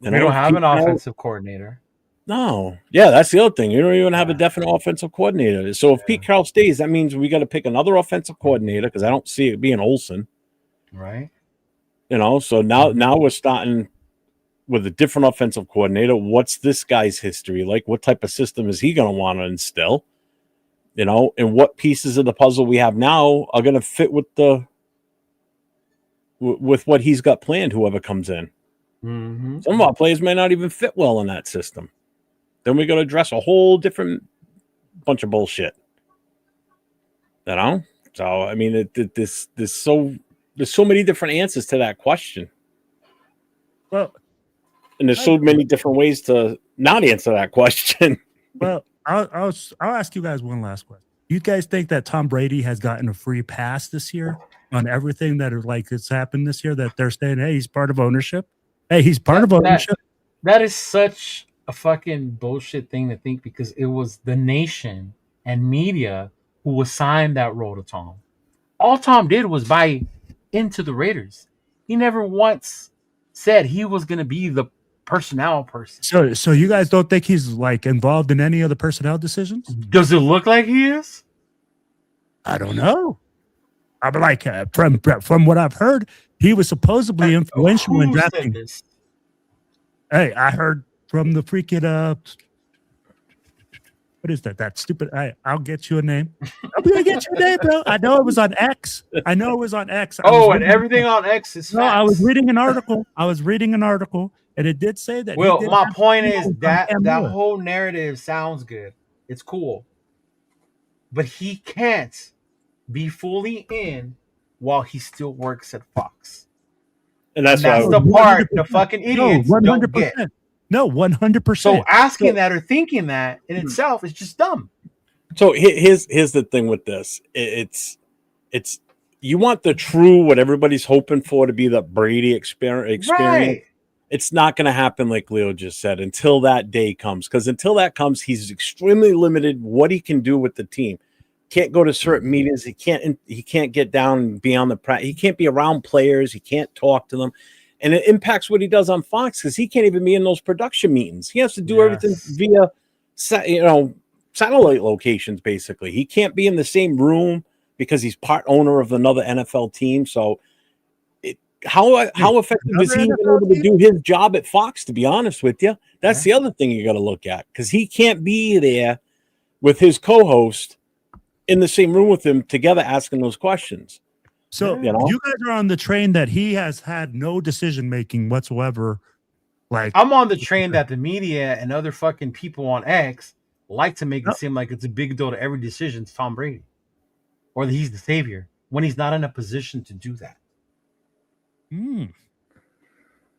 We don't have an offensive coordinator. No. Yeah, that's the other thing. You don't even have a definite offensive coordinator. So if Pete Carroll stays, that means we got to pick another offensive coordinator because I don't see it being Olsen. Right. You know, so now we're starting with a different offensive coordinator. What's this guy's history like? What type of system is he going to want to instill? you know, and what pieces of the puzzle we have now are going to fit with what he's got planned, whoever comes in. Mm-hmm. Some of our players may not even fit well in that system. Then we got to address a whole different bunch of bullshit. You know? So, I mean, there's so many different answers to that question. Well, and there's so many different ways to not answer that question. Well, I'll ask you guys one last question. You guys think that Tom Brady has gotten a free pass this year on everything that it's happened this year, that they're saying, hey, he's part of ownership? Hey, he's part of ownership. That is such a fucking bullshit thing to think, because it was the nation and media who assigned that role to Tom. All Tom did was buy into the Raiders. He never once said he was going to be the personnel person. So you guys don't think he's like involved in any of the personnel decisions? Does it look like he is? I don't know. I'm like, from what I've heard, he was supposedly influential in drafting. This? Hey, I heard from the freaking what is that? That stupid. I'll get you a name. I'm gonna get you a name, bro. I know it was on X. And everything on X is. No, I was reading an article. And it did say that. Well, my point is that whole narrative sounds good. It's cool, but he can't be fully in while he still works at Fox. And that's the part the fucking idiots don't get. No, 100%. So asking that or thinking that in itself is just dumb. So here's the thing with this. It's you want the true, what everybody's hoping for to be the Brady experience. Right. It's not going to happen, like Leo just said, until that day comes. Because until that comes, he's extremely limited what he can do with the team. Can't go to certain meetings. He can't get down and be on the practice. He can't be around players. He can't talk to them. And it impacts what he does on Fox, because he can't even be in those production meetings. He has to do everything via, satellite locations, basically. He can't be in the same room because he's part owner of another NFL team. So how effective is he even able to do his job at Fox, to be honest with you? That's the other thing you got to look at, because he can't be there with his co-host in the same room with him together asking those questions. So you guys are on the train that he has had no decision making whatsoever. Like, I'm on the train that the media and other fucking people on X like to make it seem like it's a big deal to every decision to Tom Brady, or that he's the savior, when he's not in a position to do that.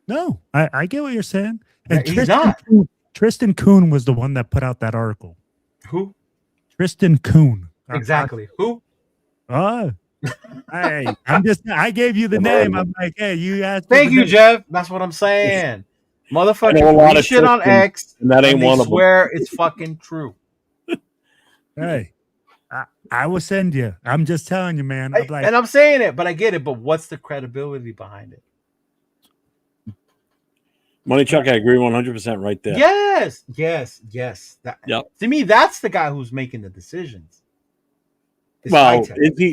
No, I get what you're saying. And he's not. Tristan Kuhn was the one that put out that article. Who? Tristan Kuhn. Exactly. Who? Hey, I gave you the name. I'm like, hey, you guys. Thank you, Jeff. That's what I'm saying. Motherfucker, shit on X, and that ain't one of them. Swear it's fucking true. Hey, I will send you. I'm just telling you, man. And I'm saying it, but I get it. But what's the credibility behind it? Money Chuck, I agree 100% right there. Yes. To me, that's the guy who's making the decisions. Well,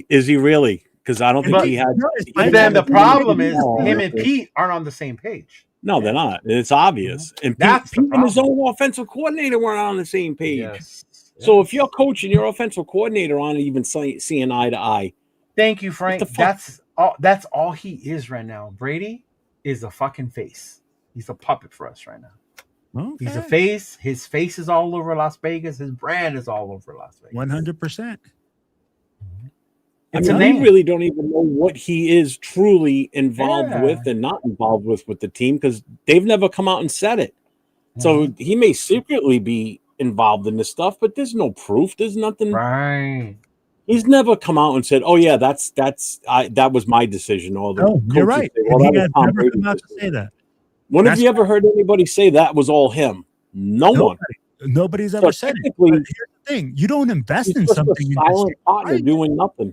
is he really? Because I don't think he had. But then the problem is him and Pete aren't on the same page. No, they're not. It's obvious. And Pete and his own offensive coordinator weren't on the same page. Yes. So if your coach and your offensive coordinator aren't even seeing eye to eye. Thank you, Frank. That's all he is right now. Brady is a fucking face. He's a puppet for us right now. Okay. He's a face. His face is all over Las Vegas. His brand is all over Las Vegas. 100%. We really don't even know what he is truly involved with and not involved with the team, because they've never come out and said it. So he may secretly be involved in this stuff, but there's no proof. There's nothing. Right. He's never come out and said, "Oh yeah, that was my decision." Or the you're right. Say, well, he has never come out to say that. When have you ever heard anybody say that was all him? Nobody. Nobody's ever said it. But here's the thing: you don't invest in something. A silent partner doing nothing.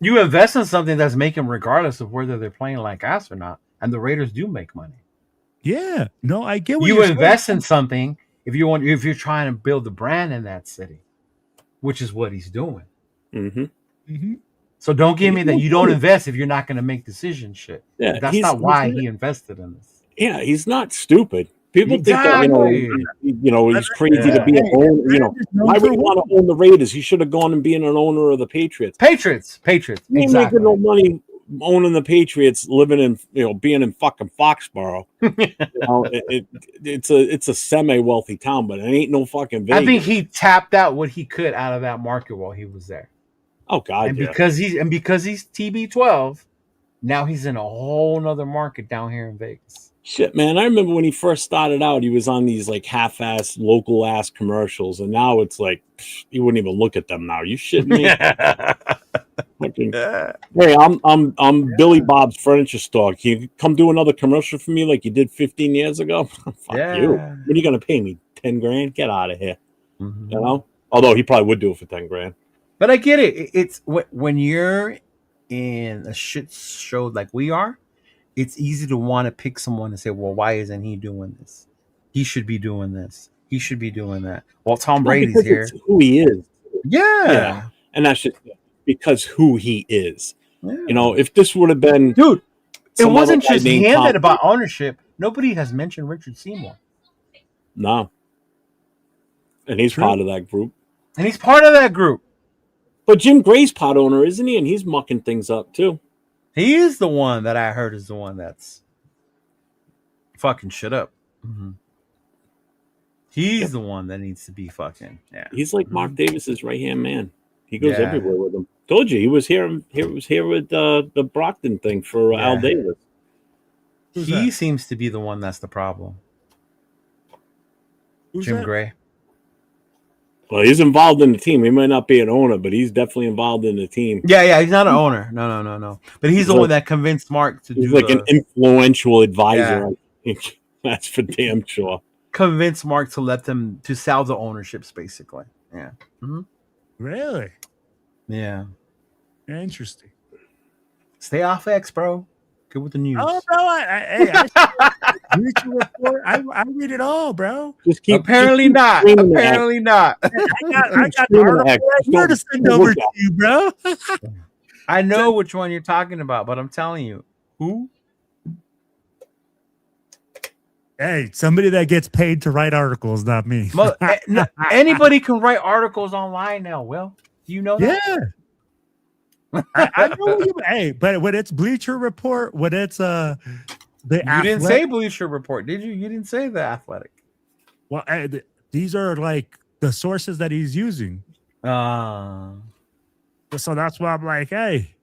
You invest in something that's making, regardless of whether they're playing like ass or not, and the Raiders do make money. Yeah, no, I get what you you're invest saying. in something if you're trying to build the brand in that city, which is what he's doing. So don't give me that you don't invest if you're not going to make decisions. Shit. Yeah, that's not why he invested in this. Yeah, he's not stupid. People think that he's crazy to be an owner. Why would he want to own the Raiders? He should have gone and being an owner of the Patriots. Patriots. He ain't making no money owning the Patriots, living in being in fucking Foxborough. It's a semi-wealthy town, but it ain't no fucking Vegas. I think he tapped out what he could out of that market while he was there. Oh God! And because he's TB12, now he's in a whole nother market down here in Vegas. Shit, man! I remember when he first started out, he was on these like half-ass, local-ass commercials, and now it's like you wouldn't even look at them now. You shitting me? Hey, I'm Billy Bob's Furniture Store. Can you come do another commercial for me like you did 15 years ago? Fuck you. What are you gonna pay me? 10 grand? Get out of here. Mm-hmm. Although he probably would do it for 10 grand. But I get it. It's when you're in a shit show like we are, it's easy to want to pick someone and say, well, why isn't he doing this? He should be doing this. He should be doing that. Well, Tom Brady's here. It's who he is. Yeah. And that's just because who he is. Yeah. If this would have been... Dude, it wasn't just him that about ownership. Nobody has mentioned Richard Seymour. No. And he's part of that group. But Jim Gray's part owner, isn't he? And he's mucking things up, too. He is the one that I heard is the one that's fucking shit up. Mm-hmm. He's the one that needs to be fucking. Yeah. He's like Mark Davis's right-hand man. He goes everywhere with him. Told you he was here with the Brockton thing for Al Davis. He seems to be the one that's the problem. Who's Jim that? Gray. Well, he's involved in the team. He might not be an owner, but he's definitely involved in the team. Yeah, he's not an owner. No. But he's the one that convinced Mark to do. He's like an influential advisor. Yeah. That's for damn sure. Convince Mark to let them to sell the ownerships, basically. Yeah. Mm-hmm. Really? Yeah. Interesting. Stay off X, bro. Good with the news. Oh, bro, I read it all, bro. Apparently not. I got the article right here to send over to you, bro. I know which one you're talking about, but I'm telling you, who? Hey, somebody that gets paid to write articles, not me. Anybody can write articles online now. Well, do you know that? Yeah. I know what you. Hey, but when it's Bleacher Report, when it's you didn't say Bleacher Report, did you? You didn't say The Athletic. Well, these are like the sources that he's using. So that's why I'm like, hey,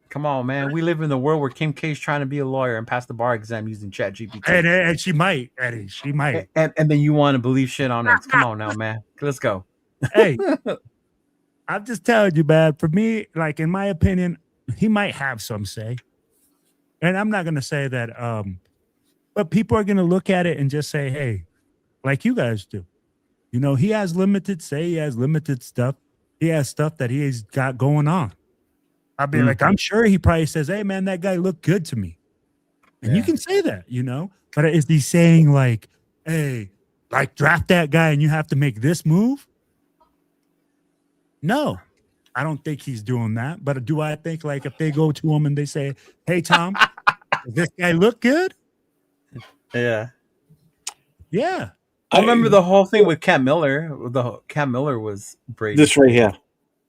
come on, man. We live in the world where Kim K's trying to be a lawyer and pass the bar exam using ChatGPT. And she might, Eddie. She might. And then you want to believe shit on X. Come on now, man. Let's go. Hey. I'm just telling you, man. For me, like in my opinion, he might have some say, and I'm not gonna say that. But people are gonna look at it and just say, "Hey, like you guys do." He has limited say. He has limited stuff. He has stuff that he's got going on. I'll be like, I'm sure he probably says, "Hey, man, that guy looked good to me," and you can say that, But is he saying like, "Hey, like draft that guy and you have to make this move"? No, I don't think he's doing that. But do I think like if they go to him and they say, "Hey, Tom, does this guy look good?" Yeah. Yeah. I remember the whole thing with Cam Miller. Cam Miller was Brady. This right here.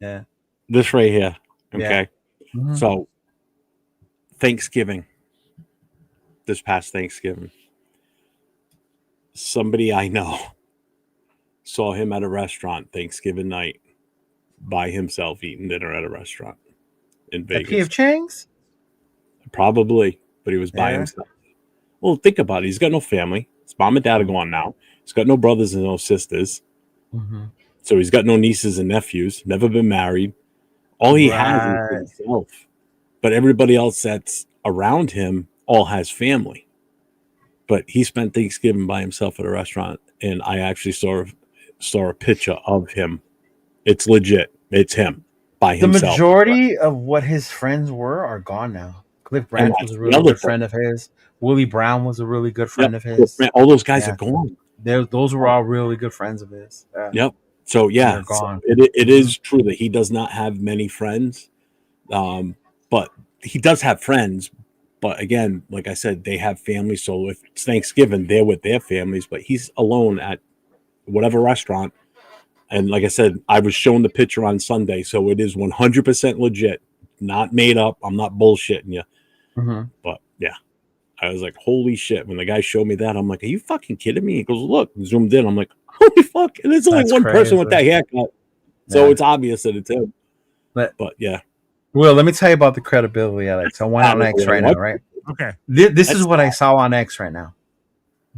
Yeah. This right here. Okay. Yeah. Mm-hmm. So Thanksgiving. This past Thanksgiving. Somebody I know saw him at a restaurant Thanksgiving night. By himself eating dinner at a restaurant in Vegas. P.F. Chang's? Probably, but he was by himself. Well, think about it. He's got no family. His mom and dad are gone now. He's got no brothers and no sisters. Mm-hmm. So he's got no nieces and nephews. Never been married. All he has is himself. But everybody else that's around him all has family. But he spent Thanksgiving by himself at a restaurant, and I actually saw a picture of him. It's legit. It's him by himself. The majority of what his friends were are gone now. Cliff Branch was a really good friend of his. Willie Brown was a really good friend of his. All those guys are gone. Those were all really good friends of his. Yep. So yeah, it is true that he does not have many friends, but he does have friends. But again, like I said, they have families. So if it's Thanksgiving, they're with their families, but he's alone at whatever restaurant. And like I said, I was shown the picture on Sunday, so it is 100% legit, not made up. I'm not bullshitting you. Mm-hmm. But yeah, I was like, holy shit. When the guy showed me that, I'm like, are you fucking kidding me? He goes, look, zoomed in. I'm like, holy fuck. And there's only That's one person with that crazy. haircut. So Yeah. it's obvious that it's him. But yeah. Will, let me tell you about the credibility of it. So I went on X right now, right? Okay. This is what I saw on X right now.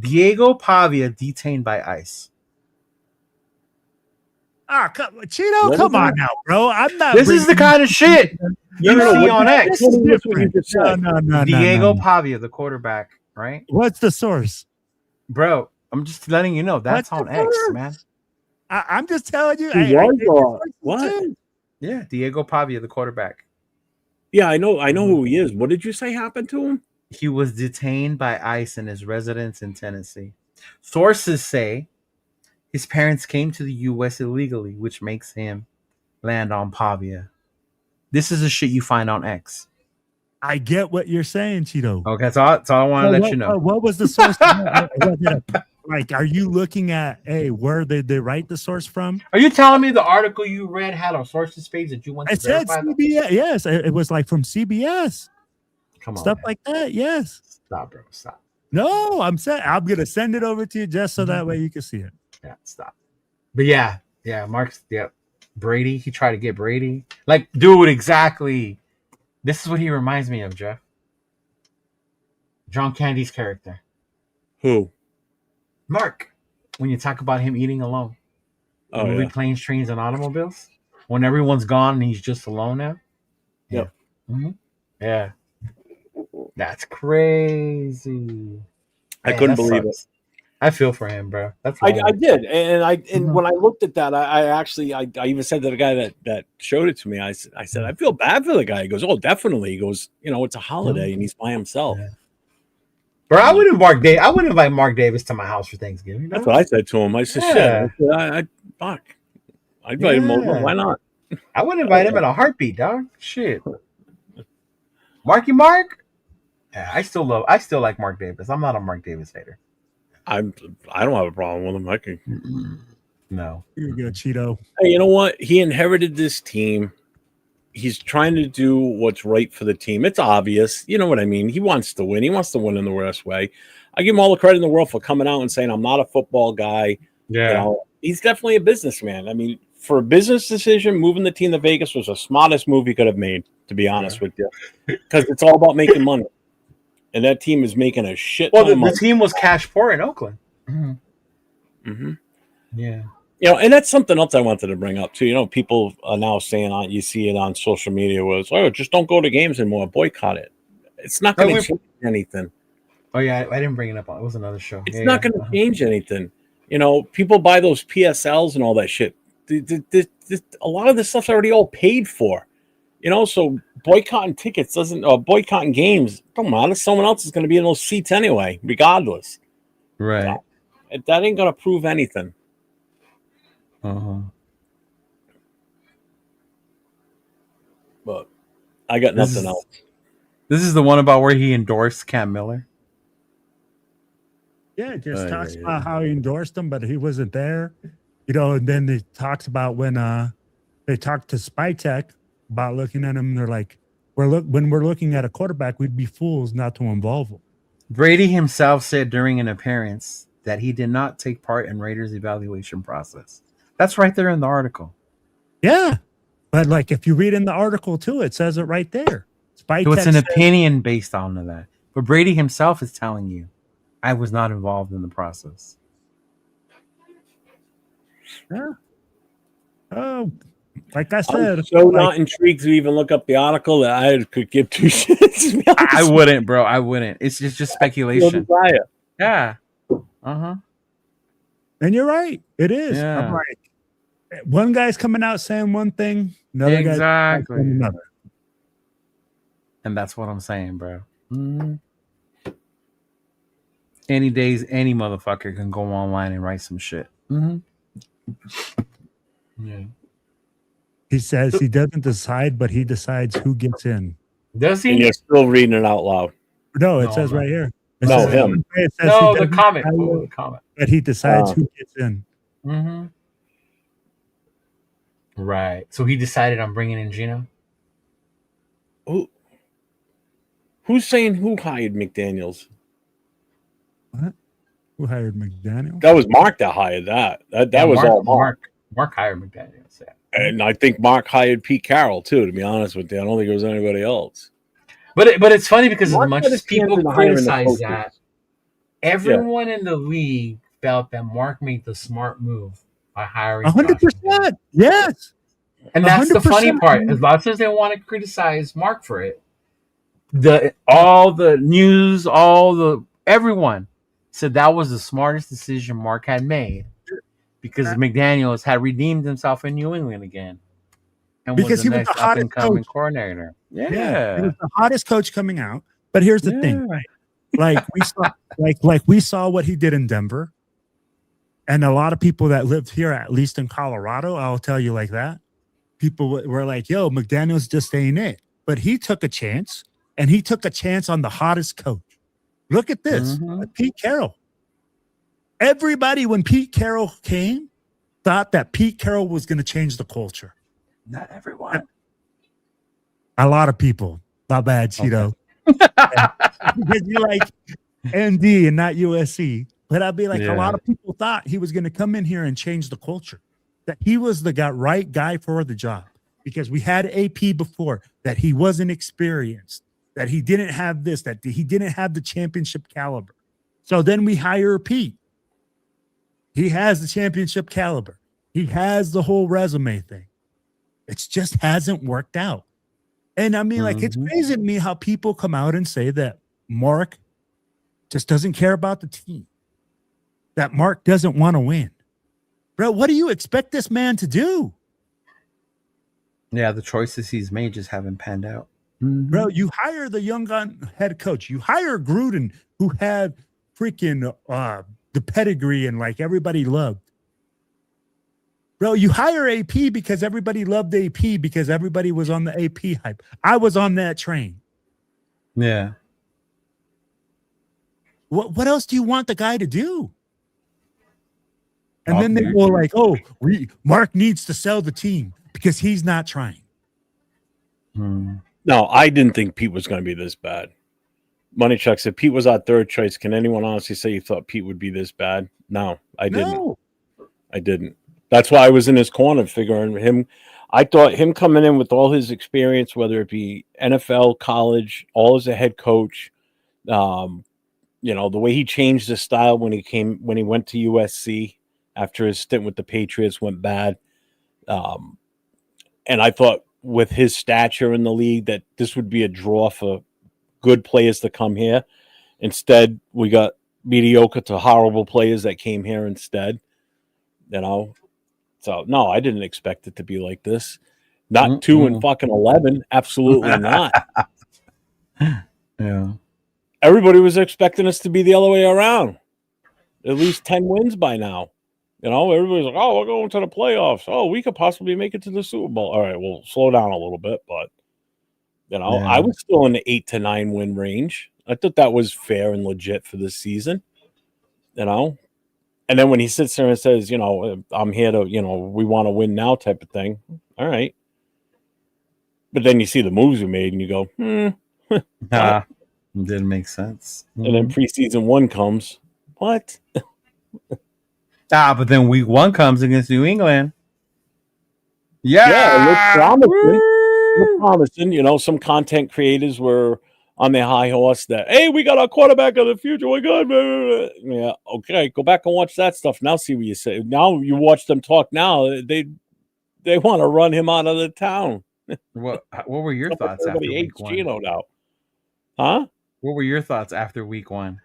Diego Pavia detained by ICE. Cheeto, What come is on that? now, bro. I'm not. This is the kind of shit you No, see what on the- X. This is what you just said. No. Diego Pavia, the quarterback, right? What's the source? Bro, I'm just letting you know that's What's on the X, source? man. I'm just telling you. He I was, think it's what? too. Yeah, Diego Pavia, the quarterback. Yeah, I know who he is. What did you say happened to him? He was detained by ICE in his residence in Tennessee. Sources say his parents came to the U.S. illegally, which makes him land on Pavia. This is the shit you find on X. I get what you're saying, Cheeto. Okay, that's all I want to let you know. What was the source? Was it like, are you looking at, hey, where did they write the source from? Are you telling me the article you read had a sources page that you went to I said verify? CBS. Yes, it was like from CBS. Come on, Stuff man. like that. Yes. Stop, bro. Stop. No, I'm saying I'm gonna send it over to you just so that way you can see it. Yeah, stop. But yeah, Mark's Brady. He tried to get Brady. Like, dude, exactly. This is what he reminds me of, Jeff. John Candy's character. Who? Mark. When you talk about him eating alone. The Oh, movie yeah. Planes, Trains, and Automobiles. When everyone's gone and he's just alone now. Yep. Mm-hmm. Yeah. That's crazy. I Man, couldn't that believe sucks. I feel for him, bro. That's I lonely. did, and Mhm. when I looked at that, I even said to the guy that showed it to me, I said I feel bad for the guy. He goes, oh, definitely. He goes, it's a holiday and he's by himself. Yeah. Bro, I wouldn't invite Mark Davis to my house for Thanksgiving. That's dog. what I said to him. I said, Yeah. shit. I'd invite him over. Yeah. Why not? I wouldn't invite him in a heartbeat, dog. Shit. Marky Mark? Yeah, I still like Mark Davis. I'm not a Mark Davis hater. I don't have a problem with him. I can. No. Here you go, Cheeto. Hey, you know what? He inherited this team. He's trying to do what's right for the team. It's obvious. You know what I mean? He wants to win. He wants to win in the worst way. I give him all the credit in the world for coming out and saying, I'm not a football guy. Yeah. He's definitely a businessman. I mean, for a business decision, moving the team to Vegas was the smartest move he could have made, to be honest with you. Because it's all about making money. And that team is making a shit ton Well, of money. the team was cash poor in Oakland. Mm-hmm. Yeah. And that's something else I wanted to bring up too. People are now saying you see it on social media was, just don't go to games anymore, boycott it. It's not going to change anything. Oh yeah, I didn't bring it up. It was another show. It's not going to change anything. People buy those PSLs and all that shit. A lot of this stuff's already all paid for. So boycotting tickets boycotting games, don't matter. Someone else is going to be in those seats anyway, regardless. Right. That ain't going to prove anything. Uh-huh. But I got nothing else. This is the one about where he endorsed Cam Miller. Yeah, it just talks about how he endorsed him, but he wasn't there. And then it talks about when they talked to Spytech about looking at him. They're like, when we're looking at a quarterback, we'd be fools not to involve him. Brady himself said during an appearance that he did not take part in Raiders' evaluation process. That's right there in the article. Yeah, but like if you read in the article too, it says it right there. So it's an opinion based on that. But Brady himself is telling you, I was not involved in the process. Yeah. Oh, like I said, I'm so not intrigued to even look up the article that I could give two shits. I wouldn't, bro. I wouldn't. It's just speculation. Yeah. Uh-huh. And you're right. It is. Yeah. I'm like, one guy's coming out saying one thing, another guy's saying another. And that's what I'm saying, bro. Mm-hmm. Any days, any motherfucker can go online and write some shit. Mm-hmm. Yeah. He says he doesn't decide, but he decides who gets in. Does he? And you're still reading it out loud. No, it No, says no. right here. It No, says, him. It says No, he the doesn't comment. decide Oh, the comment. that he decides who gets in. Mm-hmm. Right. So he decided I'm bringing in Gino. Who's saying who hired McDaniels? What? Who hired McDaniel? That was Mark that hired that. That was all Mark. Mark hired McDaniels. Yeah. And I think Mark hired Pete Carroll too. To be honest with you, I don't think it was anybody else. But it's funny because Mark as much had as his hands people in the hiring of criticize coaches. that, everyone in the league felt that Mark made the smart move by hiring 100%. Yes. And that's the funny 100%. part. As much as they want to criticize Mark for it, all the news, everyone said that was the smartest decision Mark had made because McDaniels had redeemed himself in New England again. And Because he was the hottest up-and-coming coach. coordinator. He was the hottest coach coming out. But here's the thing, right? Like we saw, like we saw what he did in Denver, and a lot of people that lived here, at least in Colorado, I'll tell you like that. People were like, "Yo, McDaniels just ain't it." But he took a chance, and he took a chance on the hottest coach. Look at this, Pete Carroll. Everybody, when Pete Carroll came, thought that Pete Carroll was going to change the culture. Not everyone. A lot of people. Not bad, Cheeto. Because you like ND and not USC. But I'd be like, a lot of people thought he was going to come in here and change the culture. That he was the right guy for the job. Because we had AP before, that he wasn't experienced, that he didn't have this, that he didn't have the championship caliber. So then we hire Pete. He has the championship caliber. He has the whole resume thing. It just hasn't worked out. And I mean, like, it's crazy to me how people come out and say that Mark just doesn't care about the team, that Mark doesn't want to win. Bro, what do you expect this man to do? Yeah, the choices he's made just haven't panned out. Bro, you hire the young gun head coach. You hire Gruden, who had freaking the pedigree and like everybody loved. Bro, you hire AP because everybody loved AP because everybody was on the AP hype. I was on that train. Yeah. What else do you want the guy to do? And then they go like, "Oh, Mark needs to sell the team because he's not trying." No, I didn't think Pete was going to be this bad. Money Chuck said Pete was our third choice. Can anyone honestly say you thought Pete would be this bad? No, I didn't. No. I didn't. That's why I was in his corner figuring him. I thought him coming in with all his experience, whether it be NFL, college, all as a head coach, the way he changed his style when he went to USC after his stint with the Patriots went bad. And I thought with his stature in the league that this would be a draw for good players to come here. Instead, we got mediocre to horrible players that came here instead. So no, I didn't expect it to be like this. Not 2-11, absolutely not. Yeah. Everybody was expecting us to be the other way around. At least 10 wins by now. Everybody's like, "Oh, we're going to the playoffs. Oh, we could possibly make it to the Super Bowl." All right, well, slow down a little bit, but I was still in the 8 to 9 win range. I thought that was fair and legit for this season. And then when he sits there and says, "I'm here to, we want to win now," type of thing. All right. But then you see the moves we made and you go, Didn't make sense. And then preseason 1 comes. What? But then week 1 comes against New England. Yeah, it looks promising. Looked promising. Some content creators were on their high horse that, "Hey, we got our quarterback of the future. We're good." Yeah, okay. Go back and watch that stuff. Now see what you say. Now you watch them talk now. They want to run him out of the town. What were your thoughts after week 1? Gino now. Huh? What were your thoughts after week 1?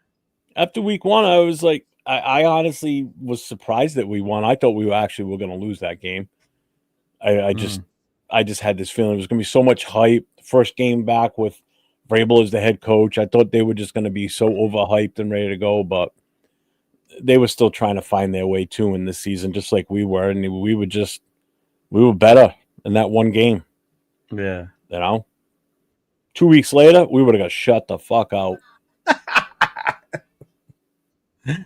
After week 1, I was like, I honestly was surprised that we won. I thought we were going to lose that game. I just had this feeling it was going to be so much hype. First game back with Vrabel as the head coach. I thought they were just going to be so overhyped and ready to go, but they were still trying to find their way too in this season, just like we were. And we were better in that one game. Yeah. 2 weeks later, we would have got shut the fuck out.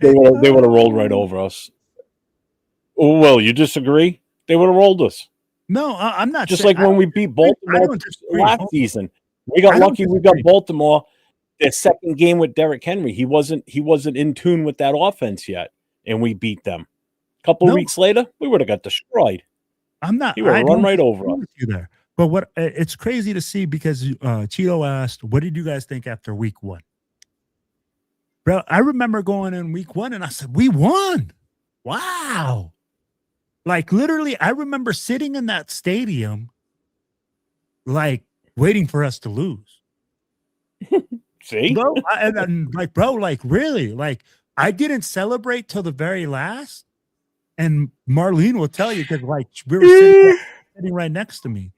They would have rolled right over us. Oh, well, you disagree? They would have rolled us. No, I'm not. Just saying, like when we beat Baltimore last season. We got lucky. We got Baltimore. Their second game with Derrick Henry. He wasn't in tune with that offense yet, and we beat them. A couple of weeks later, we would have got destroyed. I'm not. He would have run right over us. You there. But what it's crazy to see because Cheeto asked, "What did you guys think after week 1?" Bro, I remember going in week 1 and I said, "We won! Wow!" Like literally, I remember sitting in that stadium, like waiting for us to lose. See, bro, like really, like I didn't celebrate till the very last. And Marlene will tell you because like we were sitting right next to me.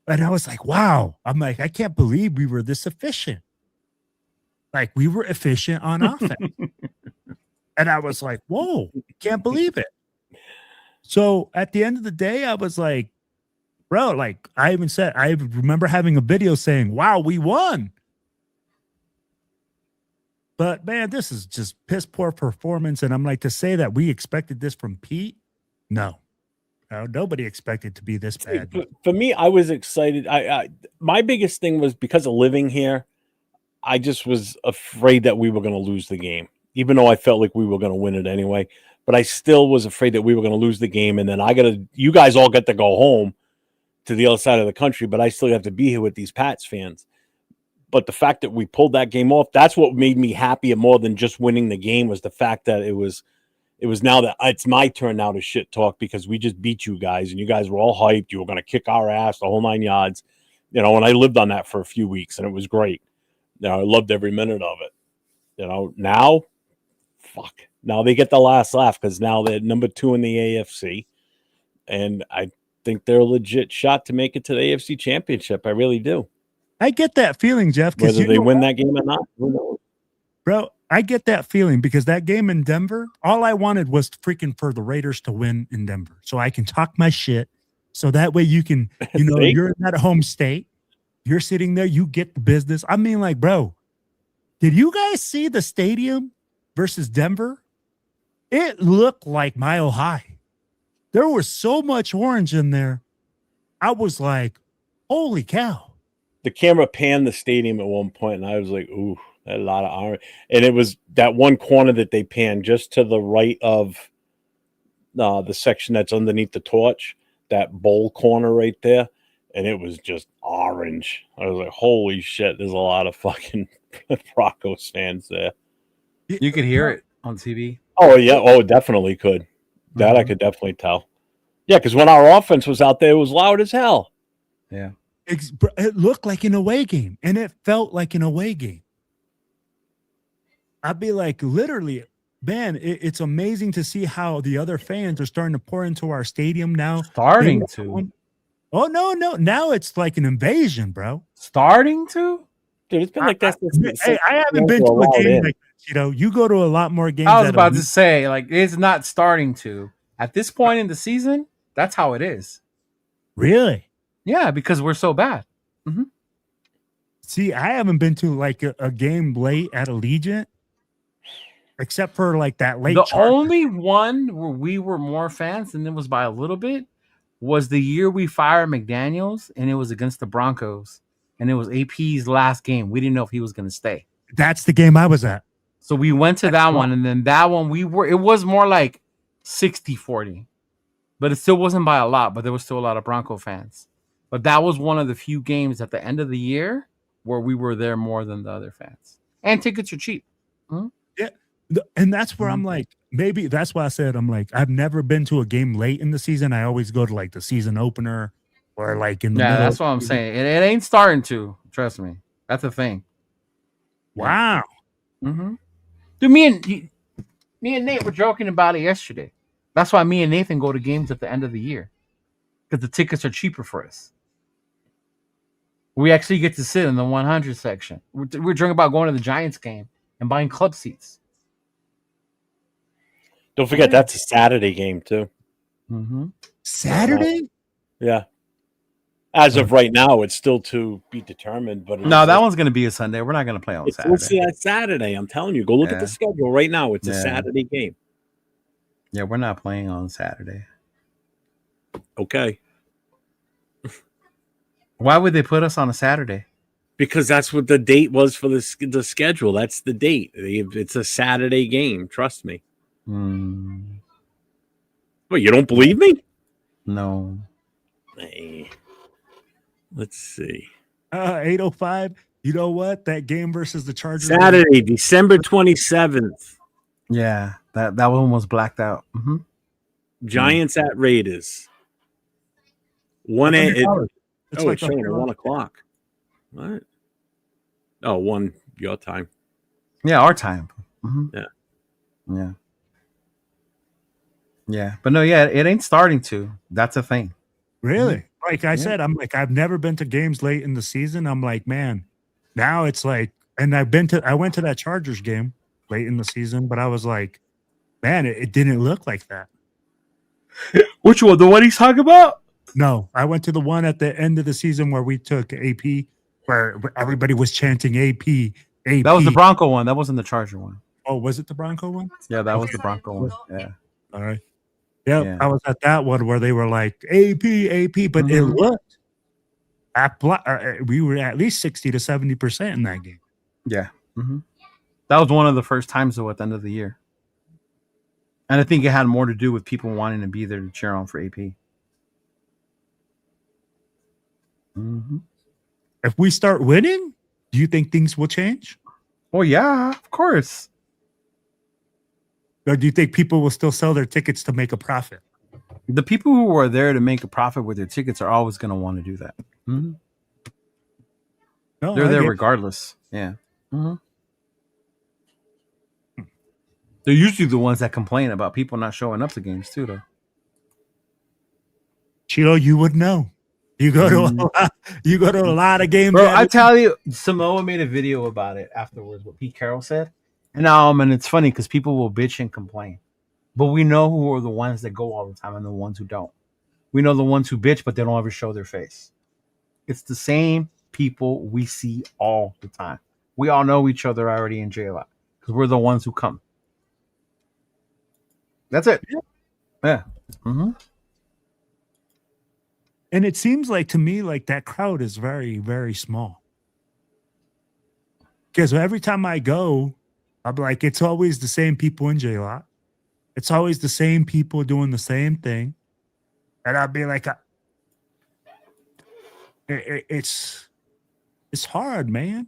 And I was like, wow. I'm like, I can't believe we were this efficient. Like we were efficient on offense. And I was like, whoa, can't believe it. So at the end of the day, I was like, bro, like I remember having a video saying, wow, we won. But man, this is just piss poor performance. And I'm like, to say that we expected this from Pete, no. Nobody expected to be this bad. For me, I was excited. My biggest thing was because of living here, I just was afraid that we were going to lose the game, even though I felt like we were going to win it anyway. But I still was afraid that we were going to lose the game. And then you guys all get to go home to the other side of the country, but I still have to be here with these Pats fans. But the fact that we pulled that game off, that's what made me happier more than just winning the game, was the fact that it was now that it's my turn now to shit talk because we just beat you guys and you guys were all hyped. You were going to kick our ass the whole 9 yards, and I lived on that for a few weeks and it was great. I loved every minute of it. Now, fuck. Now they get the last laugh because now they're number 2 in the AFC, and I think they're a legit shot to make it to the AFC Championship. I really do. I get that feeling, Jeff. Whether they win that game or not, who knows? Bro, I get that feeling because that game in Denver, all I wanted was freaking for the Raiders to win in Denver so I can talk my shit. So that way you can, you're in that home state. You're sitting there, you get the business. I mean, like, bro, did you guys see the stadium versus Denver? It looked like Mile High. There was so much orange in there. I was like, holy cow. The camera panned the stadium at one point, and I was like, ooh, a lot of orange. And it was that one corner that they panned just to the right of the section that's underneath the torch, that bowl corner right there. And it was just orange. I was like, holy shit, there's a lot of fucking Broncos fans there. You could hear it on TV. Oh, yeah. Oh, definitely could. That I could definitely tell. Yeah, because when our offense was out there, it was loud as hell. Yeah. It looked like an away game, and it felt like an away game. I'd be like, literally, man, it's amazing to see how the other fans are starting to pour into our stadium now. Starting to. Oh, no. Now it's like an invasion, bro. Starting to? Dude, it's been like that. I haven't been to a game like that. You go to a lot more games. I was about to say, like, it's not starting to. At this point in the season, that's how it is. Really? Yeah, because we're so bad. Mm-hmm. See, I haven't been to like a game late at Allegiant, except for like that late. The only one where we were more fans, and it was by a little bit, was the year we fired McDaniels, and it was against the Broncos, and it was AP's last game. We didn't know if he was going to stay. That's the game I was at. So we went to that one, and then that one it was more like 60-40, but it still wasn't by a lot, but there was still a lot of Bronco fans. But that was one of the few games at the end of the year where we were there more than the other fans. And tickets are cheap. Mm-hmm. Yeah. And that's where I'm like, maybe that's why I said, I'm like, I've never been to a game late in the season. I always go to like the season opener or like in the middle. That's what I'm saying. It ain't starting to. Trust me. That's the thing. Wow. Mm-hmm. Dude, me and Nate were joking about it yesterday. That's why me and Nathan go to games at the end of the year. Because the tickets are cheaper for us. We actually get to sit in the 100 section. We're drinking about going to the Giants game and buying club seats. Don't forget, that's a Saturday game, too. Mm-hmm. Saturday? Yeah. As of right now, it's still to be determined. But No, that one's going to be a Sunday. We're not going to play on Saturday. It's Saturday. I'm telling you. Go look at the schedule right now. It's a Saturday game. Yeah, we're not playing on Saturday. Okay. Why would they put us on a Saturday? Because that's what the date was for the schedule. That's the date. It's a Saturday game. Trust me. Well, you don't believe me? No. Hey. Let's see. 8:05. You know what? That game versus the Chargers. Saturday, December 27th. Yeah, that one was blacked out. Mm-hmm. Giants at Raiders. It's like showing at 1 o'clock. What? Oh, 1 your time. Yeah, our time. Mm-hmm. Yeah. Yeah. But no, yeah, it ain't starting to. That's a thing. Really? Mm-hmm. Like I said, I'm like, I've never been to games late in the season. I'm like, man, now it's like, and I went to that Chargers game late in the season, but I was like, man, it didn't look like that. Which one? The one he's talking about? No, I went to the one at the end of the season where we took AP, where everybody was chanting AP. That was the Bronco one. That wasn't the Charger one. Oh, was it the Bronco one? Yeah, that was the Bronco one. Yeah. All right. Yeah, I was at that one where they were like AP, but it looked we were at least 60 to 70% in that game. Yeah. Mm-hmm. That was one of the first times though at the end of the year. And I think it had more to do with people wanting to be there to cheer on for AP. Mm-hmm. If we start winning, do you think things will change? Oh, yeah, of course. Or do you think people will still sell their tickets to make a profit? The people who are there to make a profit with their tickets are always going to want to do that. Mm-hmm. No, they're there regardless. Yeah. Mm-hmm. They're usually the ones that complain about people not showing up to games too, though. Chido, you would know. You go to a lot of games. Bro, I tell you, Samoa made a video about it afterwards, what Pete Carroll said. And it's funny because people will bitch and complain. But we know who are the ones that go all the time and the ones who don't. We know the ones who bitch, but they don't ever show their face. It's the same people we see all the time. We all know each other already in jail because we're the ones who come. That's it. Yeah. Mm-hmm. And it seems like to me, like that crowd is very, very small. Because every time I go, I'm like, it's always the same people in J-Lot. It's always the same people doing the same thing. And I'll be like, it's hard, man.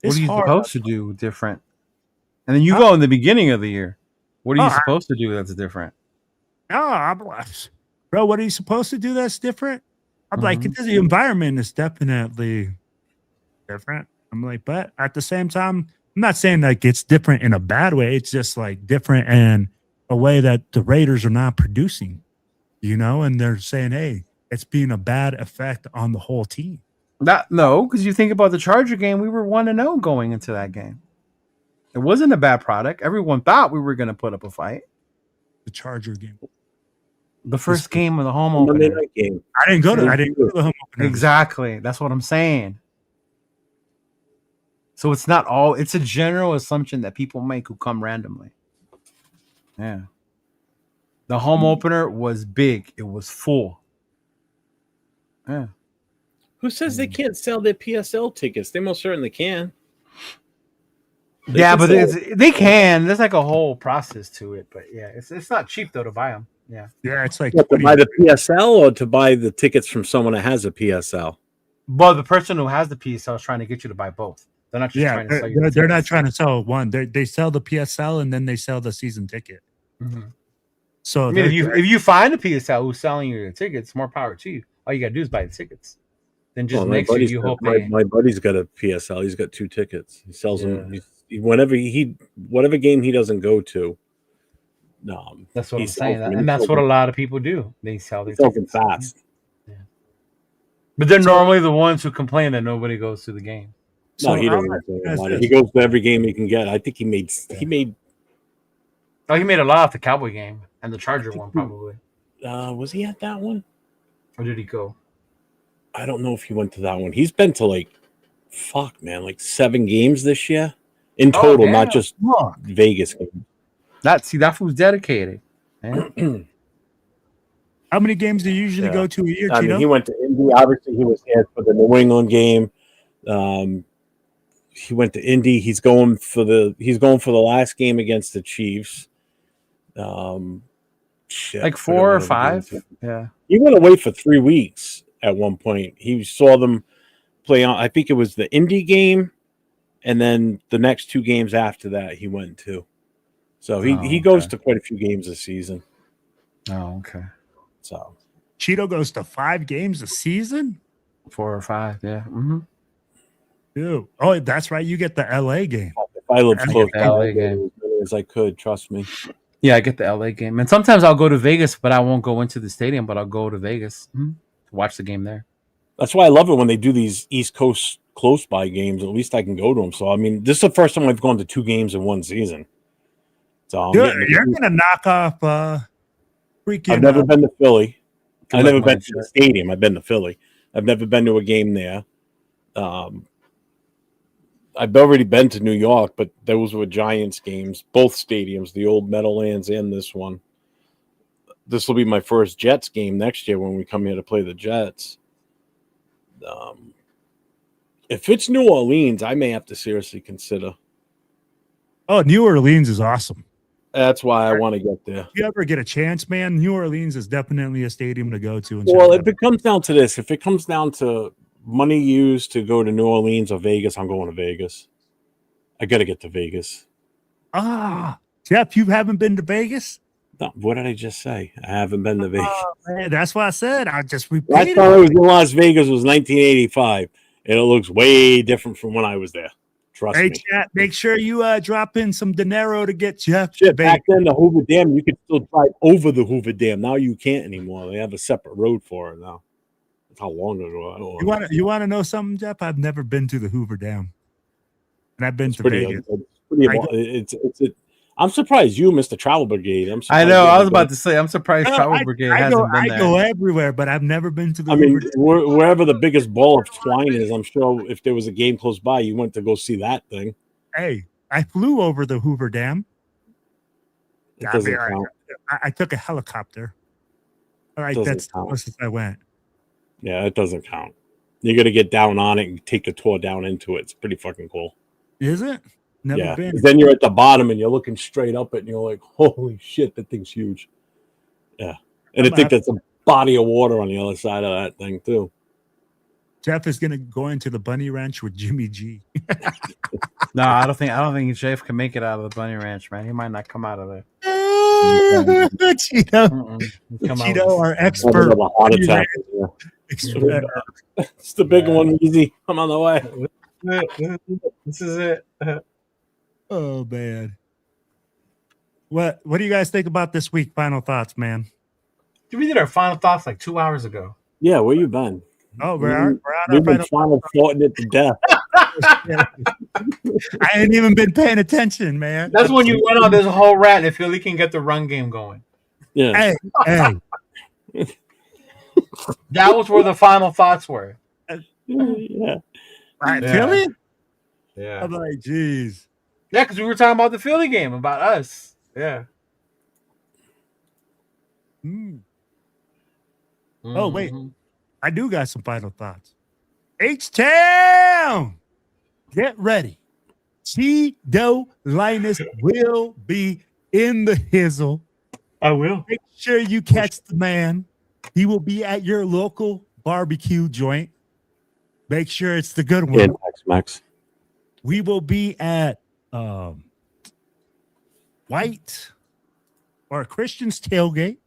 What are you supposed to do different? And then you go in the beginning of the year. What are you supposed to do that's different? Bro, what are you supposed to do that's different? I'm like, the environment is definitely different. I'm like, but at the same time, I'm not saying like it's different in a bad way. It's just like different in a way that the Raiders are not producing, and they're saying, hey, it's being a bad effect on the whole team. No, because you think about the Charger game, we were 1-0 going into that game. It wasn't a bad product. Everyone thought we were going to put up a fight. The Charger game. The first game of the home opener. Game. I didn't go to the home opener. Exactly. That's what I'm saying. So it's not all, it's a general assumption that people make who come randomly. Yeah. The home opener was big. It was full. Yeah. Who says they can't sell their PSL tickets? They most certainly can. But they can. There's like a whole process to it. But yeah, it's not cheap though to buy them. Yeah. Yeah, it's like to buy the PSL or to buy the tickets from someone that has a PSL. Well, the person who has the PSL is trying to get you to buy both. They're not just trying to sell you. They're not trying to sell one. They sell the PSL and then they sell the season ticket. Mm-hmm. So I mean, if you find a PSL who's selling you the tickets, more power to you. All you gotta do is buy the tickets. Then just next year you hope my buddy's got a PSL. He's got 2 tickets. He sells them whatever game he doesn't go to. That's what I'm saying, and that's what a lot of people do. They sell their tickets fast. Yeah. But they're normally the ones who complain that nobody goes to the game. No, he doesn't. He goes to every game he can get. I think he made. Oh, he made a lot off the Cowboy game and the Charger one, probably. Was he at that one? Or did he go? I don't know if he went to that one. He's been to like 7 games this year in total, not just Vegas games. That fool's dedicated. Man. How many games do you usually go to a year, I Cheeto? mean, he went to Indy. Obviously, he was here for the New England game. He went to Indy. He's going for the last game against the Chiefs. Like 4 or 5. Yeah. He went away for 3 weeks at one point. He saw them play on. I think it was the Indy game, and then the next 2 games after that he went to. So he goes to quite a few games this season. Oh, okay. So Cheeto goes to 5 games a season? 4 or 5, yeah. Mm-hmm. Dude. Oh, that's right. You get the LA game. If I lived close the LA game as I could, trust me. Yeah, I get the LA game. And sometimes I'll go to Vegas, but I won't go into the stadium, but I'll go to Vegas to watch the game there. That's why I love it when they do these East Coast close by games. At least I can go to them. So, I mean, this is the first time I've gone to 2 games in one season. So You're going to knock off freaking. I've never been to Philly. I've never been to the stadium. I've been to Philly. I've never been to a game there. I've already been to New York, but those were Giants games, both stadiums, the old Meadowlands and this one. This will be my first Jets game next year when we come here to play the Jets. If it's New Orleans, I may have to seriously consider. Oh, New Orleans is awesome. That's why I want to get there. If you ever get a chance, man, New Orleans is definitely a stadium to go to. Well, if it comes down to this, if it comes down to money used to go to New Orleans or Vegas, I'm going to Vegas. I got to get to Vegas. Jeff, you haven't been to Vegas? No, what did I just say? I haven't been to Vegas. Man, that's what I said. I just repeated. Last time I was in Las Vegas was 1985, and it looks way different from when I was there. Trust me. Chat, make sure you drop in some dinero to get Jeff. Shit, back then the Hoover Dam, you could still drive over the Hoover Dam. Now you can't anymore. They have a separate road for it now. That's how long ago. I don't know. You want to know something, Jeff? I've never been to the Hoover Dam, and I've been to Vegas. I'm surprised you missed the Travel Brigade. I know. I was about to say, I'm surprised Travel Brigade hasn't been there. I go everywhere, but I've never been to the. Wherever the biggest ball of twine is, I'm sure if there was a game close by, you went to go see that thing. Hey, I flew over the Hoover Dam. It doesn't count. I took a helicopter. All right, that's the closest I went. Yeah, it doesn't count. You got to get down on it and take the tour down into it. It's pretty fucking cool. Is it? Never been. Then you're at the bottom and you're looking straight up it and you're like, holy shit, that thing's huge. Yeah. And I think that's a body of water on the other side of that thing too. Jeff is gonna go into the bunny ranch with Jimmy G. No, I don't think Jeff can make it out of the bunny ranch, man. He might not come out of there. Cheeto, our expert. A heart attack. It's the big one, easy. I'm on the way. This is it. Oh man. What do you guys think about this week? Final thoughts, man. We did our final thoughts like 2 hours ago. Yeah, where you been? Oh, we're on We've been trying to shorten it to death. I ain't even been paying attention, man. That's when you went on this whole rant if Philly can get the run game going. Yeah. Hey. That was where the final thoughts were. Yeah. Philly? Yeah. I'm like, geez. Yeah, because we were talking about the Philly game, about us. Yeah. Oh, wait. I do got some final thoughts. H-Town! Get ready. Chidolinus will be in the hizzle. I will. Make sure you catch the man. He will be at your local barbecue joint. Make sure it's the good one. Yeah, Max. We will be at White or Christian's tailgate.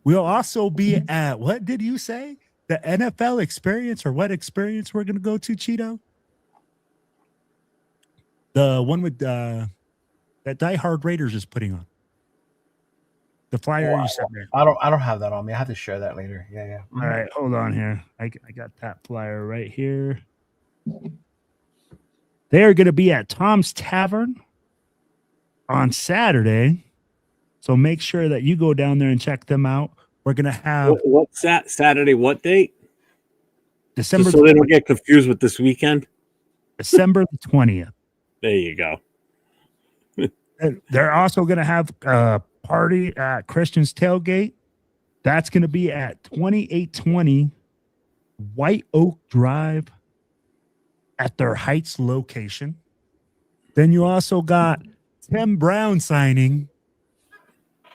We'll also be at, what did you say? The NFL experience, or what experience we're going to go to, Cheeto? The one with that Die Hard Raiders is putting on. The flyer you sent me. I don't have that on me. I have to share that later. Yeah. All right, hold on here. I got that flyer right here. They are going to be at Tom's Tavern on Saturday. So make sure that you go down there and check them out. We're going to have... What's that? Saturday, what date? December so they don't get confused with this weekend. December the 20th. There you go. They're also going to have a party at Christian's Tailgate. That's going to be at 2820 White Oak Drive at their Heights location. Then you also got Tim Brown signing,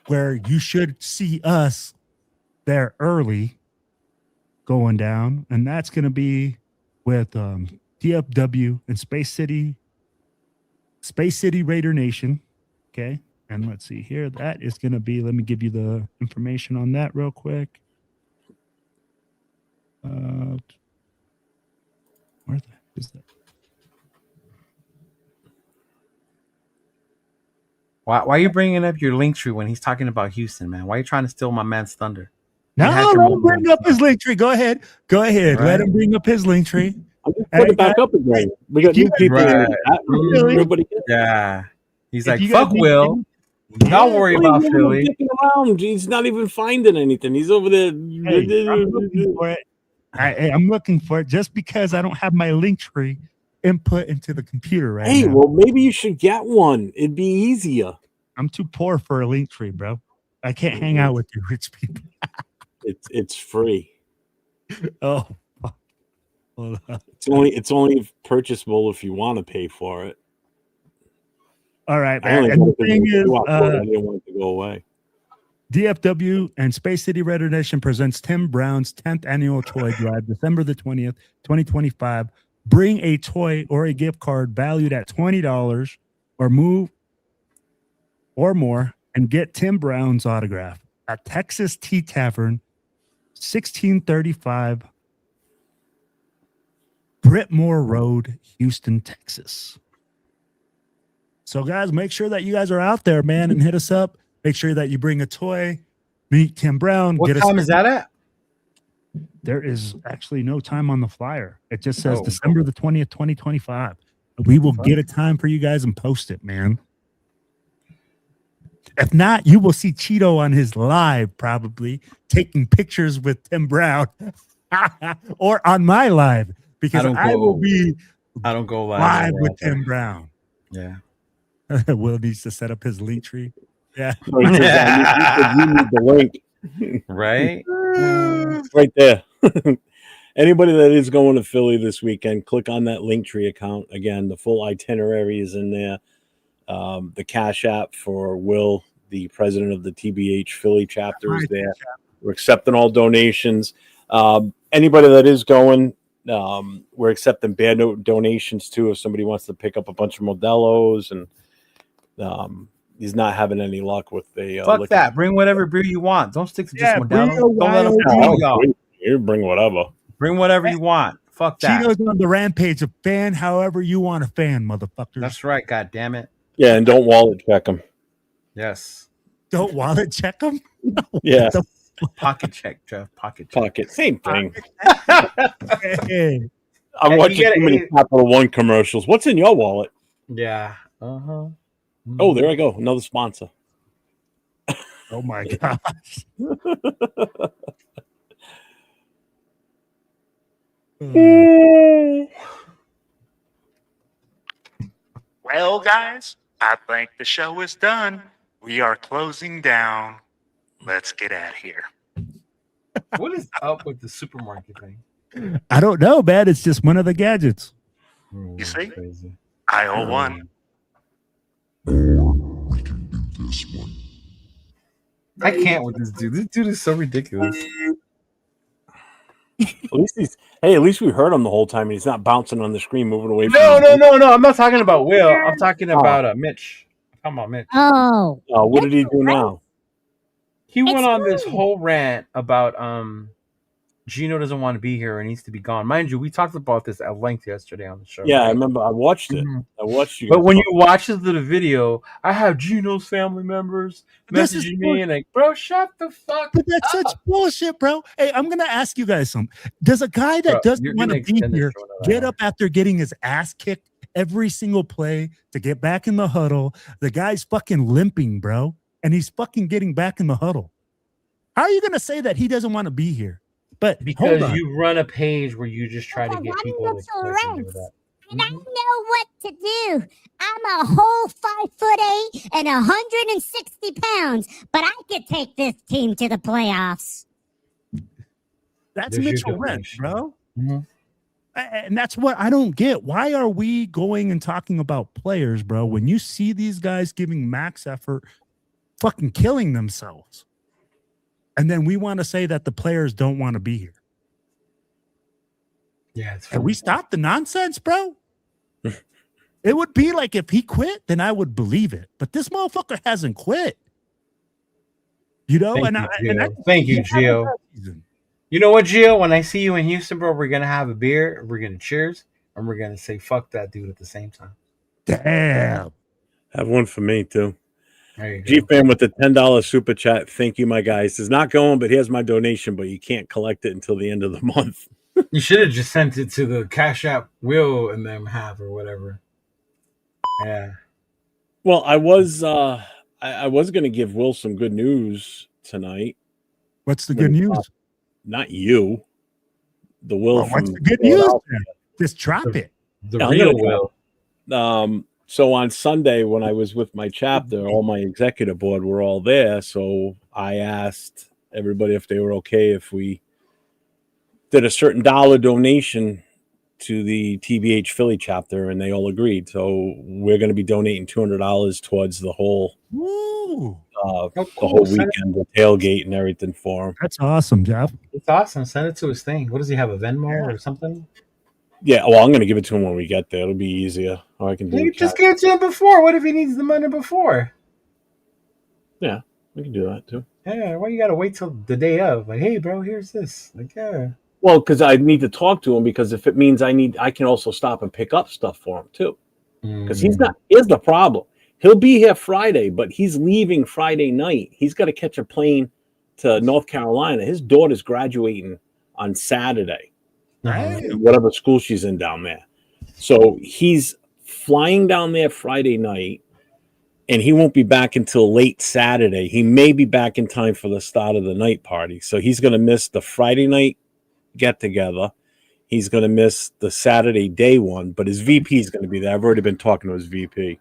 where you should see us there early going down. And that's going to be with DFW and Space City Raider Nation. Okay. And let's see here. That is going to be, let me give you the information on that real quick. Where the heck is that? Why are you bringing up your link tree when he's talking about Houston, man? Why are you trying to steal my man's thunder? No, You had your let him moment. bring up his link tree. Go ahead. Go ahead. Right. Let him bring up his link tree. I'm just putting it back up again. We got new people. Right. Everybody. Yeah. He's If like, you guys fuck need Will. any- Don't worry about Philly. Dicking around. He's not even finding anything. He's over there. Hey, I'm looking for it. I'm looking for it just because I don't have my link tree input into the computer right Hey, now. well, maybe you should get one. It'd be easier. I'm too poor for a link tree, bro. I can't hang out with you rich people. It's free. Oh, fuck. Hold on. It's only purchasable if you want to pay for it. All right, I only man. And got the it thing because is, I didn't want it to go away. DFW and Space City Raider Nation presents Tim Brown's 10th annual toy drive, December the 20th, 2025. Bring a toy or a gift card valued at $20 or more and get Tim Brown's autograph at Texas Tea Tavern, 1635 Brittmore Road, Houston, Texas. So, guys, make sure that you guys are out there, man, and hit us up. Make sure that you bring a toy, meet Tim Brown. What time is that at? There is actually no time on the flyer. It just says Oh. December the 20th, 2025. We will get a time for you guys and post it, man. If not, you will see Cheeto on his live, probably taking pictures with Tim Brown or on my live because I will be I don't go live with Tim Brown. Yeah. Will needs to set up his link tree. Yeah. So he said, you need the link. Right? Right there. Anybody that is going to Philly this weekend, click on that Linktree account. Again, the full itinerary is in there. The Cash App for Will, the president of the TBH Philly chapter, is there. We're accepting all donations. Anybody that is going, we're accepting bad donations too. If somebody wants to pick up a bunch of Modelo's and he's not having any luck with the Fuck that. Bring whatever beer you want. Don't stick to just Modelo. Don't let them Oh, fool y'all. you bring whatever. Bring whatever you want. Fuck that. Cheeto's on the rampage of fan however you want to fan, motherfuckers. That's right. God damn it. Yeah, and don't wallet check them. Yes. Don't wallet check them? Yeah. Pocket check, Jeff. Pocket check. Pocket. Same thing. Hey. I'm Hey, watching you gotta- too many Capital One commercials. What's in your wallet? Yeah. Uh-huh. Oh, there I go. Another sponsor. Oh my gosh. Well, guys, I think the show is done. We are closing down. Let's get out of here. What is up with the supermarket thing? I don't know, man. It's just one of the gadgets. You see? Crazy. I owe one. I can't with this dude. This dude is so ridiculous. At least we heard him the whole time, and he's not bouncing on the screen, moving away from No. I'm not talking about Will. I'm talking about Mitch. I'm talking about Mitch. Oh. What did he do now? He went on this whole rant about Gino doesn't want to be here and needs to be gone. Mind you, we talked about this at length yesterday on the show. Yeah, I remember. I watched it. I watched you. But when you watch the video, I have Gino's family members This is messaging me and like, bro, shut the fuck But that's such bullshit, bro. Hey, I'm gonna ask you guys something. Does a guy that Bro, doesn't you're want to gonna be extend this here show another get hour. up after getting his ass kicked every single play to get back in the huddle? The guy's fucking limping, bro, and he's fucking getting back in the huddle. How are you gonna say that he doesn't want to be here? But Because hold on. you run a page where you just try to Because get I'm people to Mitchell click and do Rents, that. and I know what to do. I'm a whole 5'8" and 160 pounds, but I could take this team to the playoffs. That's There's your Mitchell Rent, donation. bro. Mhm. And that's what I don't get. Why are we going and talking about players, bro, when you see these guys giving max effort, fucking killing themselves? And then we want to say that the players don't want to be here. Yeah, it's Can we stop the nonsense, bro? It would be like if he quit, then I would believe it. But this motherfucker hasn't quit. You know, Thank you, Gio. You know what, Gio? When I see you in Houston, bro, we're gonna have a beer, we're gonna cheers, and we're gonna say "fuck that dude" at the same time. Damn. Have one for me too. There you go. G-Fan with the $10 super chat. Thank you, my guys. It's not going, but here's my donation, but you can't collect it until the end of the month. You should have just sent it to the Cash App Will and them have or whatever. Yeah. Well, I was I was going to give Will some good news tonight. What's the good news? Not you. The Will Well, from what's the good news? Then? Just drop it. The I'm real gonna- Will. So on Sunday, when I was with my chapter, all my executive board were all there. So I asked everybody if they were okay if we did a certain dollar donation to the TBH Philly chapter, and they all agreed. So we're going to be donating $200 towards the whole the whole weekend, the tailgate and everything for him. That's awesome, Jeff. It's awesome. Send it to his thing. What does he have? A Venmo or something? Yeah, well, I'm going to give it to him when we get there. It'll be easier. Or I can do You it. just give it to him before. What if he needs the money before? Yeah, we can do that too. Yeah, why you gotta wait till the day of? Like, hey, bro, here's this. Like, yeah. Well, because I need to talk to him, because if it means I can also stop and pick up stuff for him too. Because he's not. Here's the problem. He'll be here Friday, but he's leaving Friday night. He's got to catch a plane to North Carolina. His daughter's graduating on Saturday. Whatever school she's in down there. So he's flying down there Friday night, and he won't be back until late Saturday. He may be back in time for the start of the night party. So he's going to miss the Friday night get together. He's going to miss the Saturday day one, but his VP is going to be there. I've already been talking to his VP.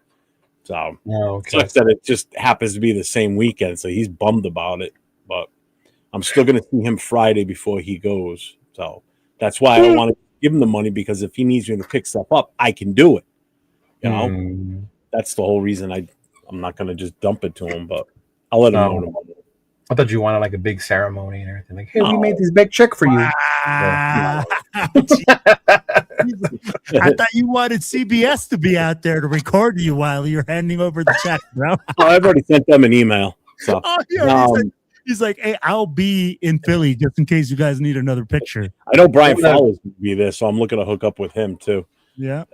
So, sucks that it just happens to be the same weekend. So he's bummed about it, but I'm still going to see him Friday before he goes. So that's why I don't want to give him the money, because if he needs me to pick stuff up, I can do it. You know, that's the whole reason I'm not going to just dump it to him, but I'll let him know tomorrow. I thought you wanted like a big ceremony and everything. Like, hey, we made this big check for you. I thought you wanted CBS to be out there to record you while you're handing over the check, bro. Oh, I've already sent them an email. So he's like, hey, I'll be in Philly just in case you guys need another picture. I know Brian Fowler's going to be there, so I'm looking to hook up with him too. Yeah.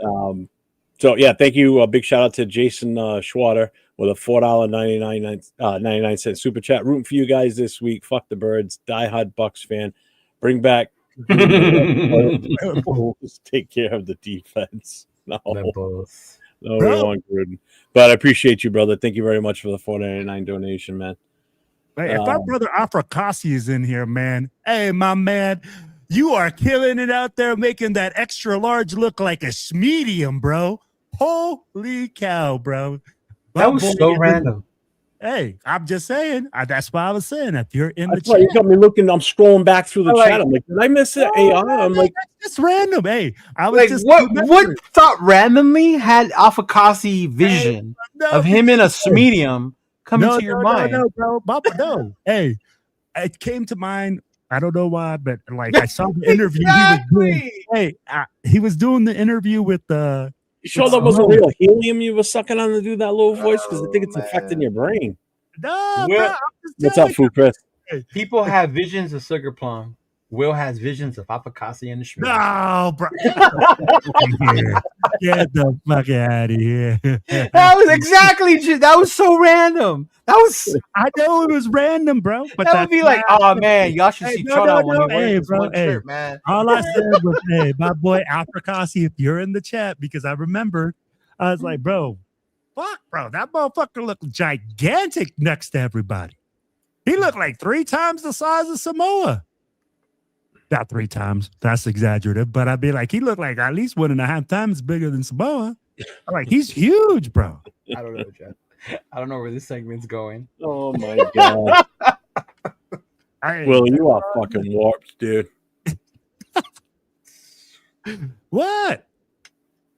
So yeah, thank you. A big shout out to Jason Schwatter with a $4.99 super chat. Rooting for you guys this week. Fuck the Birds. Diehard Bucks fan. Bring back. Take care of the defense. No, we want Gruden. But I appreciate you, brother. Thank you very much for the $4.99 donation, man. Hey, if our brother Afrakasi is in here, man, hey, my man, you are killing it out there, making that extra large look like a medium, bro. Holy cow, bro. That was so random. Hey, I'm just saying. That's why I was saying, if you're in That's the why chat. you got me looking. I'm scrolling back through the chat. I'm like, did I miss it? I'm like, that's just random. Hey, I was Like, just what thought randomly had Afakasi vision of him in a medium coming to your mind? No, bro. No. Hey, it came to mind. I don't know why, but like I saw the interview he was doing the interview with the. you sure that wasn't real helium you were sucking on to do that low voice? Because I think it's affecting your brain. No, bro. What's up, Food Chris? People have visions of Sugar Plum. Will has visions of Afakasi and the Schmidt. No, bro. Get the fuck out of here. That was exactly. That was so random. That was. I know it was random, bro. But that would be like, oh man, y'all should see Trout when he wears this bro, one shirt, man. All I said was, hey, my boy Afrakasi, if you're in the chat, because I remember, I was like, bro, fuck, bro, that motherfucker looked gigantic next to everybody. He looked like 3 times the size of Samoa. About 3 times. That's exaggerative, but I'd be like, he looked like at least 1.5 times bigger than Samoa. I'm like, he's huge, bro. I don't know, Jeff. I don't know where this segment's going. Oh my god. Hey, Will, you are fucking warped, dude. what?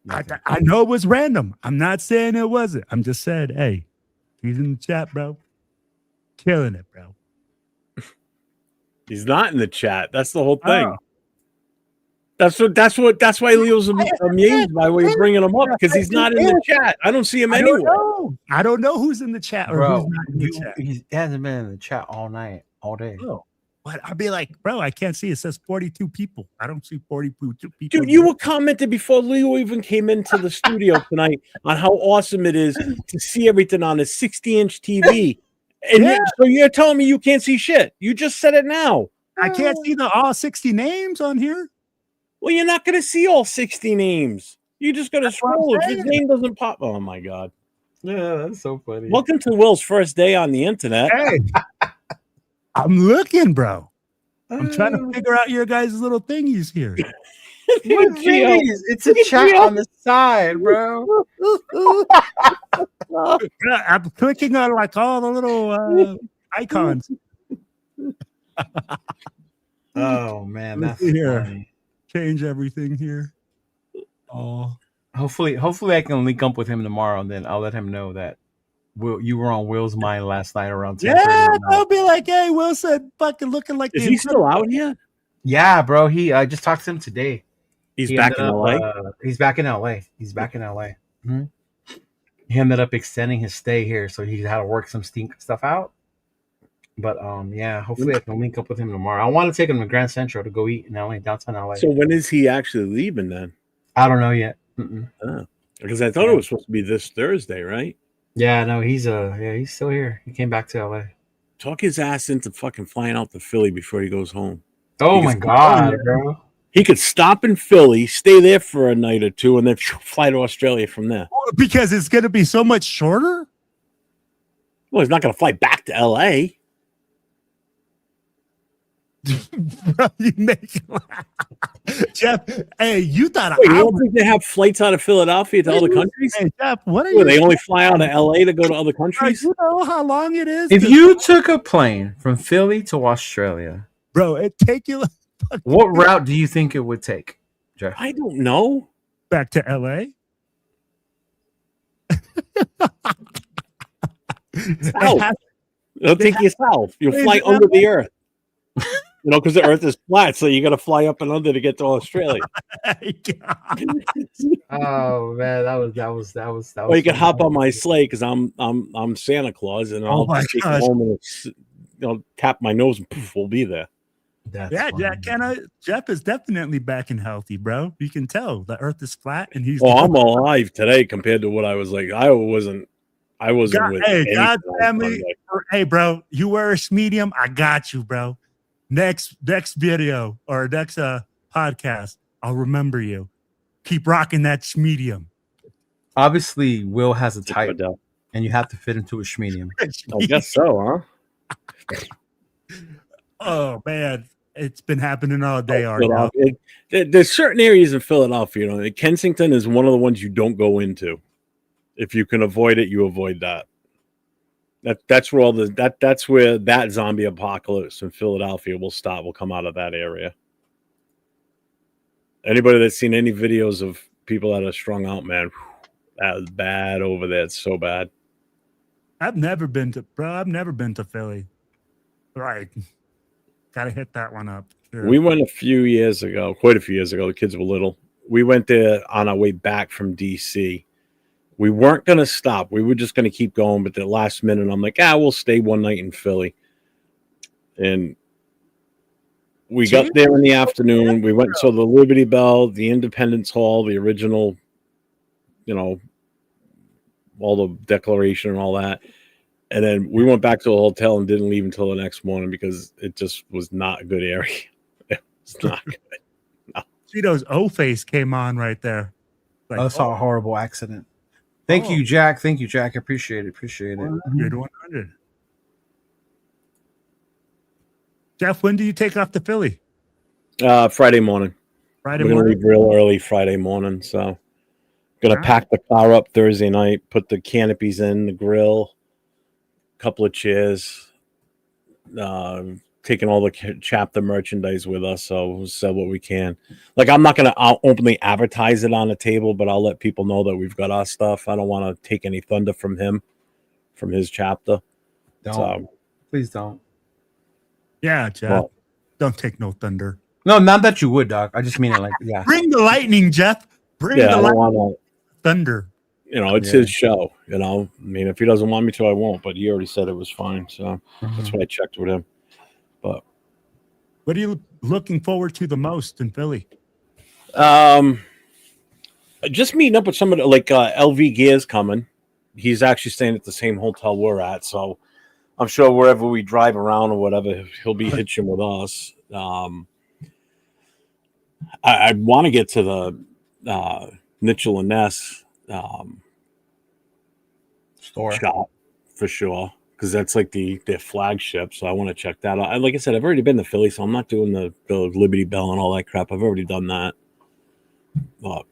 I know it was random. I'm not saying it wasn't. I'm just saying, hey, he's in the chat, bro. Killing it, bro. He's not in the chat. That's the whole thing. Oh. That's why Leo's amused by why you're bringing him up, because he's not in the chat. I don't see him anywhere. I don't know who's in the chat or Bro, who's not in the chat. he hasn't been in the chat all night, all day. Oh, but I'd be like, bro, I can't see. It says 42 people. I don't see 42 people. Dude, you were commenting before Leo even came into the studio tonight on how awesome it is to see everything on a 60-inch TV. And so you're telling me you can't see shit. You just said it now. I can't see the all 60 names on here. Well, you're not going to see all 60 names. You just got to scroll. If his name doesn't pop. Oh, my God. Yeah, that's so funny. Welcome to Will's first day on the internet. Hey, I'm looking, bro. I'm trying to figure out your guys' little thingies here. What thingies? It's a chat on the side, bro. I'm clicking on like all the little icons. Oh, man. That's here. funny. Change everything here. Oh, Hopefully I can link up with him tomorrow, and then I'll let him know that you were on Will's mind last night around 10:30. yeah, I'll be like, hey, Wilson, fucking looking like. Is he still out here? Yeah, bro. I just talked to him today. He's back in LA. He's back in LA. Mm-hmm. He ended up extending his stay here, so he had to work some stuff out. But yeah, hopefully I can link up with him tomorrow. I want to take him to Grand Central to go eat in LA, downtown LA. So when is he actually leaving then? I don't know yet. Because I thought it was supposed to be this Thursday, right? Yeah, no, he's still here. He came back to LA. Talk his ass into fucking flying out to Philly before he goes home. Oh my God, bro. He could stop in Philly, stay there for a night or two, and then fly to Australia from there. Because it's going to be so much shorter? Well, he's not going to fly back to LA. Bro, you make Jeff. Hey, you thought Wait, you don't think they have flights out of Philadelphia to other countries? Hey, Jeff, what are Well, you? they only fly out of LA to go to other countries? You know how long it is? If you took a plane from Philly to Australia, bro, it take you. What route do you think it would take, Jeff? I don't know. Back to LA. South. It'll take you south. You'll fly under the earth. You know, because the earth is flat, so you got to fly up and under to get to Australia. Oh man, that was. Or you can hop on my sleigh because I'm Santa Claus, and I'll just take you home and tap my nose and poof, we'll be there. Jeff is definitely back and healthy, bro. You can tell the earth is flat, and he's. Oh, I'm alive today compared to what I was like. I wasn't with God's family. Hey, bro, you wear a medium. I got you, bro. Next video or next podcast, I'll remember you. Keep rocking that medium. Obviously, Will has a type, and you have to fit into a schmedium. I guess so, huh? Oh man, it's been happening all day. There's certain areas in Philadelphia. You know, Kensington is one of the ones you don't go into. If you can avoid it, you avoid that. That's where that's where that zombie apocalypse in Philadelphia will come out of that area. Anybody that's seen any videos of people that are strung out, man, that was bad over there. It's so bad. I've never been to Philly. Right. Gotta hit that one up. Sure. We went quite a few years ago. The kids were little. We went there on our way back from DC. We weren't going to stop. We were just going to keep going. But the last minute, I'm like, we'll stay one night in Philly. And we got there in the afternoon. We went and saw the Liberty Bell, the Independence Hall, the original, all the Declaration and all that. And then we went back to the hotel and didn't leave until the next morning because it just was not a good area. It was not good. No. Cheeto's O-face came on right there. Like, I saw a horrible accident. Thank you, Jack. Appreciate it. 100. Jeff, when do you take off to Philly? Friday morning. Friday We're gonna morning. leave real early Friday morning, so gonna Wow. pack the car up Thursday night, put the canopies in, the grill, couple of chairs, taking all the chapter merchandise with us, so we'll sell what we can. Like, I'm not gonna openly advertise it on the table, but I'll let people know that we've got our stuff. I don't want to take any thunder from him, from his chapter. Don't. So, Please don't. Yeah, Jeff. well, Don't take no thunder. No, not that you would, Doc. I just mean it like, yeah. Bring the lightning, Jeff. Bring yeah, the I don't lightning. want to. Thunder. It's Yeah. his show. I mean, if he doesn't want me to, I won't. But he already said it was fine, so that's what I checked with him. But What are you looking forward to the most in Philly? just meeting up with somebody like LV Gear's coming. He's actually staying at the same hotel we're at, so I'm sure wherever we drive around or whatever, he'll be hitching with us. I want to get to the Mitchell and Ness Store. shop for sure, because that's like their flagship. So I want to check that out. Like I said, I've already been to Philly, so I'm not doing the Liberty Bell and all that crap. I've already done that. But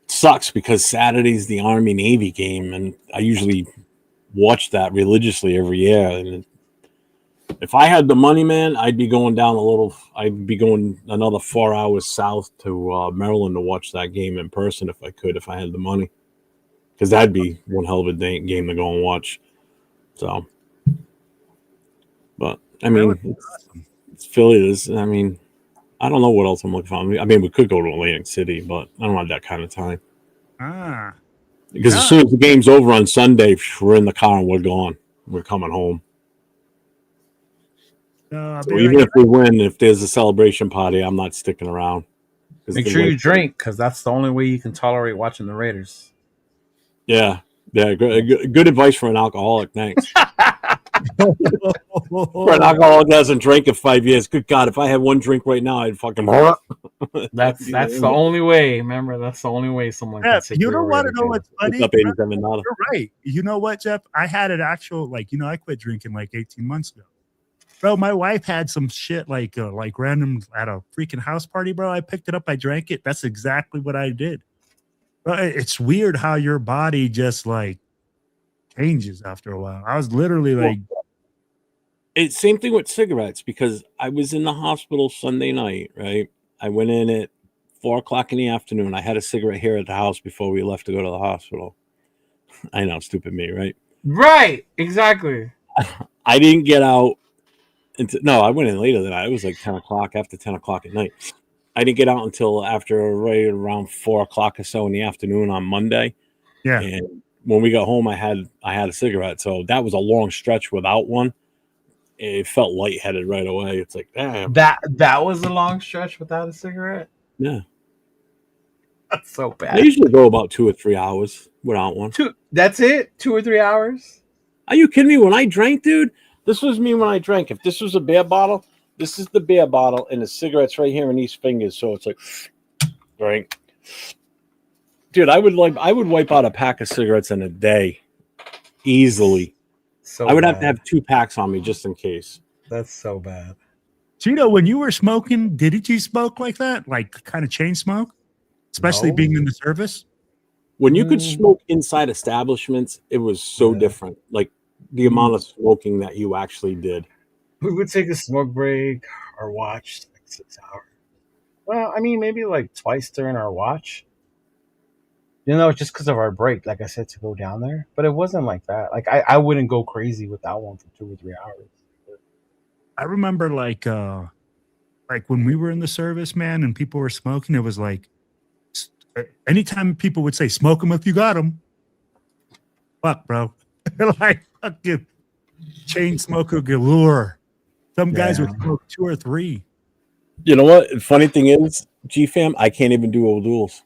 it sucks because Saturday's the Army Navy game, and I usually watch that religiously every year. And if I had the money, man, I'd be going another 4 hours south to Maryland to watch that game in person if I could, if I had the money, because that'd be one hell of a game to go and watch. So, but I mean, it's Philly. I mean, I don't know what else I'm looking for. I mean, we could go to Atlantic City, but I don't have that kind of time. Because as soon as the game's over on Sunday, we're in the car and we're gone. We're coming home. So even if we win, if there's a celebration party, I'm not sticking around. Make sure you drink, because that's the only way you can tolerate watching the Raiders. Yeah. Good advice for an alcoholic. Thanks. For an alcoholic that hasn't drank in 5 years. Good God, if I had one drink right now, I'd fucking. That's the only way. Remember, that's the only way someone can sit. You don't want to know what's funny? Up $87. You're right. You know what, Jeff? I had an actual, I quit drinking like 18 months ago. Bro, my wife had some shit like random at a freaking house party, bro. I picked it up, I drank it. That's exactly what I did. But it's weird how your body just changes after a while. I was literally it's same thing with cigarettes, because I was in the hospital Sunday night, right? I went in at 4:00 in the afternoon. I had a cigarette here at the house before we left to go to the hospital. I know, stupid me, right? Right, exactly. I didn't get out. No, I went in later than that. It was like 10 o'clock, after 10 o'clock at night. I didn't get out until after right around 4 o'clock or so in the afternoon on Monday. Yeah. And when we got home, I had a cigarette. So that was a long stretch without one. It felt lightheaded right away. It's like, damn. That was a long stretch without a cigarette? Yeah. That's so bad. I usually go about 2 or 3 hours without one. That's it? 2 or 3 hours? Are you kidding me? When I drank, dude, this was me when I drank. If this was a beer bottle, this is the beer bottle, and the cigarette's right here in these fingers. So it's like, drink. Dude, I would wipe out a pack of cigarettes in a day, easily. So I would have to have 2 packs on me just in case. That's so bad. Cheeto, when you were smoking, did you smoke like that? Like kind of chain smoke? Especially being in the service? When you could smoke inside establishments, it was so different. Like the amount of smoking that you actually did. We would take a smoke break or watch 6 hours. Well, I mean, maybe twice during our watch. Just because of our break, like I said, to go down there. But it wasn't like that. I wouldn't go crazy without one for 2 or 3 hours. I remember when we were in the service, man, and people were smoking, it was anytime people would say, smoke them if you got them. Fuck, bro. Fucking chain smoker galore. Some guys would smoke 2 or 3. You know what? The funny thing is, G-Fam, I can't even do old duels.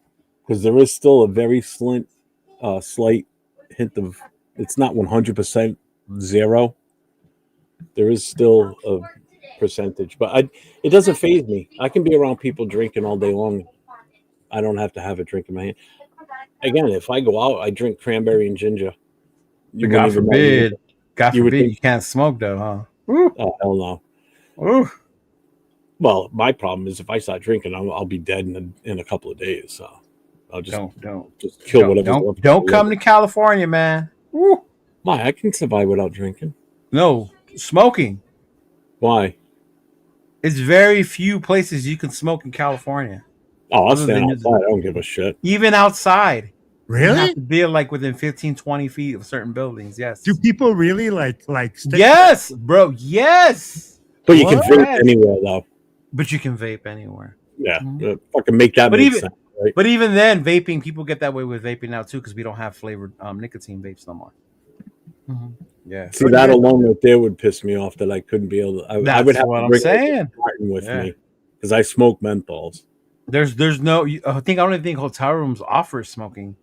Because there is still a very slight hint of, it's not 100% zero. There is still a percentage, but it doesn't faze me. I can be around people drinking all day long. I don't have to have a drink in my hand. Again, if I go out, I drink cranberry and ginger. God forbid you can't smoke though, huh? Oh, hell no. Well, Well, my problem is if I start drinking, I'll be dead in a couple of days. So I'll just just kill whatever. Don't come to California, man. Woo. Why? I can survive without drinking. No, smoking. Why? It's very few places you can smoke in California. Oh, I'll stand outside. I don't give a shit. Even outside. Really? You have to be like within 15, 20 feet of certain buildings. Yes. Do people really like? Yes, bro. Yes. But you can vape anywhere, though. But you can vape anywhere. Yeah. Fucking make that make sense, right? But even then, vaping, people get that way with vaping now, too, because we don't have flavored nicotine vapes no more. Mm-hmm. Yeah. See, that alone right there would piss me off that I couldn't be able to. I would have what to I'm bring saying. with me because I smoke menthols. There's no. I don't even think hotel rooms offer smoking.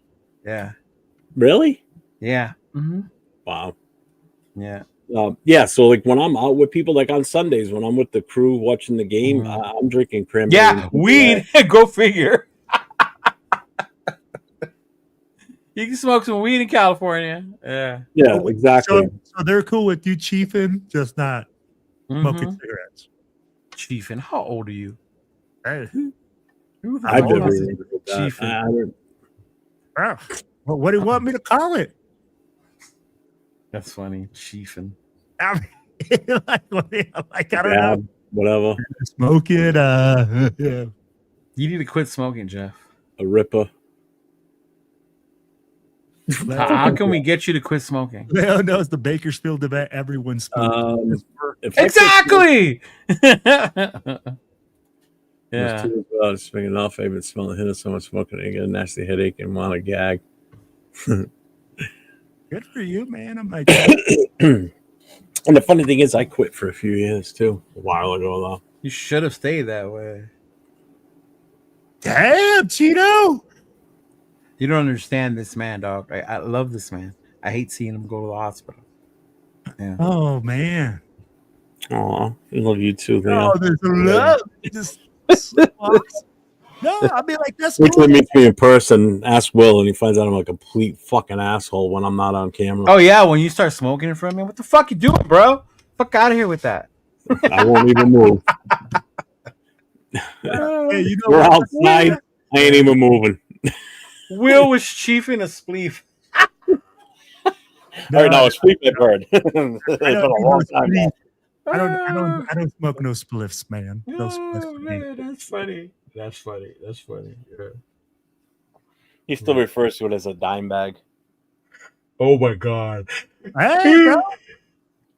Yeah. Really? Yeah. Mm-hmm. Wow. Yeah. Yeah. So like when I'm out with people, like on Sundays when I'm with the crew watching the game, I'm drinking cranberry. Yeah, weed. Go figure. You can smoke some weed in California. Yeah. Yeah, exactly. So they're cool with you chiefing, just not smoking cigarettes. Chiefing, how old are you? Hey. I've never heard that. Chiefing. Well, what do you want me to call it? That's funny. Chiefing. I mean, I don't know. Whatever. Smoke it. Yeah. You need to quit smoking, Jeff. A ripper. How can we get you to quit smoking? Leo knows the Bakersfield event. Everyone's smoking. Exactly. Yeah. Speaking of, I've been smelling hit of someone smoking. I get a nasty headache and want to gag. Good for you, man. I'm like, and the funny thing is, I quit for a few years too, a while ago though. You should have stayed that way. Damn, Cheeto. You don't understand this man, dog. I love this man. I hate seeing him go to the hospital. Yeah. Oh man. Aw, I love you too, man. Oh, there's a love. Just no, I mean like that's Wait till cool. he meets me in person. Ask Will, and he finds out I'm a complete fucking asshole when I'm not on camera. Oh yeah, when you start smoking in front of me, what the fuck you doing, bro? Fuck out of here with that. I won't even move. Hey, you know We're outside. I ain't even moving. Will was chiefing a spleef. No, a spleef I've heard. It's been a long time now. I don't smoke no spliffs, man. No spliffs for me. Man, that's funny. That's funny. Yeah. He still refers to it as a dime bag. Oh my god. Hey, bro.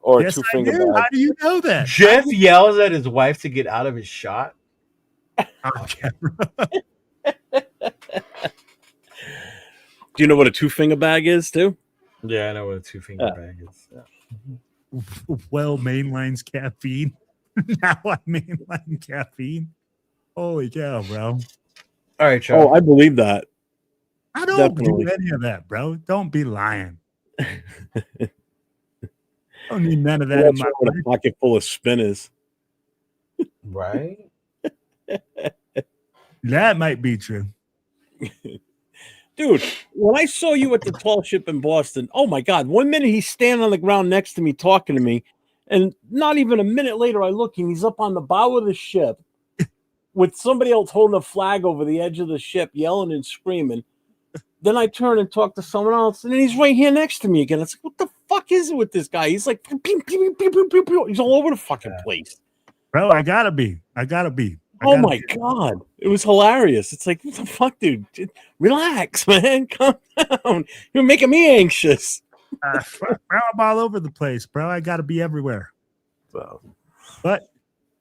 Or Yes, a I two-finger do. bag. How do you know that? Jeff yells at his wife to get out of his shot. On camera. Do you know what a two-finger bag is, too? Yeah, I know what a two-finger bag is. Yeah. Well, mainlines caffeine. Now I mainline caffeine. Holy cow, bro. All right, Charlie. Oh, I believe that. I don't Definitely. do any of that, bro. Don't be lying. Don't need none of that in my With life. a pocket full of spinners. Right? That might be true. Dude, when I saw you at the tall ship in Boston, oh my God, 1 minute he's standing on the ground next to me talking to me, and not even a minute later I look and he's up on the bow of the ship with somebody else holding a flag over the edge of the ship, yelling and screaming. Then I turn and talk to someone else, and then he's right here next to me again. It's like, what the fuck is it with this guy? He's like, pew, pew, pew, pew, pew, pew, pew. He's all over the fucking place. Bro, I gotta be. Oh my God. It was hilarious. It's like, what the fuck, dude? Relax, man. Calm down. You're making me anxious. Bro, I'm all over the place, bro. I gotta be everywhere. So, But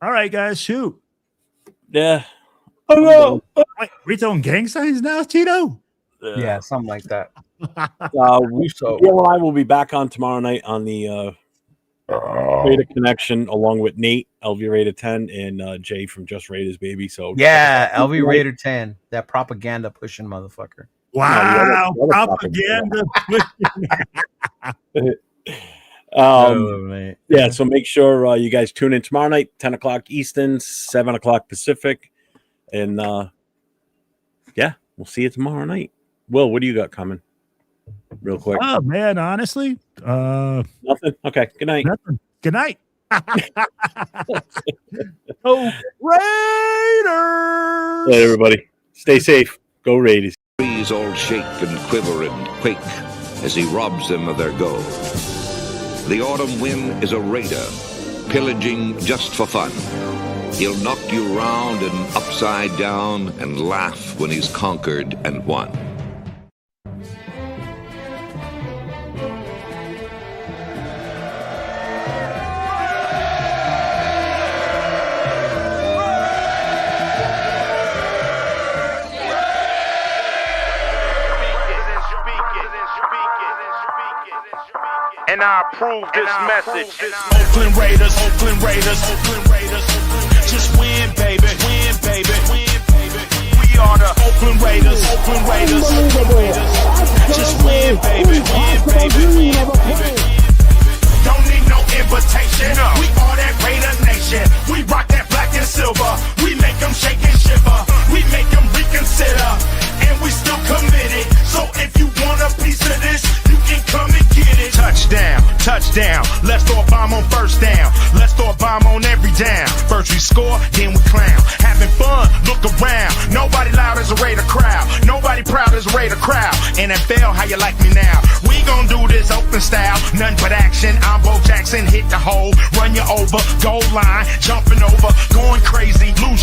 all right, guys, shoot. yeah. Hello. Wait, we throwing gang signs now, Cheeto? Yeah, something like that. Will and I will be back on tomorrow night on the Raider Connection, along with Nate, LV Raider 10, and Jay from Just Raiders, baby. So Yeah, LV Raider 10, that propaganda pushing motherfucker. Wow, the other propaganda. Yeah, so make sure you guys tune in tomorrow night, 10 o'clock Eastern, 7 o'clock Pacific. And yeah, we'll see you tomorrow night. Will, what do you got coming? Real quick. Oh man, honestly, Nothing. Okay. Good night. nothing. Good night. Oh, Raiders! All right, everybody. Stay safe. Go Raiders. Trees all shake and quiver and quake as he robs them of their gold. The autumn wind is a raider, pillaging just for fun. He'll knock you round and upside down and laugh when he's conquered and won. And I approve this message. Oakland Raiders, Oakland Raiders, Oakland Raiders. Just win, baby, win, baby, win, baby. We are the Oakland Raiders, Oakland Raiders, Oakland Raiders. Just win, baby, win, baby, win, baby. Don't need no invitation. We are that Raider Nation. We rock that black and silver. We make them shake and shiver. We make them reconsider. And we still committed. So if you want a piece of this, you can come and get it. Touchdown, touchdown. Let's throw a bomb on first down. Let's throw a bomb on every down. First we score, then we clown. Having fun, look around. Nobody loud as a Raider crowd. Nobody proud as a Raider crowd. NFL, how you like me now? We gon' do this open style. Nothing but action. I'm Bo Jackson, hit the hole. Run you over, goal line. Jumping over, going crazy. Lose